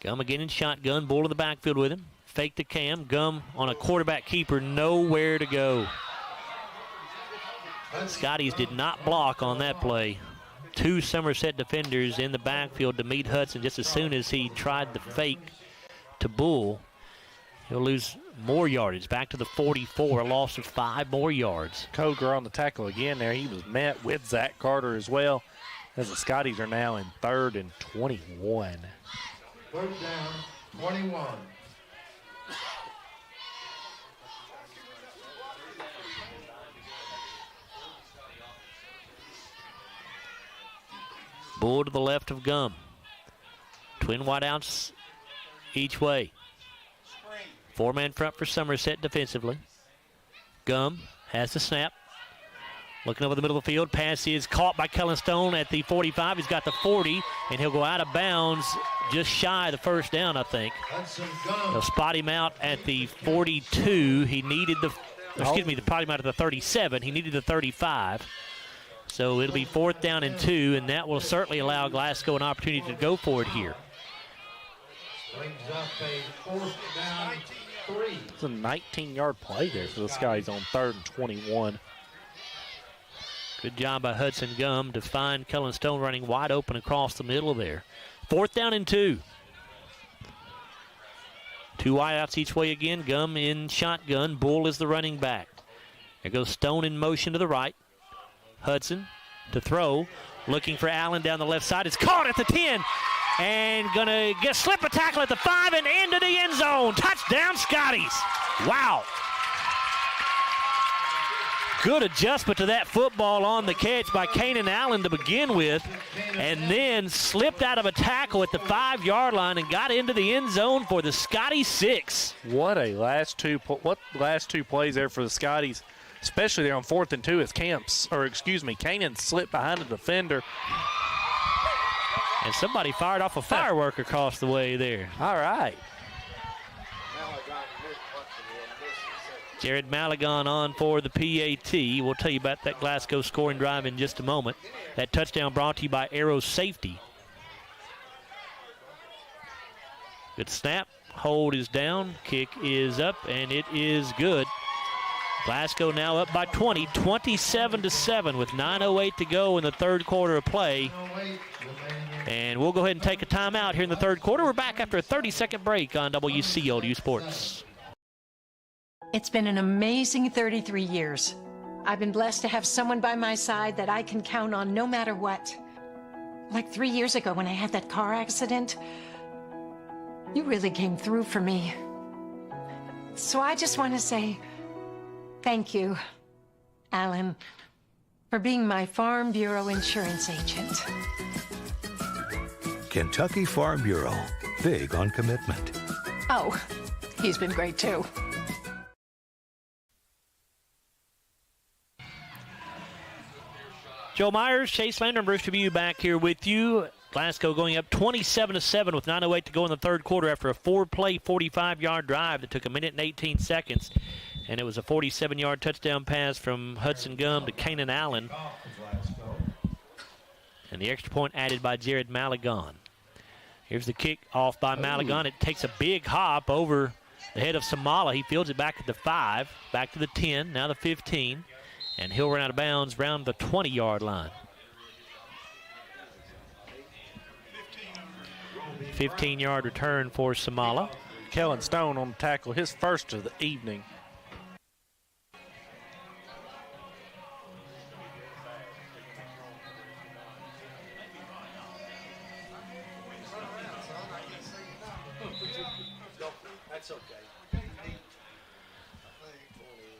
Gum again in shotgun. Bull in the backfield with him. Fake to Cam. Gum on a quarterback keeper. Nowhere to go. Scotties did not block on that play. Two Somerset defenders in the backfield to meet Hudson just as soon as he tried the fake to Bull. He'll lose more yardage. Back to the 44, a loss of 5 more yards. Koger on the tackle again there. He was met with Zach Carter as well, as the Scotties are now in 3rd and 21. Third down, 21. Bull to the left of Gum. Twin wideouts each way. 4-man front for Somerset defensively. Gum has the snap. Looking over the middle of the field. Pass is caught by Kellen Stone at the 45. He's got the 40, and he'll go out of bounds just shy of the first down, I think. They'll spot him out at the 42. He needed the, excuse me, they spot him out at the 37. He needed the 35. So it'll be 4th down and 2, and that will certainly allow Glasgow an opportunity to go for it here. Brings up a 4th down 3. It's a 19-yard play there for the Scotties on 3rd and 21. Good job by Hudson Gum to find Kellen Stone running wide open across the middle there. 4th down and 2. Two wideouts each way again. Gum in shotgun. Bull is the running back. There goes Stone in motion to the right. Hudson to throw. Looking for Allen down the left side. It's caught at the 10. And going to slip a tackle at the 5 and into the end zone. Touchdown, Scotties. Wow. Good adjustment to that football on the catch by Kanan Allen to begin with, and then slipped out of a tackle at the 5-yard line and got into the end zone for the Scottie 6. What last two plays there for the Scotties, especially there on 4th and 2 as Kanan slipped behind the defender. And somebody fired off a firework across the way there. All right. Jared Malagon on for the PAT. We'll tell you about that Glasgow scoring drive in just a moment. That touchdown brought to you by Arrow Safety. Good snap. Hold is down. Kick is up, and it is good. Glasgow now up by 20, 27-7 with 9:08 to go in the third quarter of play. And we'll go ahead and take a timeout here in the third quarter. We're back after a 30-second break on WCLU Sports. It's been an amazing 33 years. I've been blessed to have someone by my side that I can count on no matter what. Like 3 years ago when I had that car accident, you really came through for me. So I just want to say thank you, Alan, for being my Farm Bureau insurance agent. Kentucky Farm Bureau, big on commitment. Oh, he's been great too. Joe Myers, Chase Lander, and Bruce Tribune back here with you. Glasgow going up 27-7 with 9:08 to go in the third quarter after a 4-play, 45-yard drive that took a minute and 18 seconds. And it was a 47-yard touchdown pass from Hudson Gum to Kanan Allen. And the extra point added by Jared Maligon. Here's the kick off by Maligon. It takes a big hop over the head of Samala. He fields it back at the 5, back to the 10, now the 15. And he'll run out of bounds around the 20-yard line. 15-yard return for Samala. Kellen Stone on the tackle, his first of the evening. That's okay.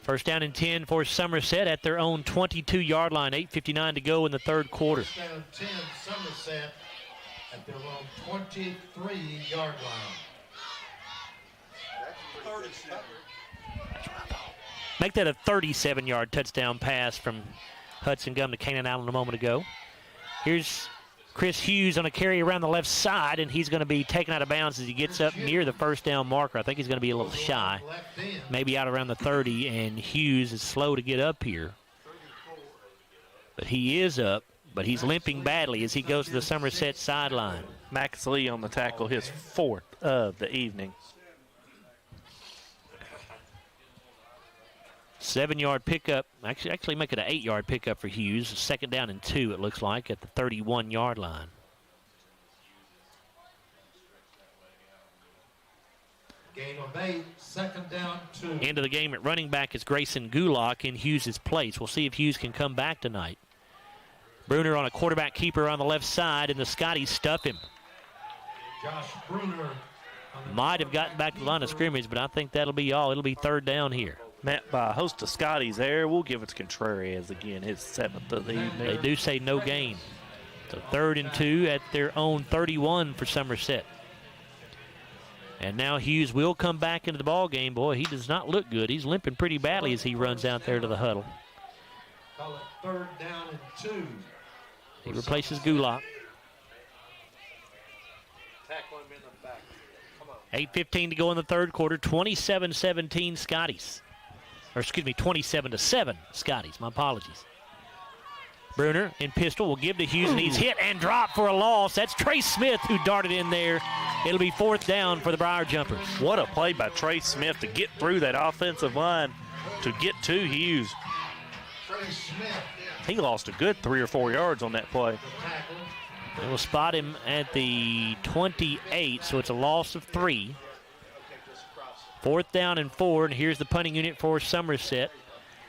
First down and 10 for Somerset at their own 22-yard line. 8:59 to go in the third quarter. First down and 10, Somerset at their own 23-yard line. Make that a 37-yard touchdown pass from Hudson Gum to Kanan Allen a moment ago. Here's Chris Hughes on a carry around the left side, and he's going to be taken out of bounds as he gets up near the first down marker. I think he's going to be a little shy, maybe out around the 30, and Hughes is slow to get up here. But he is up, but he's limping badly as he goes to the Somerset sideline. Max Lee on the tackle, his fourth of the evening. 7-yard pickup, actually make it an 8-yard pickup for Hughes. Second down and 2, it looks like, at the 31-yard line. Gain of 8, second down, 2. End of the game at running back is Grayson Gulak in Hughes' place. We'll see if Hughes can come back tonight. Bruner on a quarterback keeper on the left side, and the Scotties stuff him. Josh Bruner might have gotten back to the line of scrimmage, but I think that'll be all. It'll be third down here. Met by a host of Scotties there. We'll give it to Contreras again, his 7th of the evening. They do say no gain. So 3rd and 2 at their own 31 for Somerset. And now Hughes will come back into the ball game. Boy, he does not look good. He's limping pretty badly as he runs out there to the huddle. Call it third down and 2. He replaces Gulak. 8:15 to go in the third quarter. 27-17 Scotties. Or excuse me, 27-7 Scotties. My apologies. Bruner in pistol will give to Hughes, and he's hit and dropped for a loss. That's Trace Smith who darted in there. It'll be 4th down for the Briar Jumpers. What a play by Trace Smith to get through that offensive line to get to Hughes. He lost a good 3 or 4 yards on that play. They will spot him at the 28, so it's a loss of 3. 4th down and 4, and here's the punting unit for Somerset.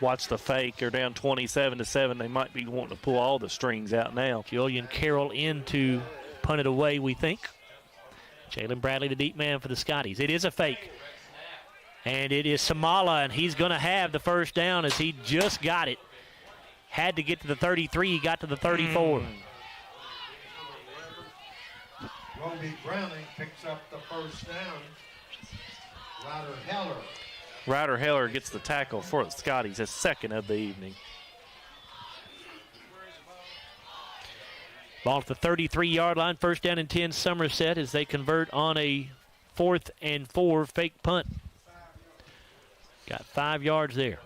Watch the fake. They're down 27-7. They might be wanting to pull all the strings out now. Julian Carroll in to punt it away, we think. Jalen Bradley, the deep man for the Scotties. It is a fake. And it is Samala, and he's going to have the first down as he just got it. Had to get to the 33. He got to the 34. Roby Browning picks up the first down. Ryder Heller. Ryder Heller gets the tackle for the Scotties, his 2nd of the evening. Ball at the 33-yard line. First down and 10 Somerset as they convert on a 4th and 4 fake punt. Got 5 yards there.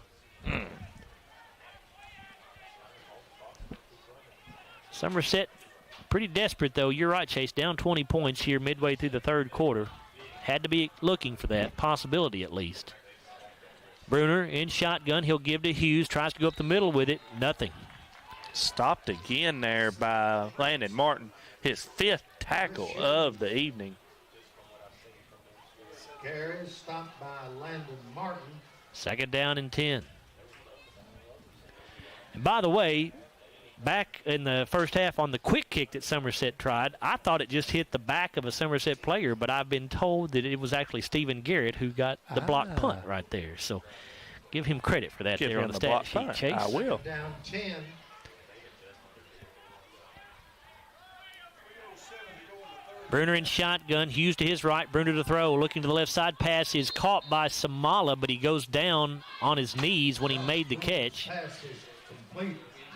Somerset pretty desperate, though. You're right, Chase. Down 20 points here midway through the third quarter. Had to be looking for that possibility at least. Bruner in shotgun. He'll give to Hughes. Tries to go up the middle with it. Nothing. Stopped again there by Landon Martin. His 5th tackle of the evening. Carry stopped by Landon Martin. 2nd down and 10. And by the way, back in the first half on the quick kick that Somerset tried, I thought it just hit the back of a Somerset player, but I've been told that it was actually Stephen Garrett who got the block punt right there. So give him credit for that there on the stat sheet, Chase. I will. Down 10. Bruner in shotgun. Hughes to his right. Bruner to throw. Looking to the left side. Pass is caught by Samala, but he goes down on his knees when he made the catch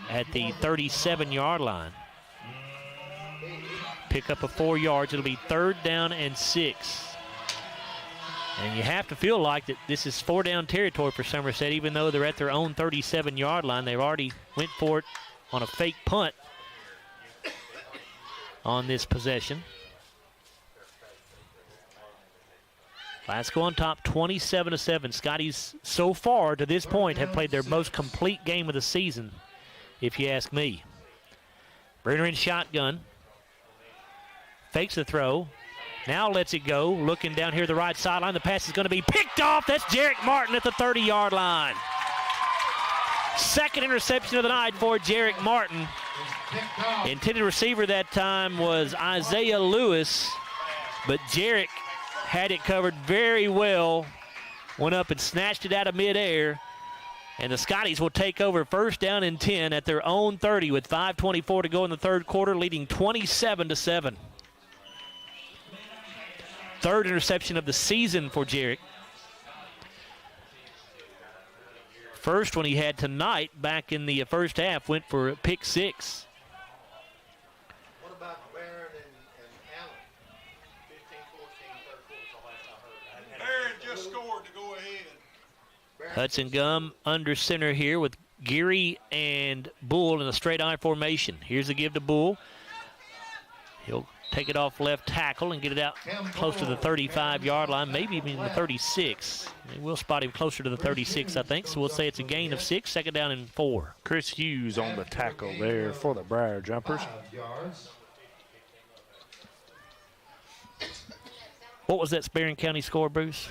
at the 37-yard line. Pick up a 4 yards. It'll be 3rd down and 6. And you have to feel like that this is 4-down territory for Somerset, even though they're at their own 37-yard line. They've already went for it on a fake punt on this possession. Glasgow on top, 27-7. Scotties, so far to this point, have played their most complete game of the season, if you ask me. Bruner in shotgun. Fakes the throw. Now lets it go. Looking down here the right sideline. The pass is going to be picked off. That's Jarek Martin at the 30-yard line. 2nd interception of the night for Jarek Martin. Intended receiver that time was Isaiah Lewis, but Jarek had it covered very well. Went up and snatched it out of midair. And the Scotties will take over 1st down and 10 at their own 30 with 5:24 to go in the 3rd quarter, leading 27-7. 3rd interception of the season for Jarek. First one he had tonight back in the first half went for a pick 6. What about Barrett and Allen? 15-14, 3rd quarter. Barrett just scored to go ahead. Hudson Gum under center here with Geary and Bull in a straight I formation. Here's the give to Bull. He'll take it off left tackle and get it out close to the 35-yard line, maybe even the 36. We'll spot him closer to the 36, I think, so we'll say it's a gain of 6, 2nd down and 4. Chris Hughes on the tackle there for the Briar Jumpers. What was that Barron County score, Bruce?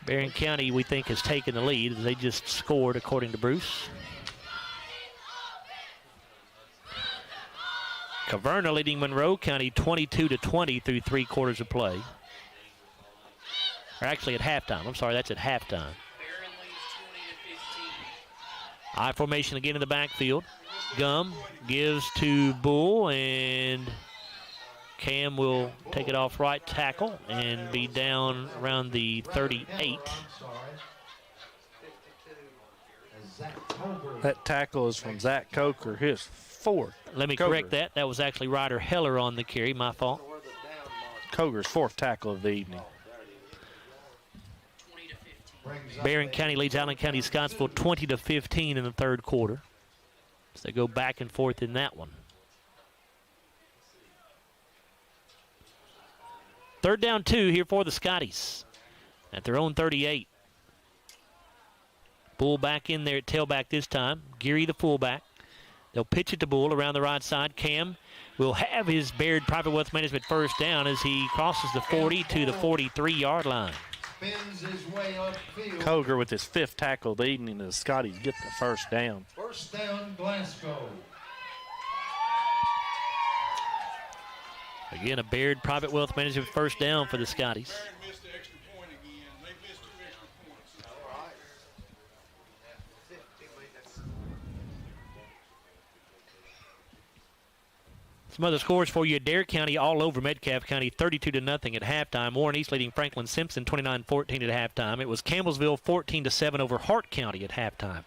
Barron County, we think, has taken the lead. They just scored, according to Bruce. Caverna leading Monroe County 22-20 through 3 quarters of play. Or actually at halftime. I'm sorry, that's at halftime. I formation again in the backfield. Gum gives to Bull, and Cam will take it off right tackle and be down around the 38. That tackle is from Zach Coker, his 4th. Let me correct that. That was actually Ryder Heller on the carry. My fault. Coger's 4th tackle of the evening. Barron County leads Allen County Scottsville 20-15 in the 3rd quarter. So they go back and forth in that one. 3rd down 2 here for the Scotties at their own 38. Bull back in there at tailback this time. Geary the fullback. They'll pitch it to Bull around the right side. Cam will have his Baird Private Wealth Management 1st down as he crosses the 40 to the 43-yard line. Spins his way upfield. Coger with his 5th tackle of the evening, and the Scotties get the 1st down. 1st down, Glasgow. Again, a Baird Private Wealth Management 1st down for the Scotties. Some other scores for you. Dare County all over Metcalfe County, 32-0 at halftime. Warren East leading Franklin Simpson 29-14 at halftime. It was Campbellsville 14-7 over Hart County at halftime.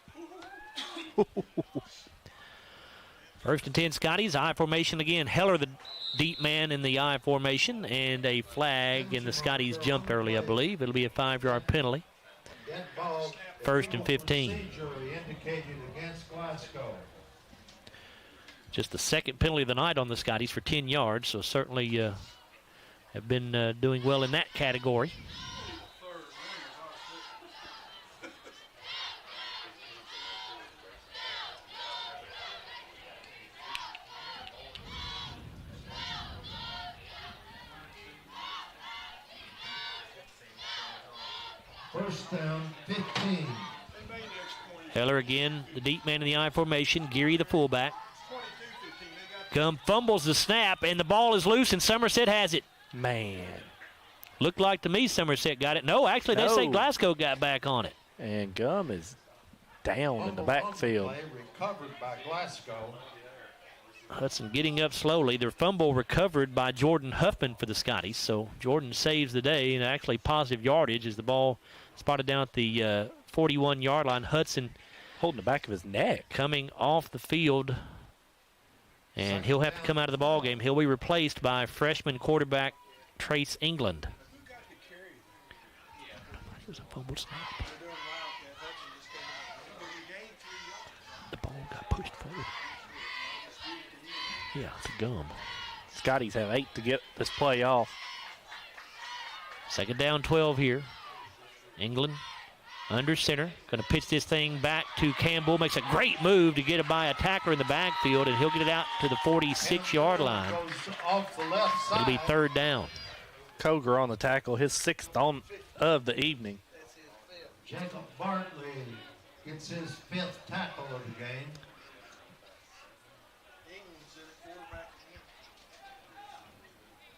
1st and 10 Scotties, I formation again. Heller the deep man in the I formation, and a flag, and the Scotties jumped early, I believe. It'll be a 5-yard penalty. 1st and 15. Indicated against Glasgow. Just the 2nd penalty of the night on the Scotties for 10 yards, so certainly have been doing well in that category. First down, 15. Heller again, the deep man in the I formation. Geary, the fullback. Gum fumbles the snap, and the ball is loose, and Somerset has it. Man. Looked like to me Somerset got it. No, actually, they say Glasgow got back on it. And Gum is down in the backfield. Recovered by Glasgow. Hudson getting up slowly. Their fumble recovered by Jordan Huffman for the Scotties. So Jordan saves the day, and actually positive yardage as the ball spotted down at the 41-yard line. Hudson holding the back of his neck. Coming off the field, and he'll have to come out of the ball game. He'll be replaced by freshman quarterback Trace England. Here's a fumble snap. The ball got pushed forward. Yeah, it's a Gum. Scotties have 8 to get this play off. Second down, 12 here. England under center. Going to pitch this thing back to Campbell. Makes a great move to get it by a tackler in the backfield, and he'll get it out to the 46-yard line. It'll be third down. Koger on the tackle, his 6th of the evening. Jacob Bartley gets his 5th tackle of the game.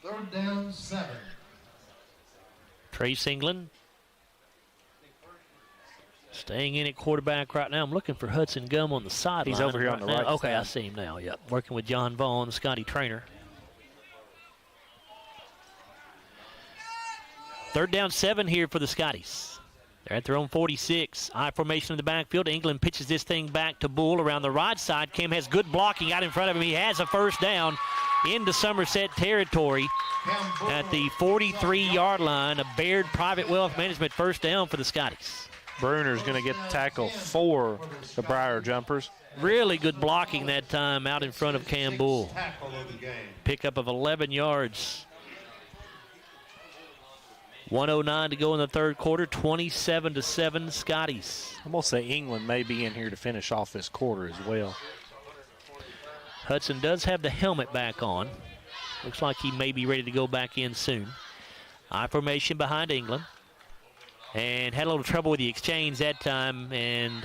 Third down, 7. Trace England staying in at quarterback right now. I'm looking for Hudson Gum on the sideline. He's over here on the right Okay, side. I see him now, yep. Working with John Vaughn, the Scottie trainer. Third down, 7 here for the Scotties. They're at their own 46. I formation in the backfield. England pitches this thing back to Bull around the right side. Cam has good blocking out in front of him. He has a first down into Somerset territory at the 43-yard line. A Baird Private Wealth Management first down for the Scotties. Bruner's going to get the tackle for the Briar Jumpers. Really good blocking that time out in front of Cam Bull. Pickup of 11 yards. 1:09 to go in the third quarter, 27-7 Scotties. I'm going to say England may be in here to finish off this quarter as well. Hudson does have the helmet back on. Looks like he may be ready to go back in soon. I formation behind England. And had a little trouble with the exchange that time, and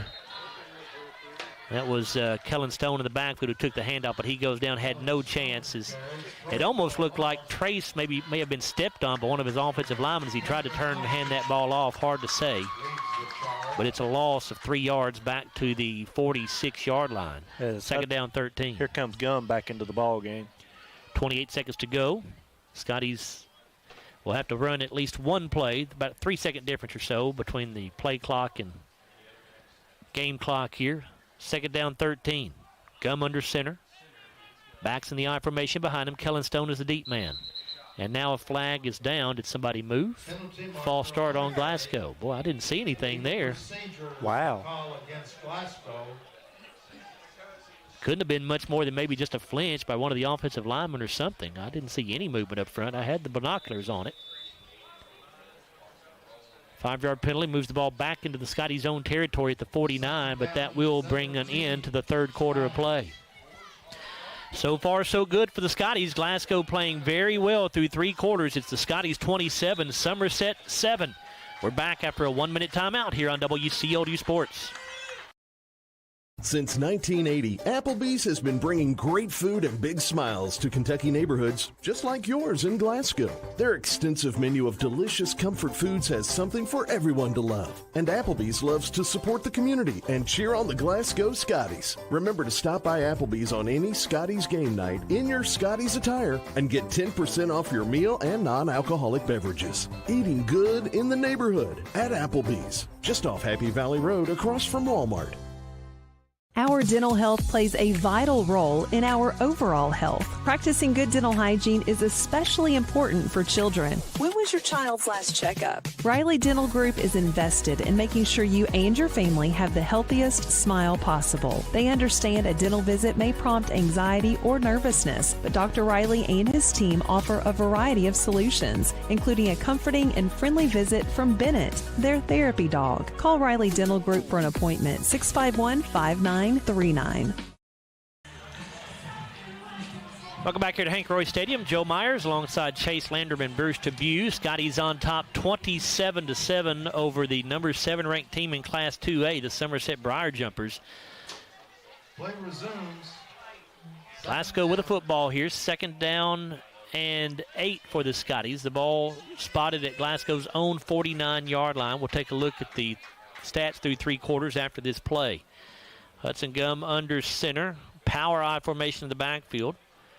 that was Kellen Stone in the backfield who took the handoff, but he goes down, had no chances. It almost looked like Trace may have been stepped on by one of his offensive linemen as he tried to turn and hand that ball off. Hard to say. But it's a loss of 3 yards back to the 46-yard line. Second down, 13. Here comes Gum back into the ball game. 28 seconds to go. Scotties will have to run at least one play, about a 3-second difference or so between the play clock and game clock here. Second down, 13. Gum under center. Backs in the I formation behind him. Kellen Stone is the deep man. And now a flag is down. Did somebody move? False start on Glasgow. Boy, I didn't see anything there. Wow. Couldn't have been much more than maybe just a flinch by one of the offensive linemen or something. I didn't see any movement up front. I had the binoculars on it. 5-yard penalty moves the ball back into the Scotties' own territory at the 49, but that will bring an end to the third quarter of play. So far, so good for the Scotties. Glasgow playing very well through 3 quarters. It's the Scotties 27, Somerset 7. We're back after a 1-minute timeout here on WCLU Sports. Since 1980, Applebee's has been bringing great food and big smiles to Kentucky neighborhoods just like yours in Glasgow. Their extensive menu of delicious comfort foods has something for everyone to love. And Applebee's loves to support the community and cheer on the Glasgow Scotties. Remember to stop by Applebee's on any Scotties game night in your Scotties attire and get 10% off your meal and non-alcoholic beverages. Eating good in the neighborhood at Applebee's, just off Happy Valley Road across from Walmart. Our dental health plays a vital role in our overall health. Practicing good dental hygiene is especially important for children. When was your child's last checkup? Riley Dental Group is invested in making sure you and your family have the healthiest smile possible. They understand a dental visit may prompt anxiety or nervousness, but Dr. Riley and his team offer a variety of solutions, including a comforting and friendly visit from Bennett, their therapy dog. Call Riley Dental Group for an appointment, 651-5939. Welcome back here to Hank Royse Stadium. Joe Myers alongside Chase Landrum and Bruce Tabue. Scotties on top 27-7 over the number 7 ranked team in Class 2A, the Somerset Briar Jumpers. Play resumes. Glasgow with a football here. 2nd down and 8 for the Scotties. The ball spotted at Glasgow's own 49-yard line. We'll take a look at the stats through 3 quarters after this play. Hudson Gum under center. Power I formation in the backfield.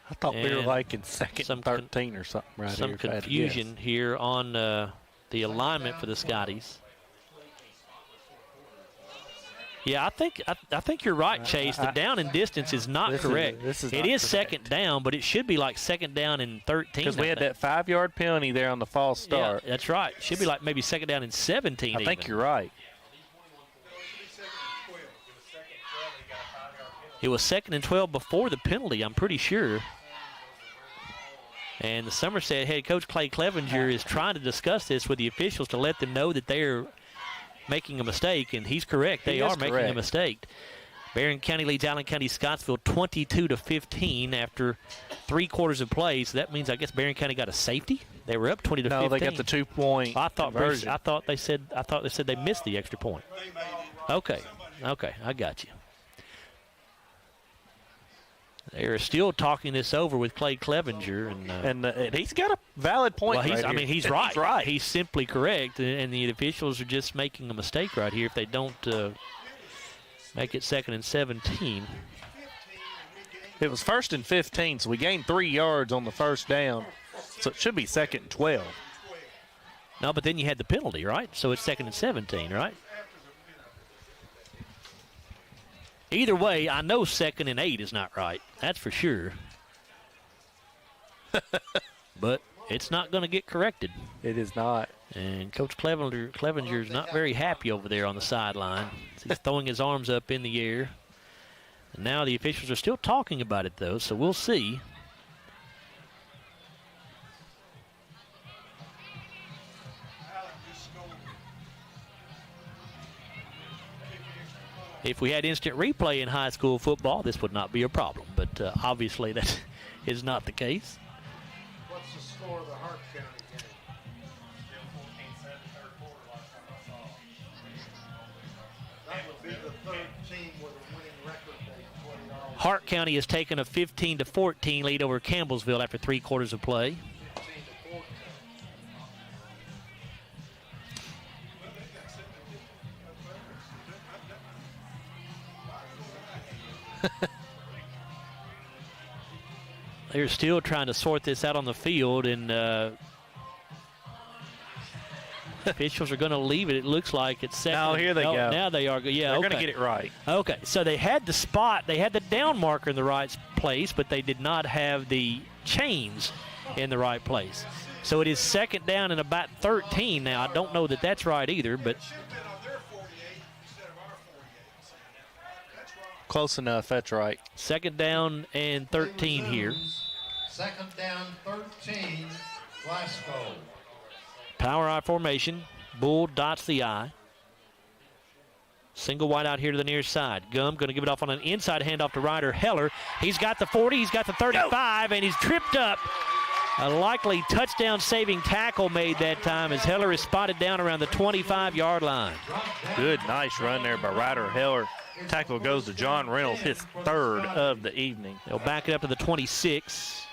I thought we were like in 2nd and 13 or something right here. Some confusion here on the alignment for the Scotties. Yeah, I think you're right, Chase. The down and distance is not correct. It is 2nd down, but it should be like 2nd down and 13. Because we had that 5-yard penalty there on the false start. Yeah, that's right. Should be like maybe 2nd down and 17. I think you're right. It was 2nd and 12 before the penalty, I'm pretty sure. And the Somerset head coach Clay Clevenger is trying to discuss this with the officials to let them know that they're making a mistake, and he's correct. They are making a mistake. Barron County leads Allen County Scottsville 22-15 after 3 quarters of play. So that means I guess Barron County got a safety. They were up 20-15. No, they got the 2-point conversion. I thought they said they missed the extra point. Okay, I got you. They're still talking this over with Clay Clevenger, and he's got a valid point. Well, he's right. He's right. He's simply correct, and the officials are just making a mistake right here if they don't make it 2nd and 17. It was 1st and 15, so we gained 3 yards on the 1st down, so it should be 2nd and 12. No, but then you had the penalty, right? So it's 2nd and 17, right? Either way, I know 2nd and 8 is not right. That's for sure. But it's not going to get corrected. It is not. And Coach Clevenger is not very happy over there on the sideline. He's throwing his arms up in the air. And now the officials are still talking about it, though, so we'll see. If we had instant replay in high school football, this would not be a problem. But obviously that is not the case. What's the score of the Hart County game? That would be the 3rd team with a winning record. Hart County has taken a 15-14 lead over Campbellsville after 3 quarters of play. They're still trying to sort this out on the field, and officials are going to leave it. It looks like it's 2nd. No, here they go. Now they are. Yeah, they're going to get it right. Okay, so they had the spot. They had the down marker in the right place, but they did not have the chains in the right place. So it is 2nd down and about 13 now. I don't know that that's right either, but close enough. That's right. 2nd down and 13 here. 2nd down, 13, Glasgow. Power I formation. Bull dots the I. Single wide out here to the near side. Gum going to give it off on an inside handoff to Ryder Heller. He's got the 40, he's got the 35, and he's tripped up. A likely touchdown-saving tackle made that time as Heller is spotted down around the 25-yard line. Good, nice run there by Ryder Heller. Tackle goes to John Reynolds, his 3rd of the evening. They'll back it up to the 26.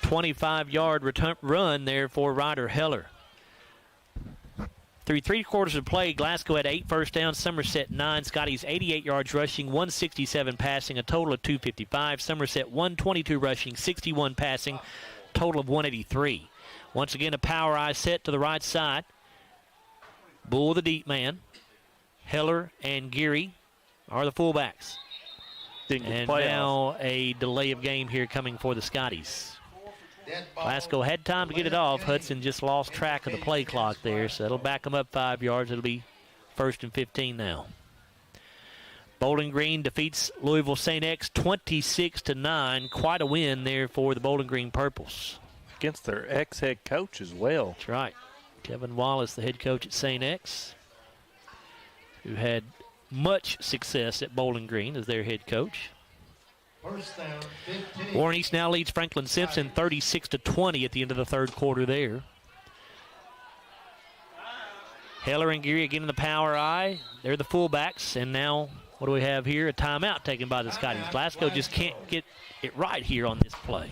25-yard run there for Ryder Heller. Through 3 quarters of play, Glasgow had 8 first downs, Somerset 9. Scotties 88 yards rushing, 167 passing, a total of 255. Somerset 122 rushing, 61 passing, total of 183. Once again, a power I set to the right side. Bull, the deep man. Heller and Geary are the fullbacks. And now a delay of game here coming for the Scotties. Glasgow had time to get it off. Hudson just lost track of the play clock there, so it'll back them up 5 yards. It'll be 1st and 15 now. Bowling Green defeats Louisville St. X 26-9. Quite a win there for the Bowling Green Purples. Against their ex-head coach as well. That's right. Kevin Wallace, the head coach at St. X, who had much success at Bowling Green as their head coach. Warren East now leads Franklin Simpson 36-20 at the end of the third quarter there. Heller and Geary again in the power eye. They're the fullbacks, and now what do we have here? A timeout taken by the Scotties. Glasgow just can't get it right here on this play.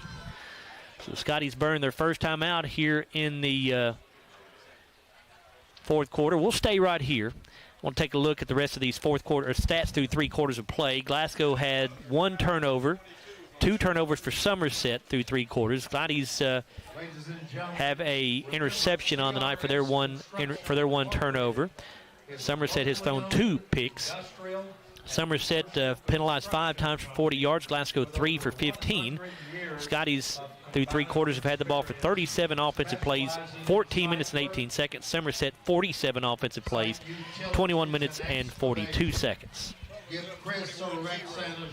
So the Scotties burn their first timeout here in the fourth quarter. We'll stay right here. I want to take a look at the rest of these fourth quarter stats through 3 quarters of play. Glasgow had 1 turnover, 2 turnovers for Somerset through 3 quarters. Scotties have a interception on the night for their one turnover. Somerset has thrown 2 picks. Somerset penalized 5 times for 40 yards. Glasgow 3 for 15. Scotties through 3 quarters have had the ball for 37 offensive plays, 14 minutes and 18 seconds. Somerset 47 offensive plays, 21 minutes and 42 seconds.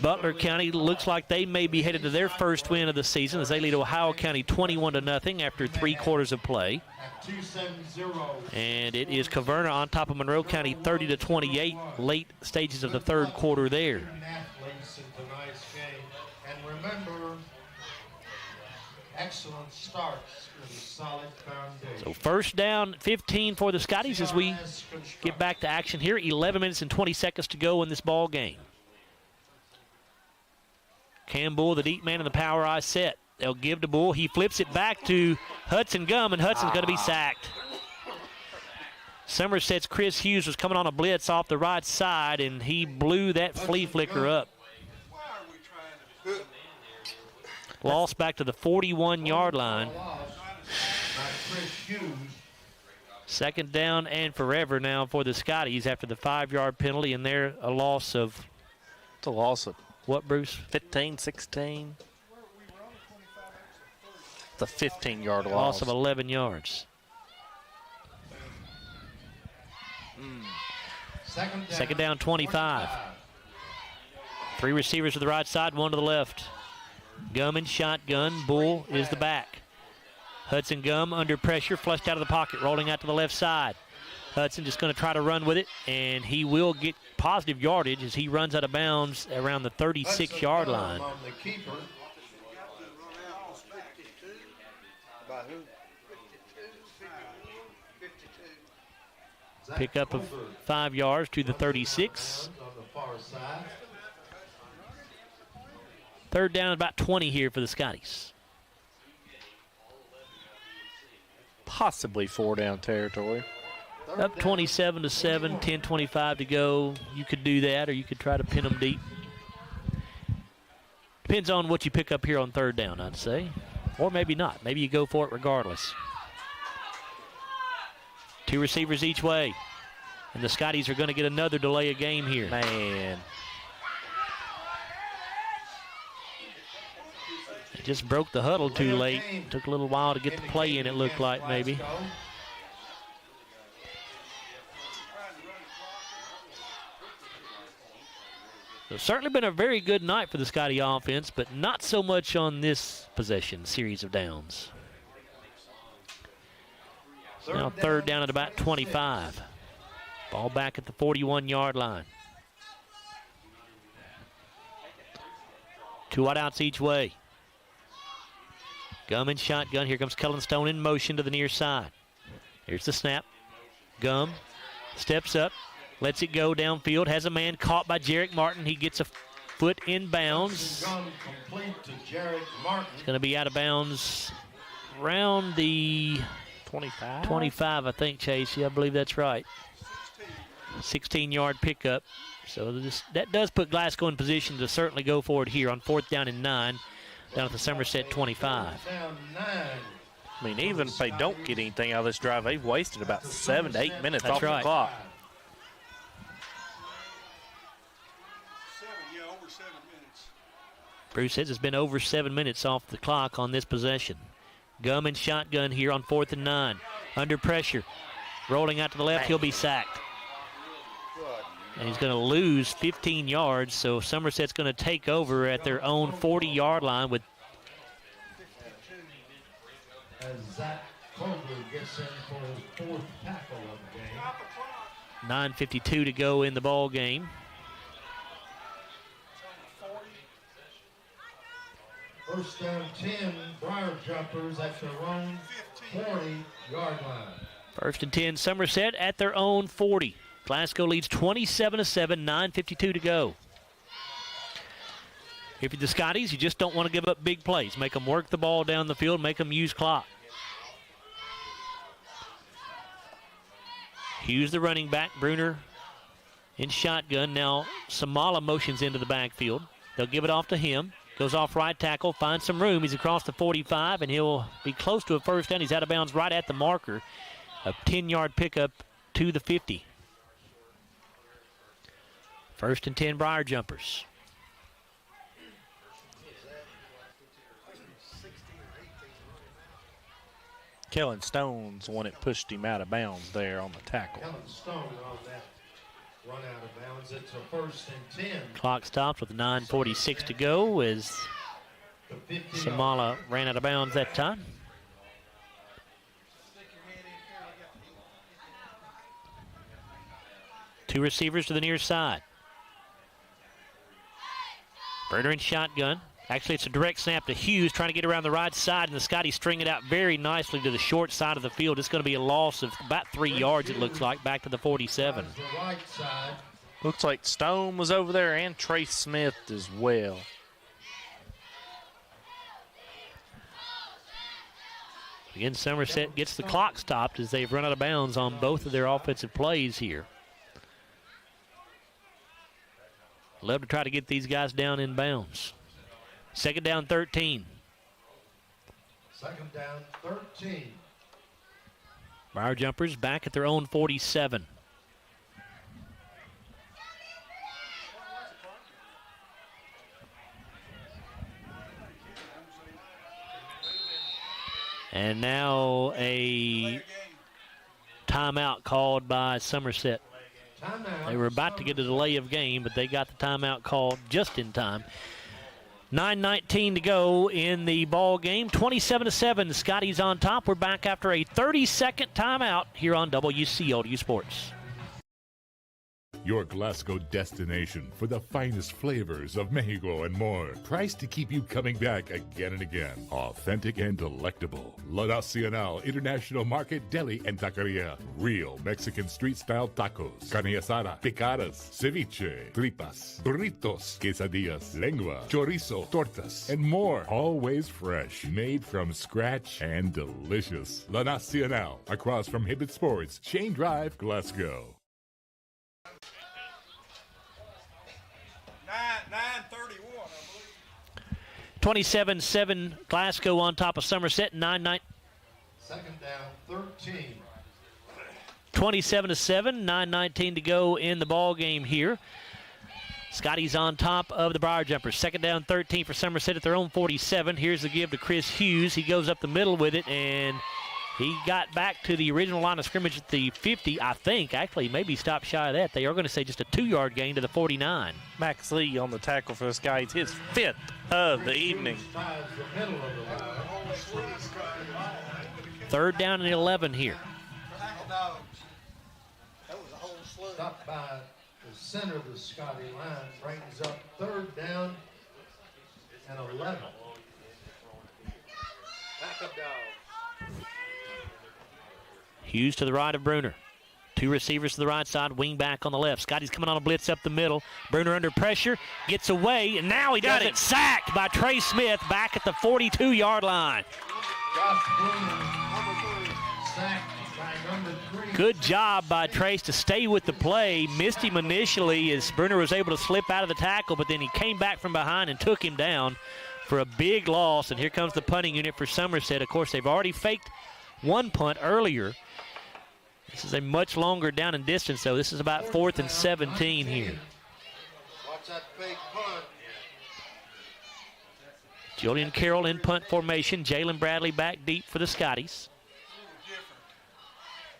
Butler County looks like they may be headed to their first win of the season as they lead Ohio County 21-0 after 3 quarters of play. And it is Caverna on top of Monroe County 30-28, late stages of the third quarter there. Excellent starts with a solid foundation. So first down, 15 for the Scotties as we get back to action here. 11 minutes and 20 seconds to go in this ball game. Campbell, the deep man in the power eye set. They'll give to Bull. He flips it back to Hudson Gum, and Hudson's going to be sacked. Somerset's Chris Hughes was coming on a blitz off the right side, and he blew that flea flicker up. Lost back to the 41-yard line. Second down and forever now for the Scotties after the 5-yard penalty, and they're a loss of. It's a loss of what, Bruce? 15, 16. It's a 15-yard loss. Loss of 11 yards. Second down, 25. 3 receivers to the right side, 1 to the left. Gum in shotgun. Bull is the back. Hudson Gum under pressure, flushed out of the pocket, rolling out to the left side. Hudson just going to try to run with it, and he will get positive yardage as he runs out of bounds around the 36-yard line. Pickup of 5 yards to the 36. Third down, about 20 here for the Scotties. Possibly 4-down territory. Up 27-7, 10:25 to go. You could do that, or you could try to pin them deep. Depends on what you pick up here on third down, I'd say. Or maybe not. Maybe you go for it regardless. 2 receivers each way. And the Scotties are going to get another delay of game here. Man. It just broke the huddle too late. Took a little while to get the play in, it looked like, maybe. So certainly been a very good night for the Scottie offense, but not so much on this possession, series of downs. Now third down at about 25. Ball back at the 41-yard line. 2 wideouts each way. Gum in shotgun. Here comes Kellen Stone in motion to the near side. Here's the snap. Gum steps up, lets it go downfield, has a man caught by Jarek Martin. He gets a foot in bounds. It's going to be out of bounds around the 25, I think, Chase. Yeah, I believe that's right. 16-yard pickup. So that does put Glasgow in position to certainly go for it here on 4th down and 9 down at the Somerset 25. I mean, even if they don't get anything out of this drive, they've wasted about 7 to 8 minutes off the clock. Bruce says it's been over 7 minutes off the clock on this possession. Garmon shotgun here on 4th and 9. Under pressure. Rolling out to the left, he'll be sacked. And he's going to lose 15 yards, so Somerset's going to take over at their own 40-yard line with as Zach Colbert gets in for his 4th tackle of the game. 9:52 to go in the ball game. First down 10, Briar Jumpers at their own 40-yard line. 1st and 10, Somerset at their own 40. Glasgow leads 27-7, 9:52 to go. If you're the Scotties, you just don't want to give up big plays. Make them work the ball down the field, make them use clock. Hughes, the running back, Bruner in shotgun. Now Samala motions into the backfield. They'll give it off to him. Goes off right tackle, finds some room. He's across the 45, and he'll be close to a first down. He's out of bounds right at the marker. A 10-yard pickup to the 50. 1st and 10, Briar Jumpers. Kellen Stone's the one that pushed him out of bounds there on the tackle. Kellen Stone on that run out of bounds. It's a 1st and 10. Clock stops with 9:46 to go as Samala ran out of bounds that time. Two receivers to the near side. Bruner in shotgun. Actually, it's a direct snap to Hughes, trying to get around the right side, and the Scotties string it out very nicely to the short side of the field. It's going to be a loss of about 3 yards, it looks like, back to the 47. Looks like Stone was over there and Trace Smith as well. Again, Somerset gets the clock stopped as they've run out of bounds on both of their offensive plays here. Love to try to get these guys down in bounds. 2nd down, 13. 2nd down, 13. Briar Jumpers back at their own 47. And now a timeout called by Somerset. They were about to get a delay of game, but they got the timeout called just in time. 9:19 to go in the ball game. 27-7, the Scotties on top. We're back after a 30-second timeout here on WCLU Sports. Your Glasgow destination for the finest flavors of Mexico and more. Priced to keep you coming back again and again. Authentic and delectable. La Nacional International Market Deli and Taqueria. Real Mexican street-style tacos. Carne asada, picadas, ceviche, tripas, burritos, quesadillas, lengua, chorizo, tortas, and more. Always fresh. Made from scratch and delicious. La Nacional. Across from Hibbett Sports, Shane Drive, Glasgow. 9:31, I believe. 27-7, Glasgow on top of Somerset. 9-9. 2nd down, 13. 27-7, 9:19 to go in the ball game here. Scotties on top of the Briar Jumpers. 2nd down, 13 for Somerset at their own 47. Here's the give to Chris Hughes. He goes up the middle with it, and he got back to the original line of scrimmage at the 50, I think. Actually, maybe stopped shy of that. They are going to say just a 2-yard gain to the 49. Max Lee on the tackle for the Scotties, his 5th of the evening. 3rd down and 11 here. Stopped by the center of the Scottie line, brings up 3rd down and 11. Backup dog. Hughes to the right of Bruner. Two receivers to the right side, wing back on the left. Scotty's coming on a blitz up the middle. Bruner under pressure, gets away, and now he does it. Sacked by Trey Smith back at the 42-yard line. Good job by Trace to stay with the play. Missed him initially as Bruner was able to slip out of the tackle, but then he came back from behind and took him down for a big loss, and here comes the punting unit for Somerset. Of course, they've already faked one punt earlier. This is a much longer down and distance, though. This is about 4th and 17 here. Watch that fake punt. Julian Carroll in punt formation. Jalen Bradley back deep for the Scotties.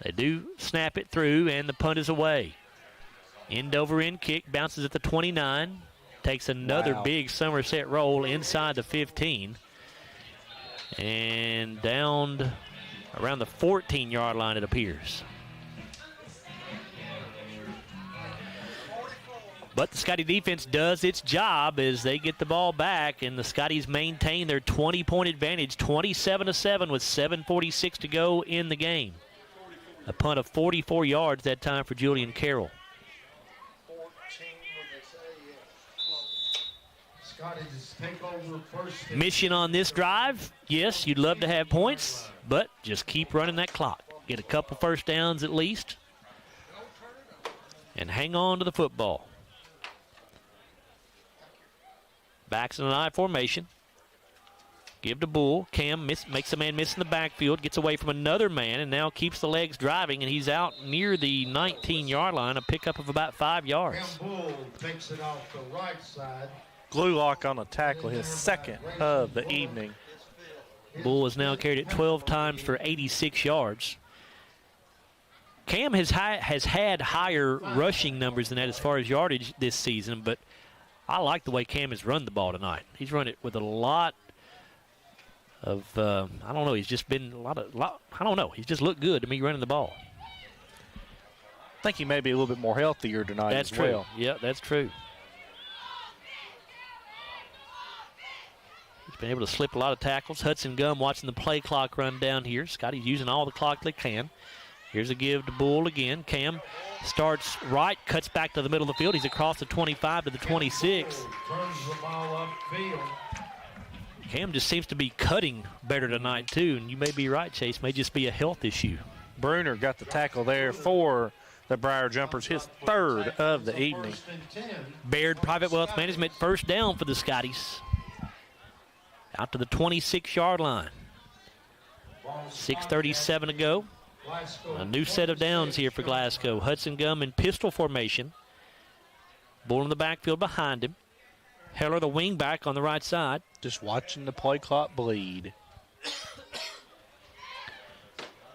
They do snap it through, and the punt is away. End over end kick, bounces at the 29. Takes another big Somerset roll inside the 15. And down around the 14-yard line, it appears. But the Scottie defense does its job as they get the ball back, and the Scotties maintain their 20-point advantage, 27-7 with 7:46 to go in the game. A punt of 44 yards that time for Julian Carroll. Mission on this drive, yes, you'd love to have points, but just keep running that clock. Get a couple first downs at least, and hang on to the football. Backs in an I formation. Give to Bull. Cam makes a man miss in the backfield, gets away from another man, and now keeps the legs driving, and he's out near the 19-yard line, a pickup of about 5 yards. Cam Bull takes it off the right side. Glue lock on a tackle, his second of the evening. Bull has now carried it 12 times for 86 yards. Cam has had higher rushing numbers than that as far as yardage this season, but I like the way Cam has run the ball tonight. He's run it with a lot of, I don't know, he's just been I don't know, he's just looked good to me running the ball. I think he may be a little bit more healthier tonight as well. Yeah, that's true. He's been able to slip a lot of tackles. Hudson Gum watching the play clock run down here. Scottie's using all the clock they can. Here's a give to Bull again. Cam starts right, cuts back to the middle of the field. He's across the 25 to the 26. Turns the ball upfield. Cam just seems to be cutting better tonight, too, and you may be right, Chase. May just be a health issue. Bruner got the tackle there for the Briar Jumpers, his third of the evening. Baird Private Wealth Management, first down for the Scotties. Out to the 26-yard line. 6:37 to go. A new set of downs here for Glasgow. Hudson Gum in pistol formation. Bull in the backfield behind him. Heller, the wing back on the right side. Just watching the play clock bleed.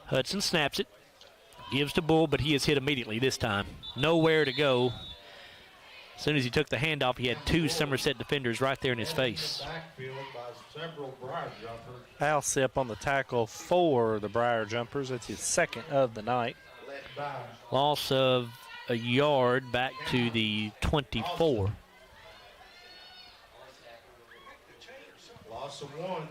Hudson snaps it. Gives to Bull, but he is hit immediately this time. Nowhere to go. As soon as he took the handoff, he had two Somerset defenders right there in his face. Alsip on the tackle for the Briar Jumpers. That's his second of the night. Loss of a yard back to the 24. Loss of one.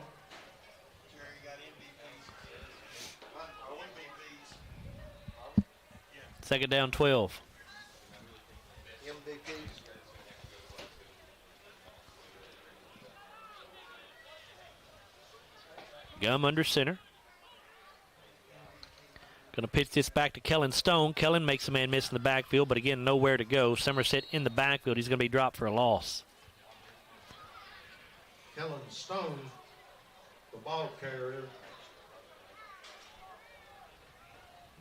Second down, 12. Gum under center. Going to pitch this back to Kellen Stone. Kellen makes a man miss in the backfield, but again, nowhere to go. Somerset in the backfield. He's going to be dropped for a loss. Kellen Stone, the ball carrier.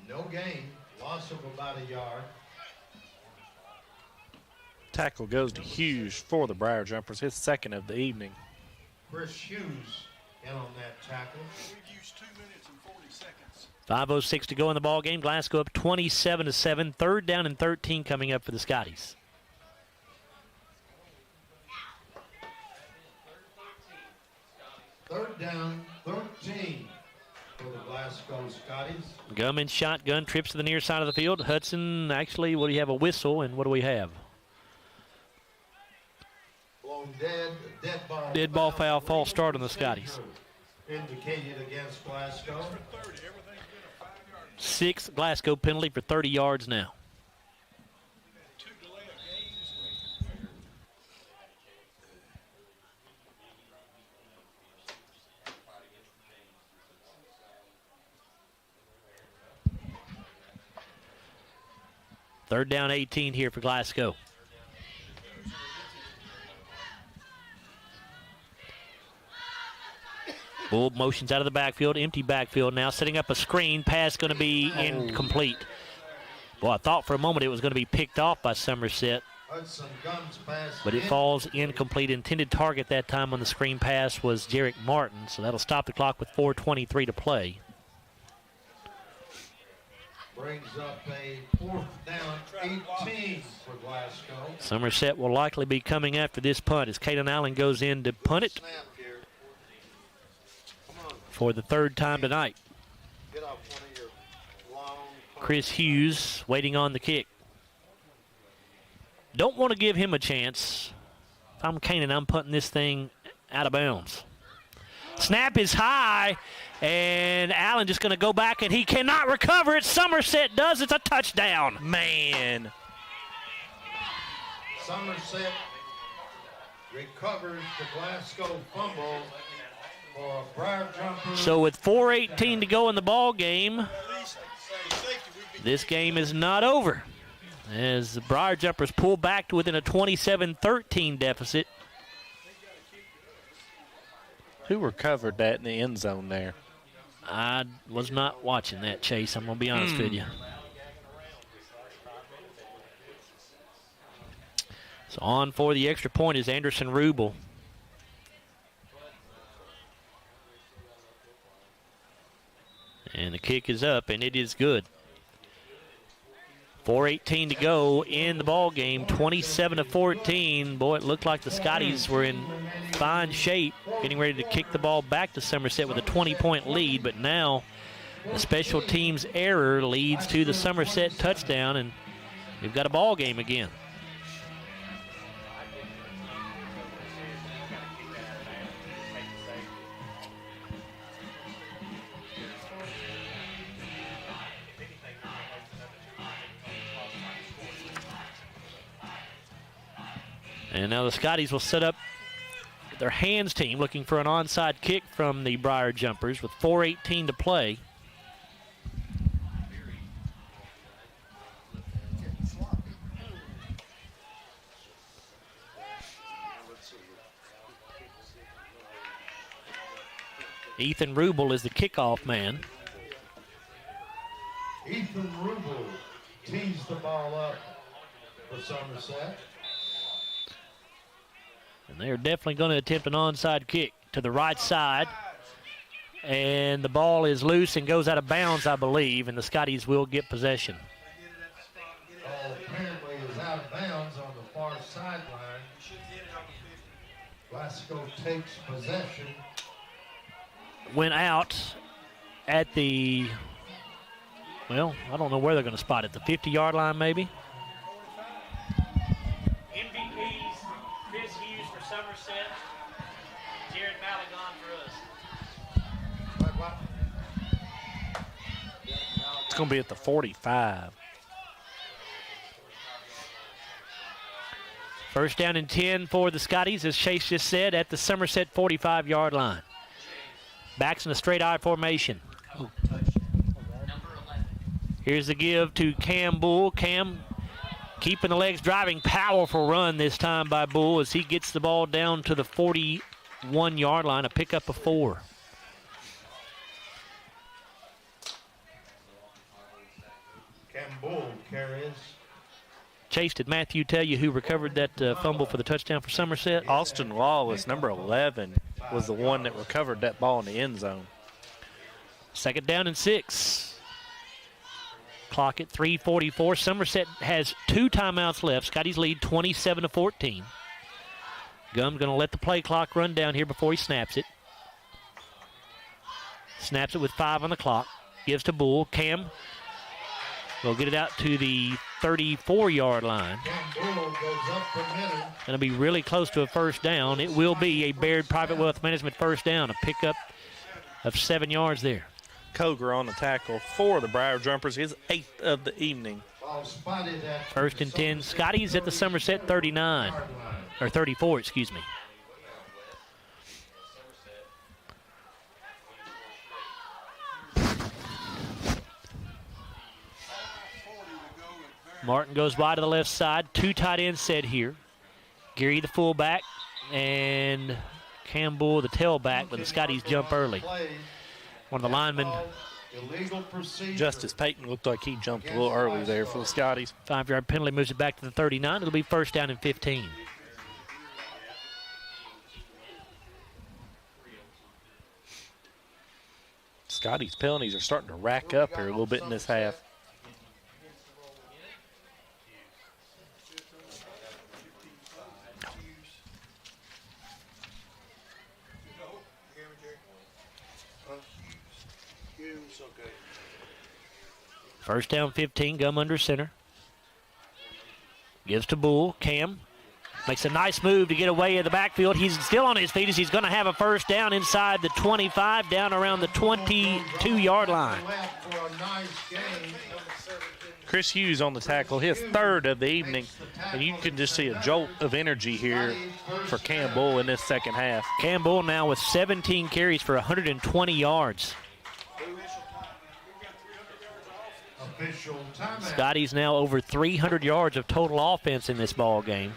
No gain. Loss of about a yard. Tackle goes to Hughes for the Briar Jumpers, his second of the evening. Chris Hughes in on that tackle. We've used 2 minutes and 40 seconds. 5:06 to go in the ball game. Glasgow up 27-7. Third down and 13 coming up for the Scotties. Third down, 13 for the Glasgow Scotties. Gum in shotgun, trips to the near side of the field. Hudson, actually, what do you have? A whistle, and what do we have? Dead ball foul, false start on the Scotties. Indicated against Glasgow. 6th Glasgow penalty for 30 yards now. Third down 18 here for Glasgow. Bull motions out of the backfield, empty backfield now, setting up a screen. Pass going to be incomplete. Well, I thought for a moment it was going to be picked off by Somerset, but it falls incomplete. Intended target that time on the screen pass was Jarek Martin, so that'll stop the clock with 4:23 to play. Brings up a 4th down, 18 for Glasgow. Somerset will likely be coming after this punt as Caden Allen goes in to punt it for the 3rd time tonight. Chris Hughes waiting on the kick. Don't want to give him a chance. If I'm Kanan, I'm punting this thing out of bounds. Snap is high, and Allen just going to go back, and he cannot recover it. Somerset does. It's a touchdown. Man. Somerset recovers the Glasgow fumble for a Briar Jumpers. So with 4:18 to go in the ball game, this game is not over, as the Briar Jumpers pull back to within a 27-13 deficit. Who recovered that in the end zone there? I was not watching that, Chase. I'm going to be honest with you. So on for the extra point is Anderson Rubel. And the kick is up, and it is good. 4:18 to go in the ball game, 27-14. Boy, it looked like the Scotties were in fine shape, getting ready to kick the ball back to Somerset with a 20-point lead. But now the special teams error leads to the Somerset touchdown, and we've got a ball game again. And now the Scotties will set up their hands team, looking for an onside kick from the Briar Jumpers with 4:18 to play. Ethan Rubel is the kickoff man. Ethan Rubel tees the ball up for Somerset. And they're definitely going to attempt an onside kick to the right side. And the ball is loose and goes out of bounds, I believe, and the Scotties will get possession. Ball apparently is out of bounds on the far sideline. Glasgow takes possession. Went out at the, well, I don't know where they're going to spot it, the 50-yard line maybe? MVPs, Chris Hughes for Somerset, Jared Malagon for us. It's going to be at the 45. First down and 10 for the Scotties, as Chase just said, at the Somerset 45-yard line. Backs in a straight I formation. Here's the give to Cam Bull. Cam keeping the legs driving. Powerful run this time by Bull as he gets the ball down to the 41-yard line, a pickup of 4. Cam Bull carries. Chase, did Matthew tell you who recovered that fumble for the touchdown for Somerset? Austin Wallace, number 11, was the one that recovered that ball in the end zone. Second down and 6. Clock at 3:44. Somerset has 2 timeouts left. Scotties lead 27-14. Gum's going to let the play clock run down here before he snaps it. Snaps it with 5 on the clock. Gives to Bull. Cam will get it out to the 34-yard line. Going to be really close to a first down. It will be a Baird Private Wealth Management first down, a pickup of 7 yards there. Koger on the tackle for the Briar Jumpers, his 8th of the evening. First and 10, Scotties at the Somerset 39, or 34, excuse me. Martin goes wide to the left side. 2 tight ends set here. Geary the fullback, and Campbell, the tailback, but the Scotties jump early. One of the linemen, Justice Payton, looked like he jumped a little early there for the Scotties. 5-yard penalty moves it back to the 39. It'll be first down and 15. Scotties' penalties are starting to rack up here a little bit in this half. First down 15, Gum under center. Gives to Bull. Cam makes a nice move to get away in the backfield. He's still on his feet as he's going to have a first down inside the 25, down around the 22-yard line. Chris Hughes on the tackle, his third of the evening, and you can just see a jolt of energy here for Cam Bull in this second half. Cam Bull now with 17 carries for 120 yards. Scotties now over 300 yards of total offense in this ball game.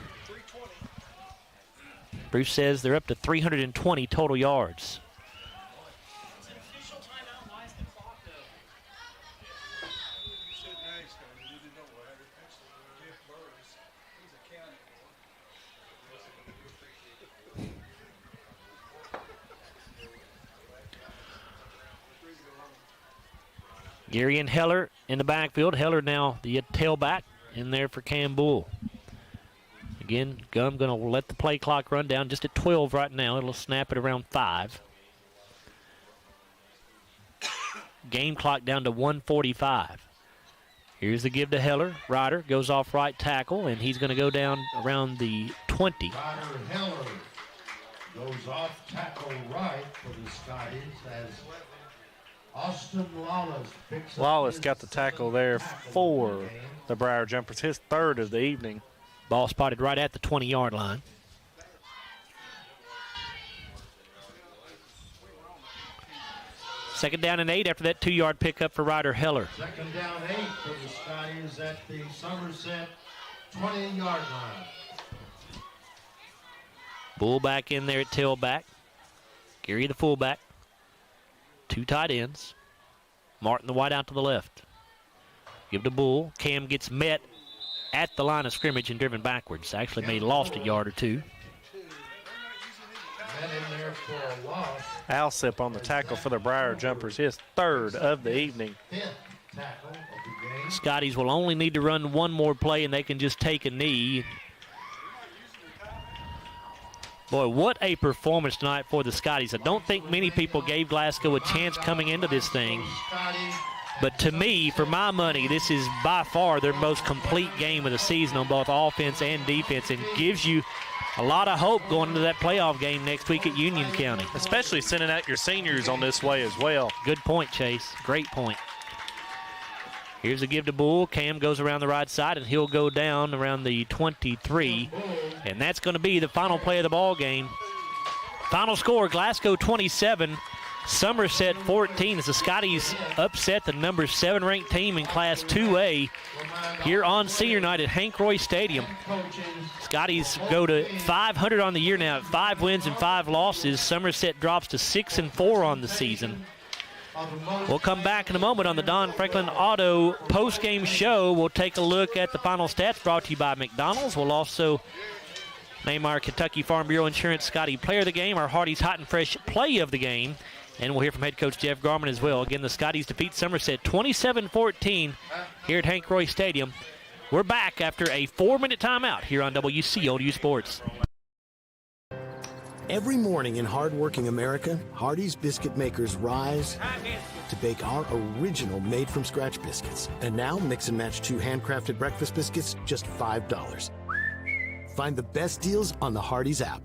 Bruce says they're up to 320 total yards. Gary and Heller in the backfield. Heller now the tailback in there for Cam Bull. Again, Gum going to let the play clock run down just at 12 right now. It'll snap it around 5. Game clock down to 1:45. Here's the give to Heller. Ryder goes off right tackle, and he's going to go down around the 20. Ryder Heller goes off tackle right for the Scotties as Austin Lawless picks Lawless got the tackle there for the Briar Jumpers, his third of the evening. Ball spotted right at the 20-yard line. Second down and 8 after that 2-yard pickup for Ryder Heller. Second down 8 for the Scotties at the Somerset 20-yard line. Bull back in there at tailback. Gary the fullback. 2 tight ends. Martin the wide out to the left. Give to Bull. Cam gets met at the line of scrimmage and driven backwards. Actually may lost a yard or 2. Alsip on the tackle for the Briar Jumpers, his third of the evening. Scotties will only need to run one more play and they can just take a knee. Boy, what a performance tonight for the Scotties. I don't think many people gave Glasgow a chance coming into this thing. But to me, for my money, this is by far their most complete game of the season on both offense and defense, and gives you a lot of hope going into that playoff game next week at Union County. Especially sending out your seniors on this way as well. Good point, Chase. Great point. Here's a give to Bull. Cam goes around the right side, and he'll go down around the 23. And that's going to be the final play of the ball game. Final score, Glasgow 27, Somerset 14. As the Scotties upset the number 7 ranked team in Class 2A here on senior night at Hank Royse Stadium. Scotties go to 500 on the year now, 5 wins and 5 losses. Somerset drops to 6-4 on the season. We'll come back in a moment on the Don Franklin Auto post-game show. We'll take a look at the final stats brought to you by McDonald's. We'll also name our Kentucky Farm Bureau Insurance Scottie Player of the Game, our Hardee's Hot and Fresh Play of the Game, and we'll hear from head coach Jeff Garmon as well. Again, the Scotties defeat Somerset 27-14 here at Hank Royse Stadium. We're back after a 4-minute timeout here on WCOU Sports. Every morning in hardworking America, Hardee's biscuit makers rise to bake our original made-from-scratch biscuits. And now, mix and match 2 handcrafted breakfast biscuits, just $5. Find the best deals on the Hardee's app.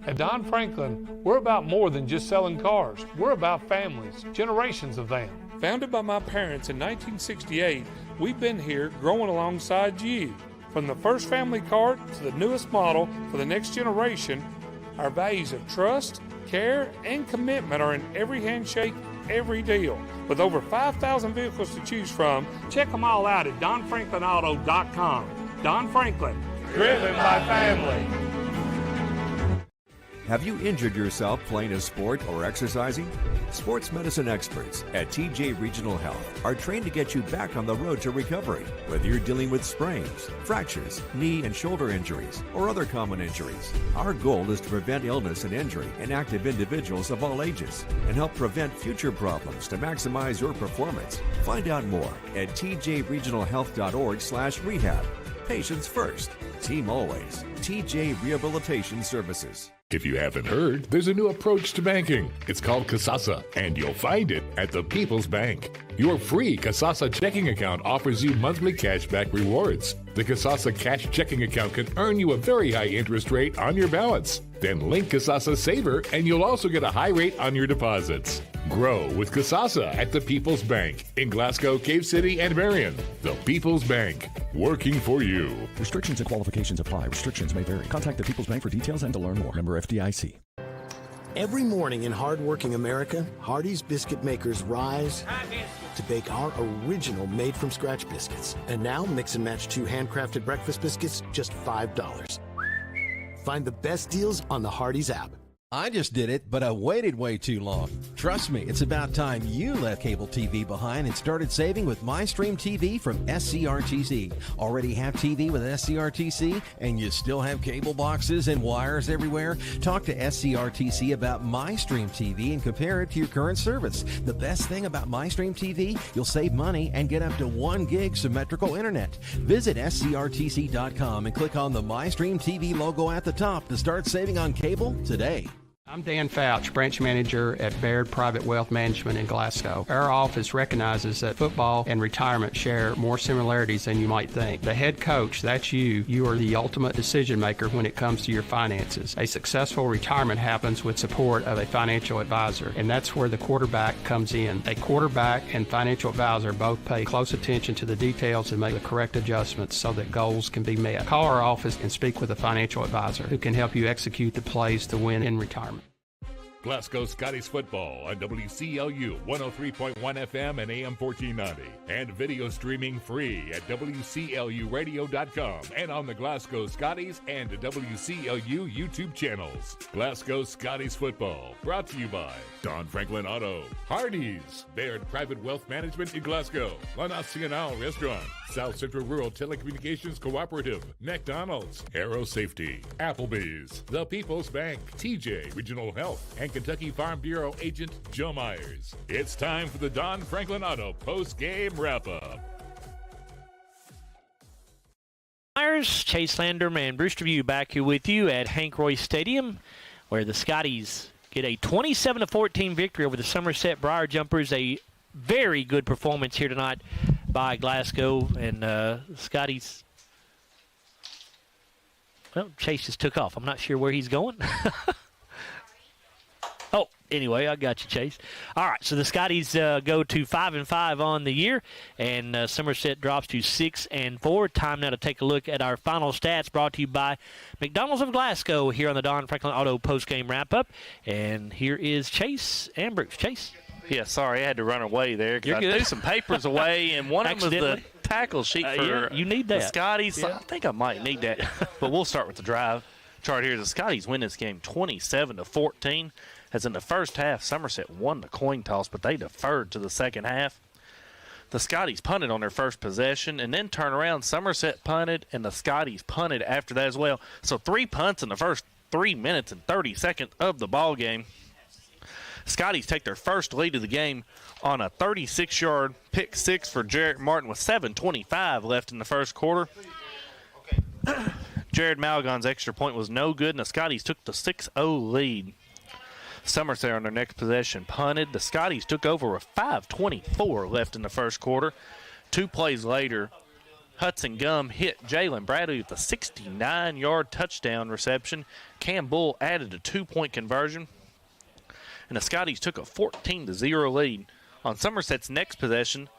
At Don Franklin, we're about more than just selling cars. We're about families, generations of them. Founded by my parents in 1968, we've been here growing alongside you. From the first family car to the newest model for the next generation, our values of trust, care, and commitment are in every handshake, every deal. With over 5,000 vehicles to choose from, check them all out at DonFranklinAuto.com. Don Franklin, driven by family. Have you injured yourself playing a sport or exercising? Sports medicine experts at TJ Regional Health are trained to get you back on the road to recovery, whether you're dealing with sprains, fractures, knee and shoulder injuries, or other common injuries. Our goal is to prevent illness and injury in active individuals of all ages and help prevent future problems to maximize your performance. Find out more at tjregionalhealth.org/rehab. Patients first, team always. TJ Rehabilitation Services. If you haven't heard, there's a new approach to banking. It's called Kasasa, and you'll find it at the People's Bank. Your free Kasasa checking account offers you monthly cashback rewards. The Kasasa Cash checking account can earn you a very high interest rate on your balance. Then link Kasasa Saver, and you'll also get a high rate on your deposits. Grow with Kasasa at the People's Bank in Glasgow, Cave City, and Marion. The People's Bank, working for you. Restrictions and qualifications apply. Restrictions may vary. Contact the People's Bank for details and to learn more. Member FDIC. Every morning in hardworking America, Hardee's biscuit makers rise to bake our original made-from-scratch biscuits. And now, mix and match 2 handcrafted breakfast biscuits, just $5. Find the best deals on the Hardee's app. I just did it, but I waited way too long. Trust me, it's about time you left cable TV behind and started saving with MyStream TV from SCRTC. Already have TV with SCRTC and you still have cable boxes and wires everywhere? Talk to SCRTC about MyStream TV and compare it to your current service. The best thing about MyStream TV, you'll save money and get up to 1 gig symmetrical internet. Visit scrtc.com and click on the MyStream TV logo at the top to start saving on cable today. I'm Dan Fouch, branch manager at Baird Private Wealth Management in Glasgow. Our office recognizes that football and retirement share more similarities than you might think. The head coach, that's you. You are the ultimate decision maker when it comes to your finances. A successful retirement happens with support of a financial advisor, and that's where the quarterback comes in. A quarterback and financial advisor both pay close attention to the details and make the correct adjustments so that goals can be met. Call our office and speak with a financial advisor who can help you execute the plays to win in retirement. Glasgow Scotties football on WCLU 103.1 FM and AM 1490. And video streaming free at WCLUradio.com and on the Glasgow Scotties and WCLU YouTube channels. Glasgow Scotties football brought to you by Don Franklin Auto, Hardee's, Baird Private Wealth Management in Glasgow, La Nacional Restaurant, South Central Rural Telecommunications Cooperative, McDonald's, Aero Safety, Applebee's, The People's Bank, TJ Regional Health, and Kentucky Farm Bureau agent Joe Myers. It's time for the Don Franklin Auto post-game wrap-up. Myers, Chase Landrum, and Brewster View back here with you at Hank Royse Stadium, where the Scotties get a 27-14 victory over the Somerset Briar Jumpers. A very good performance here tonight by Glasgow, and Scotties. Well, Chase just took off. I'm not sure where he's going. Oh, anyway, I got you, Chase. All right, so the Scotties go to 5-5 on the year, and Somerset drops to 6-4. Time now to take a look at our final stats, brought to you by McDonald's of Glasgow here on the Don Franklin Auto postgame wrap-up. And here is Chase and Bruce. Chase. Yeah, sorry, I had to run away there because I threw some papers away, and one of them was the tackle sheet for you need that. The Scotties. Yeah. I think I might need that, but we'll start with the drive chart here. The Scotties win this game 27-14. As in the first half, Somerset won the coin toss, but they deferred to the second half. The Scotties punted on their first possession and then turned around. Somerset punted, and the Scotties punted after that as well. So 3 punts in the first 3 minutes and 30 seconds of the ball game. Scotties take their first lead of the game on a 36-yard pick six for Jared Martin with 7:25 left in the first quarter. Jared Malgon's extra point was no good, and the Scotties took the 6-0 lead. Somerset on their next possession punted. The Scotties took over with 5:24 left in the first quarter. 2 plays later, Hudson Gum hit Jalen Bradley with a 69-yard touchdown reception. Cam Bull added a 2-point conversion, and the Scotties took a 14-0 lead. On Somerset's next possession,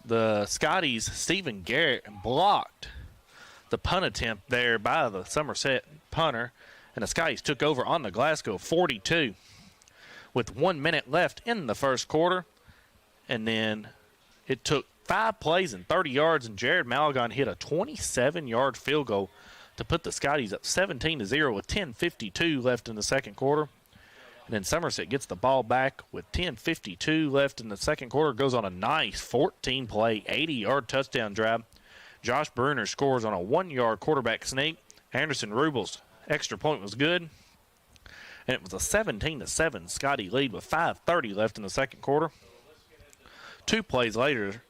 the Scotties' Stephen Garrett blocked the punt attempt there by the Somerset punter, and the Scotties took over on the Glasgow 42 with 1 minute left in the first quarter. And then it took 5 plays and 30 yards, and Jared Malgon hit a 27-yard field goal to put the Scotties up 17-0 with 10:52 left in the second quarter. And then Somerset gets the ball back with 10:52 left in the second quarter, goes on a nice 14-play, 80-yard touchdown drive. Josh Bruner scores on a 1-yard quarterback sneak. Anderson Rubel's extra point was good. And it was a 17-7 Scottie lead with 5:30 left in the second quarter. 2 plays later,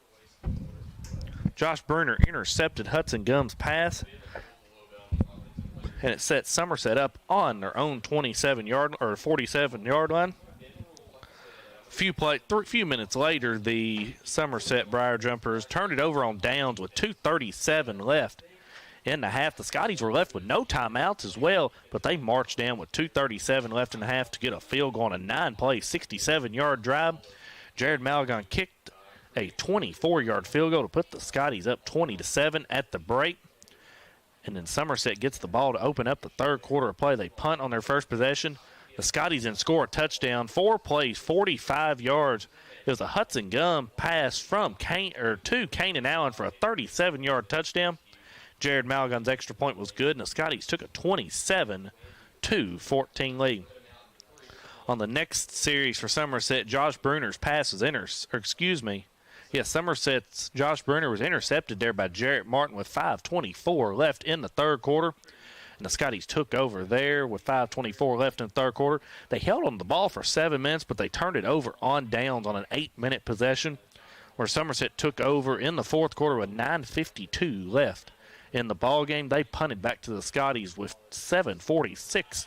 Josh Bruner intercepted Hudson Gum's pass, and it set Somerset up on their own 47-yard line. Few minutes later, the Somerset Briar Jumpers turned it over on downs with 2:37 left in the half. The Scotties were left with no timeouts as well, but they marched down with 2:37 left in the half to get a field goal on a 9-play, 67-yard drive. Jared Malagon kicked a 24-yard field goal to put the Scotties up 20-7 at the break. And then Somerset gets the ball to open up the third quarter of play. They punt on their first possession. The Scotties then score a touchdown. 4 plays, 45 yards. It was a Hudson Gum pass from to Kanan Allen for a 37-yard touchdown. Jared Malagon's extra point was good, and the Scotties took a 27-14 lead. On the next series for Somerset, Josh Bruner's pass was Somerset's Josh Bruner was intercepted there by Jarrett Martin with 5:24 left in the third quarter. And the Scotties took over there with 5:24 left in the third quarter. They held on the ball for 7 minutes, but they turned it over on downs on an 8-minute possession, where Somerset took over in the fourth quarter with 9:52 left in the ball game. They punted back to the Scotties with 7:46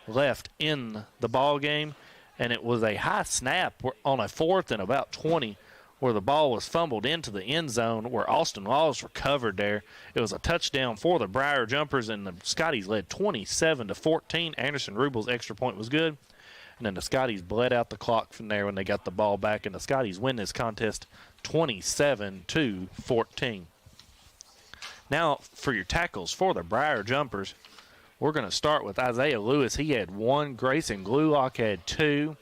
left in the ball game, and it was a high snap on a 4th and about 20 where the ball was fumbled into the end zone where Austin Laws recovered there. It was a touchdown for the Briar Jumpers, and the Scotties led 27-14. Anderson Rubel's extra point was good. And then the Scotties bled out the clock from there when they got the ball back, and the Scotties win this contest 27-14. Now for your tackles for the Briar Jumpers, we're going to start with Isaiah Lewis. He had 1. Grayson Glulock had 2.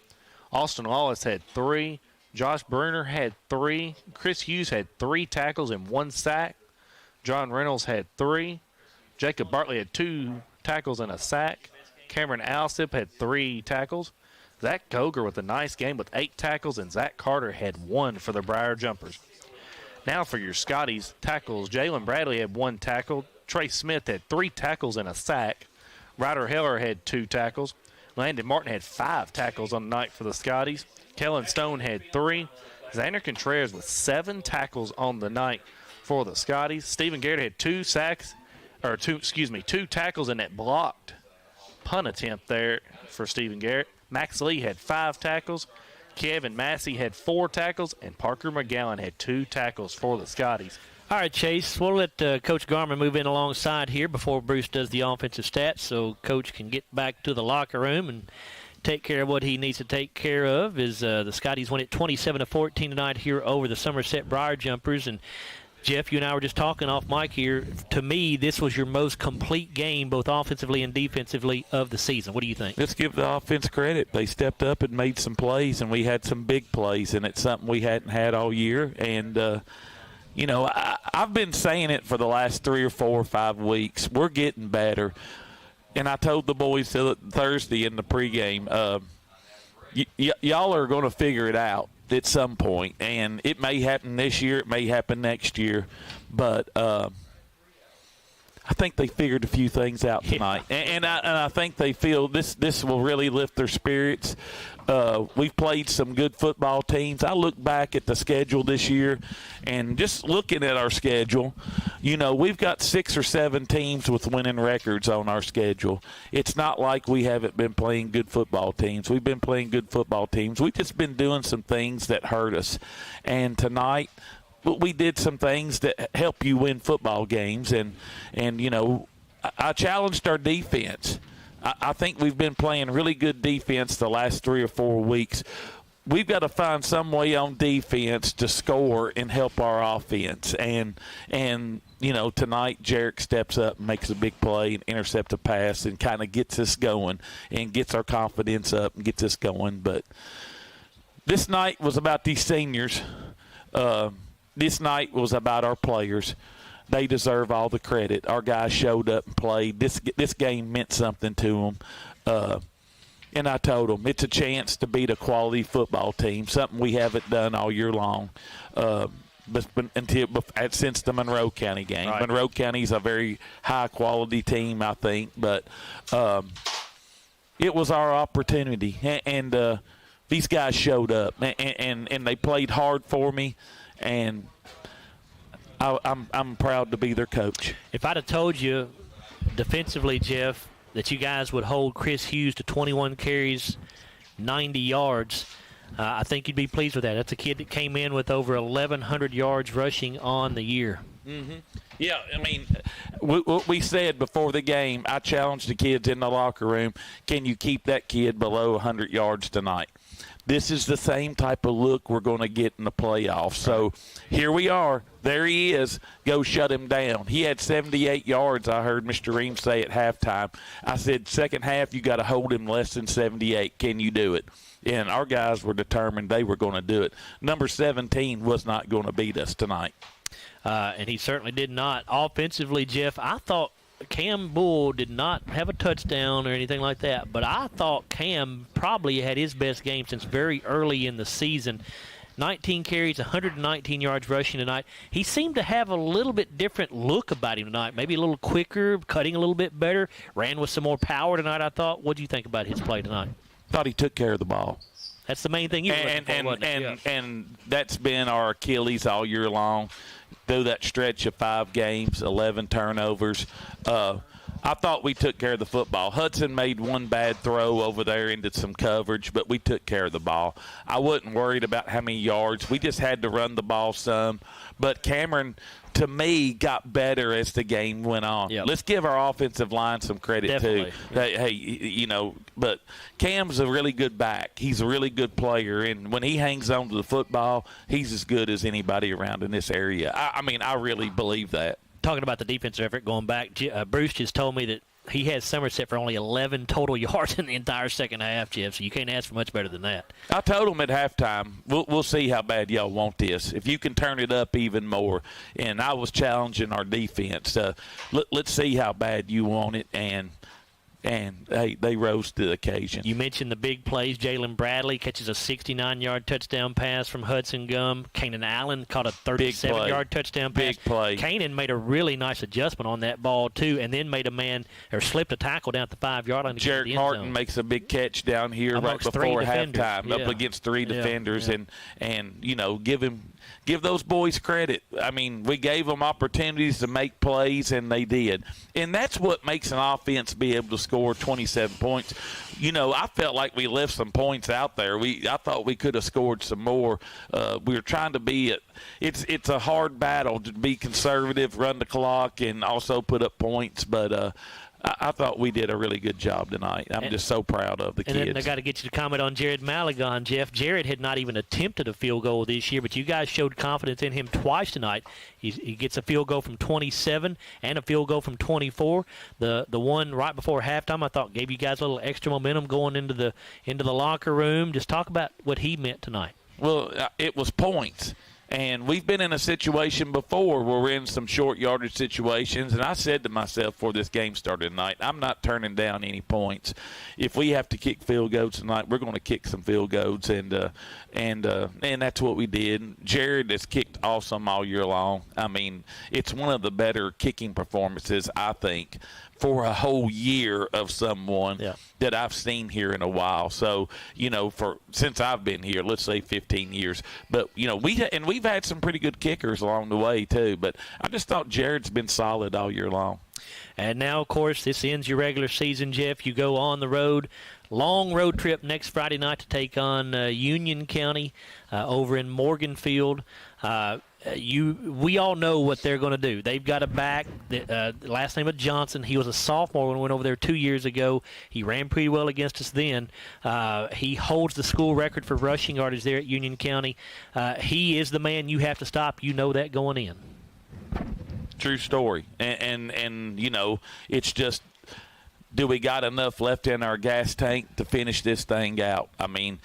Austin Lawless had 3. Josh Bruner had 3. Chris Hughes had 3 tackles and 1 sack. John Reynolds had 3. Jacob Bartley had 2 tackles and a sack. Cameron Alsip had 3 tackles. Zach Koger with a nice game with 8 tackles, and Zach Carter had 1 for the Briar Jumpers. Now for your Scotties tackles, Jalen Bradley had 1 tackle. Trey Smith had 3 tackles and a sack. Ryder Heller had 2 tackles. Landon Martin had 5 tackles on the night for the Scotties. Kellen Stone had 3. Xander Contreras with 7 tackles on the night for the Scotties. Stephen Garrett had 2 tackles in that blocked punt attempt there for Stephen Garrett. Max Lee had 5 tackles. Kevin Massey had 4 tackles, and Parker McGowan had 2 tackles for the Scotties. All right, Chase, we'll let Coach Garmon move in alongside here before Bruce does the offensive stats so Coach can get back to the locker room and take care of what he needs to take care of. The Scotties won it 27-14 tonight here over the Somerset Briar Jumpers. And Jeff, you and I were just talking off mic here. To me, this was your most complete game, both offensively and defensively, of the season. What do you think? Let's give the offense credit. They stepped up and made some plays, and we had some big plays, and it's something we hadn't had all year. And I've been saying it for the last 3 or 4 or 5 weeks. We're getting better. And I told the boys Thursday in the pregame, y'all are going to figure it out at some point. And it may happen this year. It may happen next year. But I think they figured a few things out tonight. Yeah. And I think they feel this will really lift their spirits. We've played some good football teams. I look back at the schedule this year, and just looking at our schedule, we've got 6 or 7 teams with winning records on our schedule. It's not like we haven't been playing good football teams. We've been playing good football teams. We've just been doing some things that hurt us. And tonight, we did some things that help you win football games. And I challenged our defense. I think we've been playing really good defense the last 3 or 4 weeks. We've got to find some way on defense to score and help our offense. And tonight Jarek steps up and makes a big play and intercepts a pass and kind of gets us going and gets our confidence up and gets us going. But this night was about these seniors. This night was about our players. they deserve all the credit. Our guys showed up and played. This game meant something to them. And I told them it's a chance to beat a quality football team, something we haven't done all year long. Since the Monroe County game. Right. Monroe County is a very high-quality team, I think, but it was our opportunity, and these guys showed up, and they played hard for me, and I'm proud to be their coach. If I'd have told you defensively, Jeff, that you guys would hold Chris Hughes to 21 carries, 90 yards, I think you'd be pleased with that. That's a kid that came in with over 1,100 yards rushing on the year. Mm-hmm. Yeah, I mean, what we said before the game, I challenged the kids in the locker room, can you keep that kid below 100 yards tonight? This is the same type of look we're going to get in the playoffs. So here we are. There he is. Go shut him down. He had 78 yards, I heard Mr. Ream say at halftime. I said, second half, you got to hold him less than 78. Can you do it? And our guys were determined they were going to do it. Number 17 was not going to beat us tonight. And he certainly did not. Offensively, Jeff, I thought Cam Bull did not have a touchdown or anything like that, but I thought Cam probably had his best game since very early in the season. 19 carries, 119 yards rushing tonight. He seemed to have a little bit different look about him tonight, maybe a little quicker, cutting a little bit better, ran with some more power tonight, I thought. What do you think about his play tonight? Thought he took care of the ball. That's the main thing you were looking for, wasn't it? And that's been our Achilles all year long. Through that stretch of 5 games, 11 turnovers. I thought we took care of the football. Hudson made one bad throw over there into some coverage, but we took care of the ball. I wasn't worried about how many yards. We just had to run the ball some. But Cameron, to me, got better as the game went on. Yep. Let's give our offensive line some credit, Definitely. too. Hey, but Cam's a really good back. He's a really good player, and when he hangs on to the football, he's as good as anybody around in this area. I really believe that. Talking about the defensive effort going back, Bruce just told me that he has Somerset for only 11 total yards in the entire second half, Jeff, so you can't ask for much better than that. I told him at halftime, we'll see how bad y'all want this. If you can turn it up even more. And I was challenging our defense. Let's see how bad you want it, and hey, they rose to the occasion. You mentioned the big plays. Jalen Bradley catches a 69-yard touchdown pass from Hudson Gum. Kanan Allen caught a 37-yard touchdown pass. Big play. Kanan made a really nice adjustment on that ball, too, and then slipped a tackle down at the 5-yard line. Jarrett Martin makes a big catch down here right before halftime up against 3 defenders, and give those boys credit. I mean, we gave them opportunities to make plays, and they did. And that's what makes an offense be able to score 27 points. I felt like we left some points out there. I thought we could have scored some more. We were trying to be it's a hard battle to be conservative, run the clock, and also put up points. But I thought we did a really good job tonight. I'm just so proud of the kids. And then I got to get you to comment on Jared Malagon, Jeff. Jared had not even attempted a field goal this year, but you guys showed confidence in him twice tonight. He gets a field goal from 27 and a field goal from 24. The one right before halftime, I thought, gave you guys a little extra momentum going into the locker room. Just talk about what he meant tonight. Well, it was points. And we've been in a situation before where we're in some short yardage situations, and I said to myself before this game started tonight, I'm not turning down any points. If we have to kick field goals tonight, we're going to kick some field goals, and that's what we did. Jared has kicked awesome all year long. I mean, it's one of the better kicking performances, I think, for a whole year of someone that I've seen here in a while. So, since I've been here, let's say 15 years. But, we've had some pretty good kickers along the way too. But I just thought Jared's been solid all year long. And now, of course, this ends your regular season, Jeff. You go on the road. Long road trip next Friday night to take on Union County over in Morganfield. We all know what they're going to do. They've got a back, the last name of Johnson. He was a sophomore when we went over there 2 years ago. He ran pretty well against us then. He holds the school record for rushing yardage there at Union County. He is the man you have to stop. You know that going in. True story. And it's just, do we got enough left in our gas tank to finish this thing out? I mean,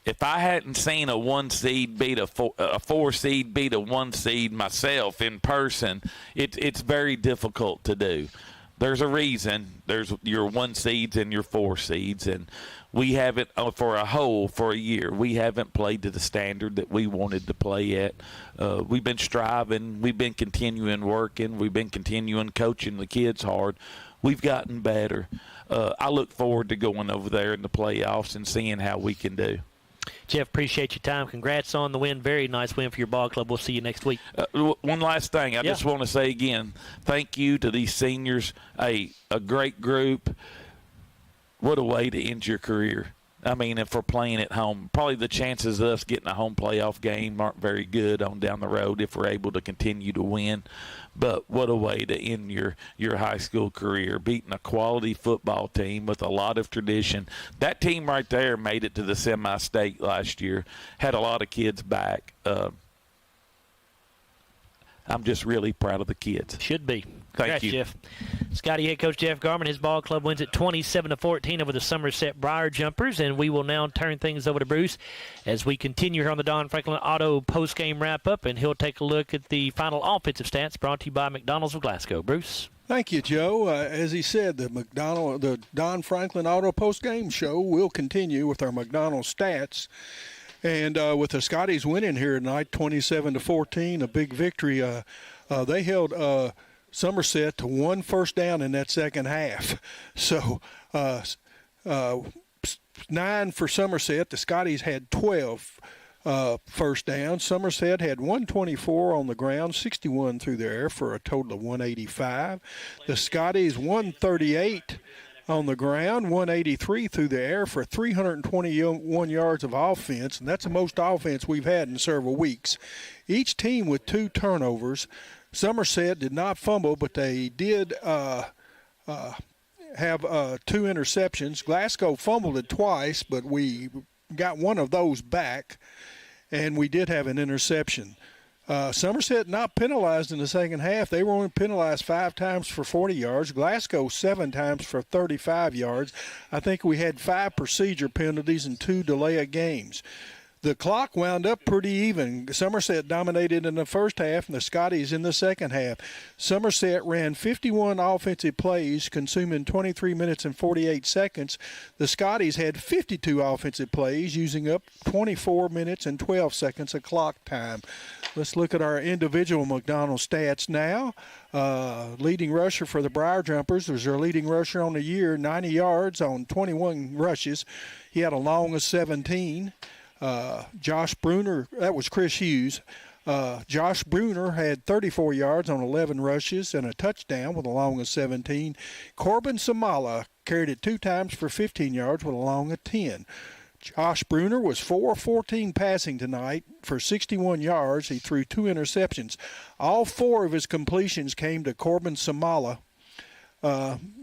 if I hadn't seen a 1 seed beat a 4 seed beat a 1 seed myself in person, it's very difficult to do. There's a reason. There's your 1 seeds and your 4 seeds, and we haven't for a year. We haven't played to the standard that we wanted to play at. We've been striving. We've been continuing working. We've been continuing coaching the kids hard. We've gotten better. I look forward to going over there in the playoffs and seeing how we can do. Jeff, appreciate your time. Congrats on the win. Very nice win for your ball club. We'll see you next week. One last thing. I just want to say again, thank you to these seniors. A great group. What a way to end your career. I mean, if we're playing at home, probably the chances of us getting a home playoff game aren't very good on down the road if we're able to continue to win. But what a way to end your high school career, beating a quality football team with a lot of tradition. That team right there made it to the semi-state last year, had a lot of kids back. I'm just really proud of the kids. Should be. Thank you, Jeff. Scottie head coach Jeff Garmon, his ball club wins at 27-14 over the Somerset Briar Jumpers, and we will now turn things over to Bruce as we continue here on the Don Franklin Auto postgame wrap-up, and he'll take a look at the final offensive stats brought to you by McDonald's of Glasgow. Bruce. Thank you, Joe. As he said, the Don Franklin Auto postgame show will continue with our McDonald's stats. And with the Scotties winning here tonight, 27-14, a big victory. They held Somerset to 1 first down in that second half. So 9 for Somerset. The Scotties had 12 first downs. Somerset had 124 on the ground, 61 through the air for a total of 185. The Scotties 138 on the ground, 183 through the air for 321 yards of offense, and that's the most offense we've had in several weeks. Each team with 2 turnovers. Somerset did not fumble, but they did have 2 interceptions. Glasgow fumbled it twice, but we got one of those back, and we did have an interception. Somerset not penalized in the second half. They were only penalized 5 times for 40 yards. Glasgow 7 times for 35 yards. I think we had 5 procedure penalties and 2 delay of games. The clock wound up pretty even. Somerset dominated in the first half and the Scotties in the second half. Somerset ran 51 offensive plays, consuming 23 minutes and 48 seconds. The Scotties had 52 offensive plays, using up 24 minutes and 12 seconds of clock time. Let's look at our individual McDonald's stats now. Leading rusher for the Briar Jumpers was their leading rusher on the year, 90 yards on 21 rushes. He had a long of 17. Josh Bruner, that was Chris Hughes. Josh Bruner had 34 yards on 11 rushes and a touchdown with a long of 17. Corbin Samala carried it 2 times for 15 yards with a long of 10. Josh Bruner was 4-14 passing tonight for 61 yards. He threw 2 interceptions. All 4 of his completions came to Corbin Samala.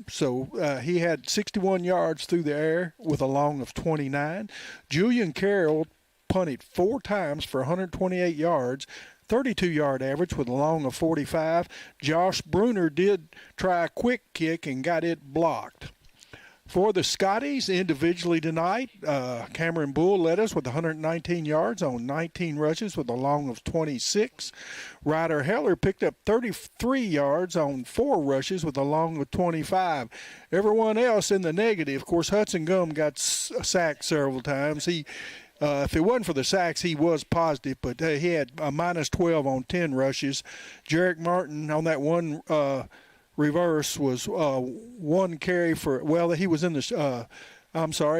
So he had 61 yards through the air with a long of 29. Julian Carroll punted 4 times for 128 yards, 32-yard average with a long of 45. Josh Bruner did try a quick kick and got it blocked. For the Scotties individually tonight, Cameron Bull led us with 119 yards on 19 rushes with a long of 26. Ryder Heller picked up 33 yards on 4 rushes with a long of 25. Everyone else in the negative. Of course, Hudson Gum got sacked several times. If it wasn't for the sacks, he was positive, but he had a minus 12 on 10 rushes. Jarek Martin on that one reverse was 1 carry for, well, he was in the,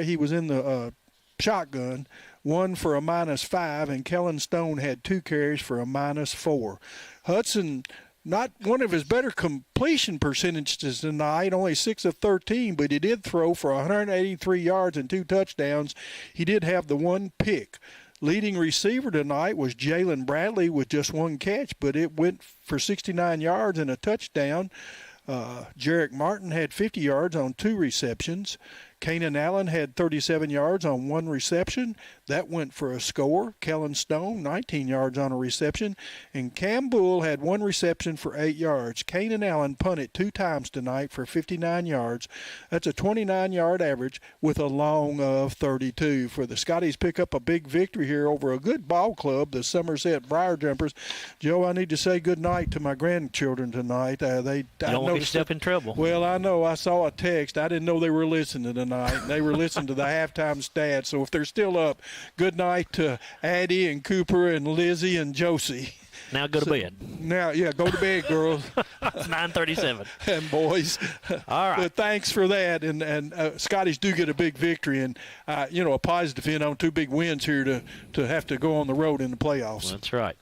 he was in the shotgun, 1 for a minus 5, and Kellen Stone had 2 carries for a minus 4. Hudson, not one of his better completion percentages tonight, only 6 of 13, but he did throw for 183 yards and 2 touchdowns. He did have the 1 pick. Leading receiver tonight was Jalen Bradley with just 1 catch, but it went for 69 yards and a touchdown. Jarek Martin had 50 yards on 2 receptions. Kanan Allen had 37 yards on 1 reception. That went for a score. Kellen Stone, 19 yards on a reception. And Cam Bull had 1 reception for 8 yards. Kanan Allen punted 2 times tonight for 59 yards. That's a 29-yard average with a long of 32. For the Scotties pick up a big victory here over a good ball club, the Somerset Briar Jumpers. Joe, I need to say good night to my grandchildren tonight. You don't want yourself in trouble. Well, I know. I saw a text. I didn't know they were listening tonight. They were listening to the halftime stats. So if they're still up, good night to Addie and Cooper and Lizzie and Josie. Now go to bed. Now, yeah, go to bed, girls. It's 9:37. And boys. All right. But thanks for that. And Scotties do get a big victory. And, a positive on 2 big wins here to have to go on the road in the playoffs. That's right.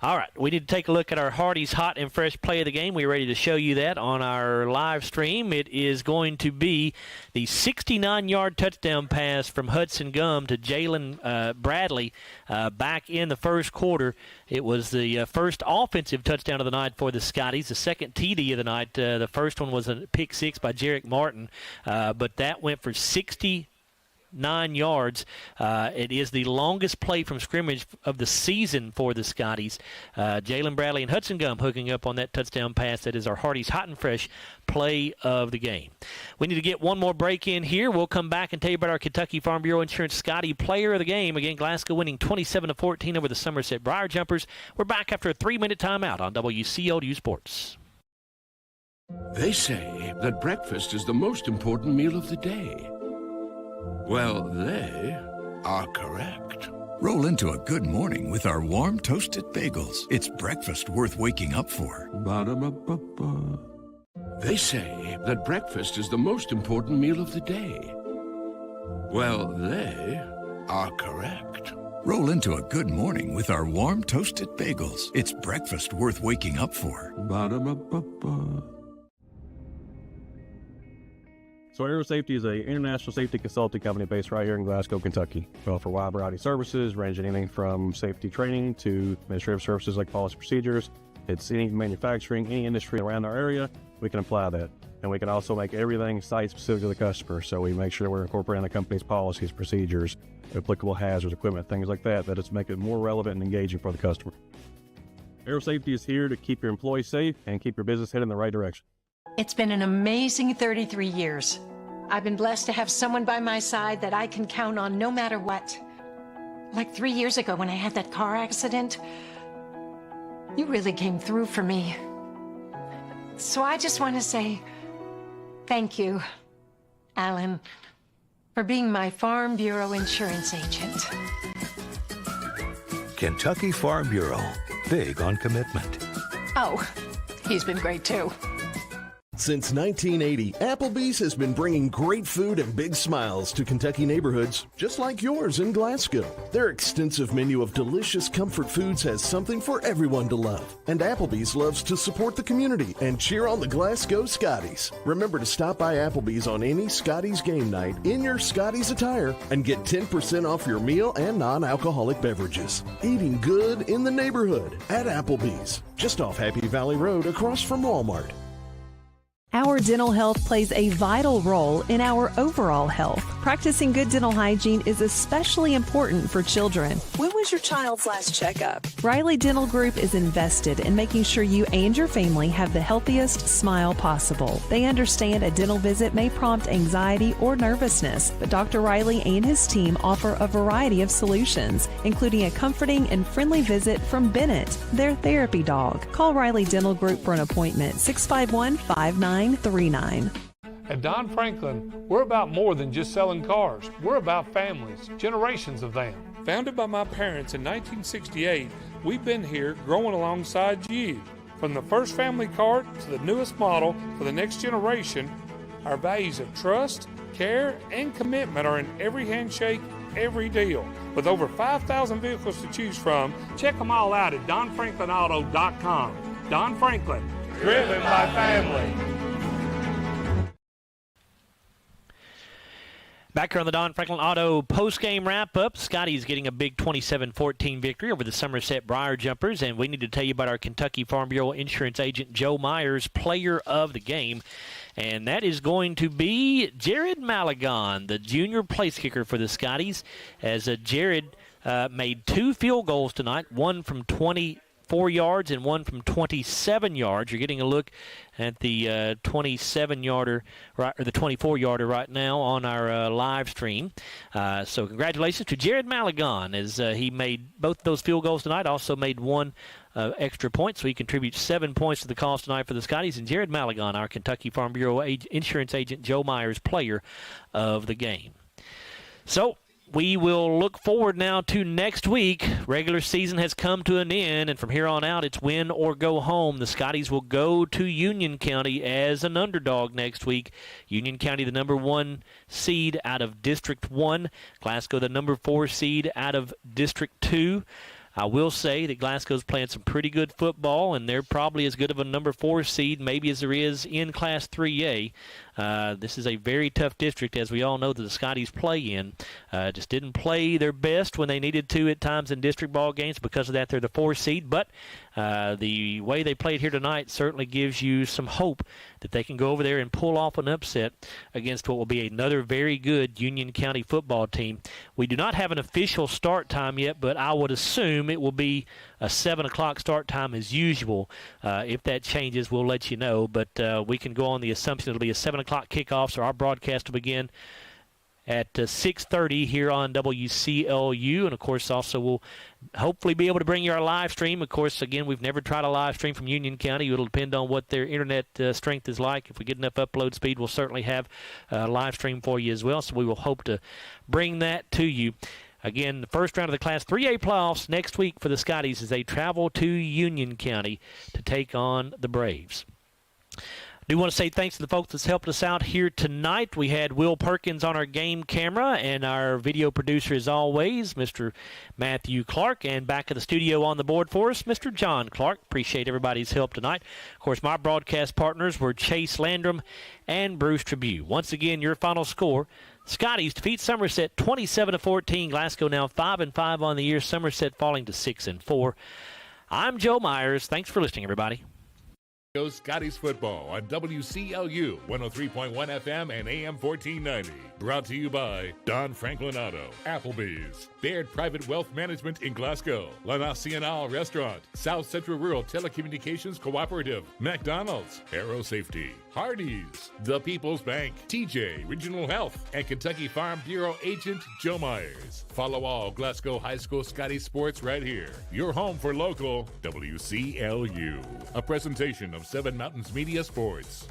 All right, we need to take a look at our Hardy's Hot and Fresh Play of the Game. We're ready to show you that on our live stream. It is going to be the 69-yard touchdown pass from Hudson Gum to Jalen Bradley back in the first quarter. It was the first offensive touchdown of the night for the Scotties, the second TD of the night. The first one was a pick 6 by Jarek Martin, but that went for 69 yards. It is the longest play from scrimmage of the season for the Scotties. Jalen Bradley and Hudson Gum hooking up on that touchdown pass. That is our Hardy's Hot and Fresh Play of the Game. We need to get one more break in here. We'll come back and tell you about our Kentucky Farm Bureau Insurance Scottie Player of the Game. Again, Glasgow winning 27-14 over the Somerset Briar Jumpers. We're back after a 3-minute timeout on WCLU Sports. They say that breakfast is the most important meal of the day. Well, they are correct. Roll into a good morning with our warm toasted bagels. It's breakfast worth waking up for. Ba-da-ba-ba-ba. They say that breakfast is the most important meal of the day. Well, they are correct. Roll into a good morning with our warm toasted bagels. It's breakfast worth waking up for. Ba-da-ba-ba-ba. So Aero Safety is an international safety consulting company based right here in Glasgow, Kentucky. We offer a wide variety of services, ranging anything from safety training to administrative services like policy procedures. It's any manufacturing, any industry around our area, we can apply that. And we can also make everything site-specific to the customer. So we make sure we're incorporating the company's policies, procedures, applicable hazards, equipment, things like that, that it's make it more relevant and engaging for the customer. Aero Safety is here to keep your employees safe and keep your business headed in the right direction. It's been an amazing 33 years. I've been blessed to have someone by my side that I can count on no matter what. Like 3 years ago when I had that car accident, you really came through for me. So I just want to say thank you, Alan, for being my Farm Bureau insurance agent. Kentucky Farm Bureau, big on commitment. Oh, he's been great too. Since 1980, Applebee's has been bringing great food and big smiles to Kentucky neighborhoods just like yours in Glasgow. Their extensive menu of delicious comfort foods has something for everyone to love. And Applebee's loves to support the community and cheer on the Glasgow Scotties. Remember to stop by Applebee's on any Scotties game night in your Scotties attire and get 10% off your meal and non-alcoholic beverages. Eating good in the neighborhood at Applebee's, just off Happy Valley Road across from Walmart. Our dental health plays a vital role in our overall health. Practicing good dental hygiene is especially important for children. When was your child's last checkup? Riley Dental Group is invested in making sure you and your family have the healthiest smile possible. They understand a dental visit may prompt anxiety or nervousness, but Dr. Riley and his team offer a variety of solutions, including a comforting and friendly visit from Bennett, their therapy dog. Call Riley Dental Group for an appointment, 651-5939. At Don Franklin, we're about more than just selling cars. We're about families, generations of them. Founded by my parents in 1968, we've been here growing alongside you. From the first family car to the newest model for the next generation, our values of trust, care, and commitment are in every handshake, every deal. With over 5,000 vehicles to choose from, check them all out at DonFranklinAuto.com. Don Franklin, driven by family. Back here on the Don Franklin Auto post-game wrap-up, Scotty's getting a big 27-14 victory over the Somerset Briar Jumpers, and we need to tell you about our Kentucky Farm Bureau insurance agent Joe Myers, player of the game. and that is going to be Jared Malagon, the junior place kicker for the Scotties, as Jared made 2 field goals tonight, one from 24 yards and one from 27 yards. You're getting a look at the 27-yarder, right, or the 24-yarder right now on our live stream. So congratulations to Jared Malagon as he made both those field goals tonight, also made 1 extra point, so he contributes 7 points to the cause tonight for the Scotties. And Jared Malagon, our Kentucky Farm Bureau insurance agent Joe Myers player of the game. So we will look forward now to next week. Regular season has come to an end, and from here on out, it's win or go home. The Scotties will go to Union County as an underdog next week. Union County, the number 1 seed out of District 1. Glasgow, the number 4 seed out of District 2. I will say that Glasgow's playing some pretty good football, and they're probably as good of a number 4 seed maybe as there is in Class 3A. This is a very tough district, as we all know, that the Scotties play in. Just didn't play their best when they needed to at times in district ball games. Because of that, they're the 4 seed. But the way they played here tonight certainly gives you some hope that they can go over there and pull off an upset against what will be another very good Union County football team. We do not have an official start time yet, but I would assume it will be a 7 o'clock start time as usual. If that changes, we'll let you know. But we can go on the assumption it'll be a 7 o'clock kickoff, so our broadcast will begin at 6:30 here on WCLU. And, of course, also we'll hopefully be able to bring you our live stream. Of course, again, we've never tried a live stream from Union County. It'll depend on what their internet strength is like. If we get enough upload speed, we'll certainly have a live stream for you as well. So we will hope to bring that to you. Again, the first round of the Class 3A playoffs next week for the Scotties as they travel to Union County to take on the Braves. I do want to say thanks to the folks that's helped us out here tonight. We had Will Perkins on our game camera, and our video producer, as always, Mr. Matthew Clark. And back at the studio on the board for us, Mr. John Clark. Appreciate everybody's help tonight. Of course, my broadcast partners were Chase Landrum and Bruce Tribune. Once again, your final score: Scotties defeat Somerset 27-14. Glasgow now 5-5 on the year. Somerset falling to 6-4. I'm Joe Myers. Thanks for listening, everybody. Scotties football on WCLU 103.1 FM and AM 1490. Brought to you by Don Franklin Auto, Applebee's, Baird Private Wealth Management in Glasgow, La Nacional Restaurant, South Central Rural Telecommunications Cooperative, McDonald's, Aero Safety, Hardee's, The People's Bank, TJ Regional Health, and Kentucky Farm Bureau agent Joe Myers. Follow all Glasgow High School Scotties sports right here. Your home for local WCLU. A presentation of Seven Mountains Media Sports.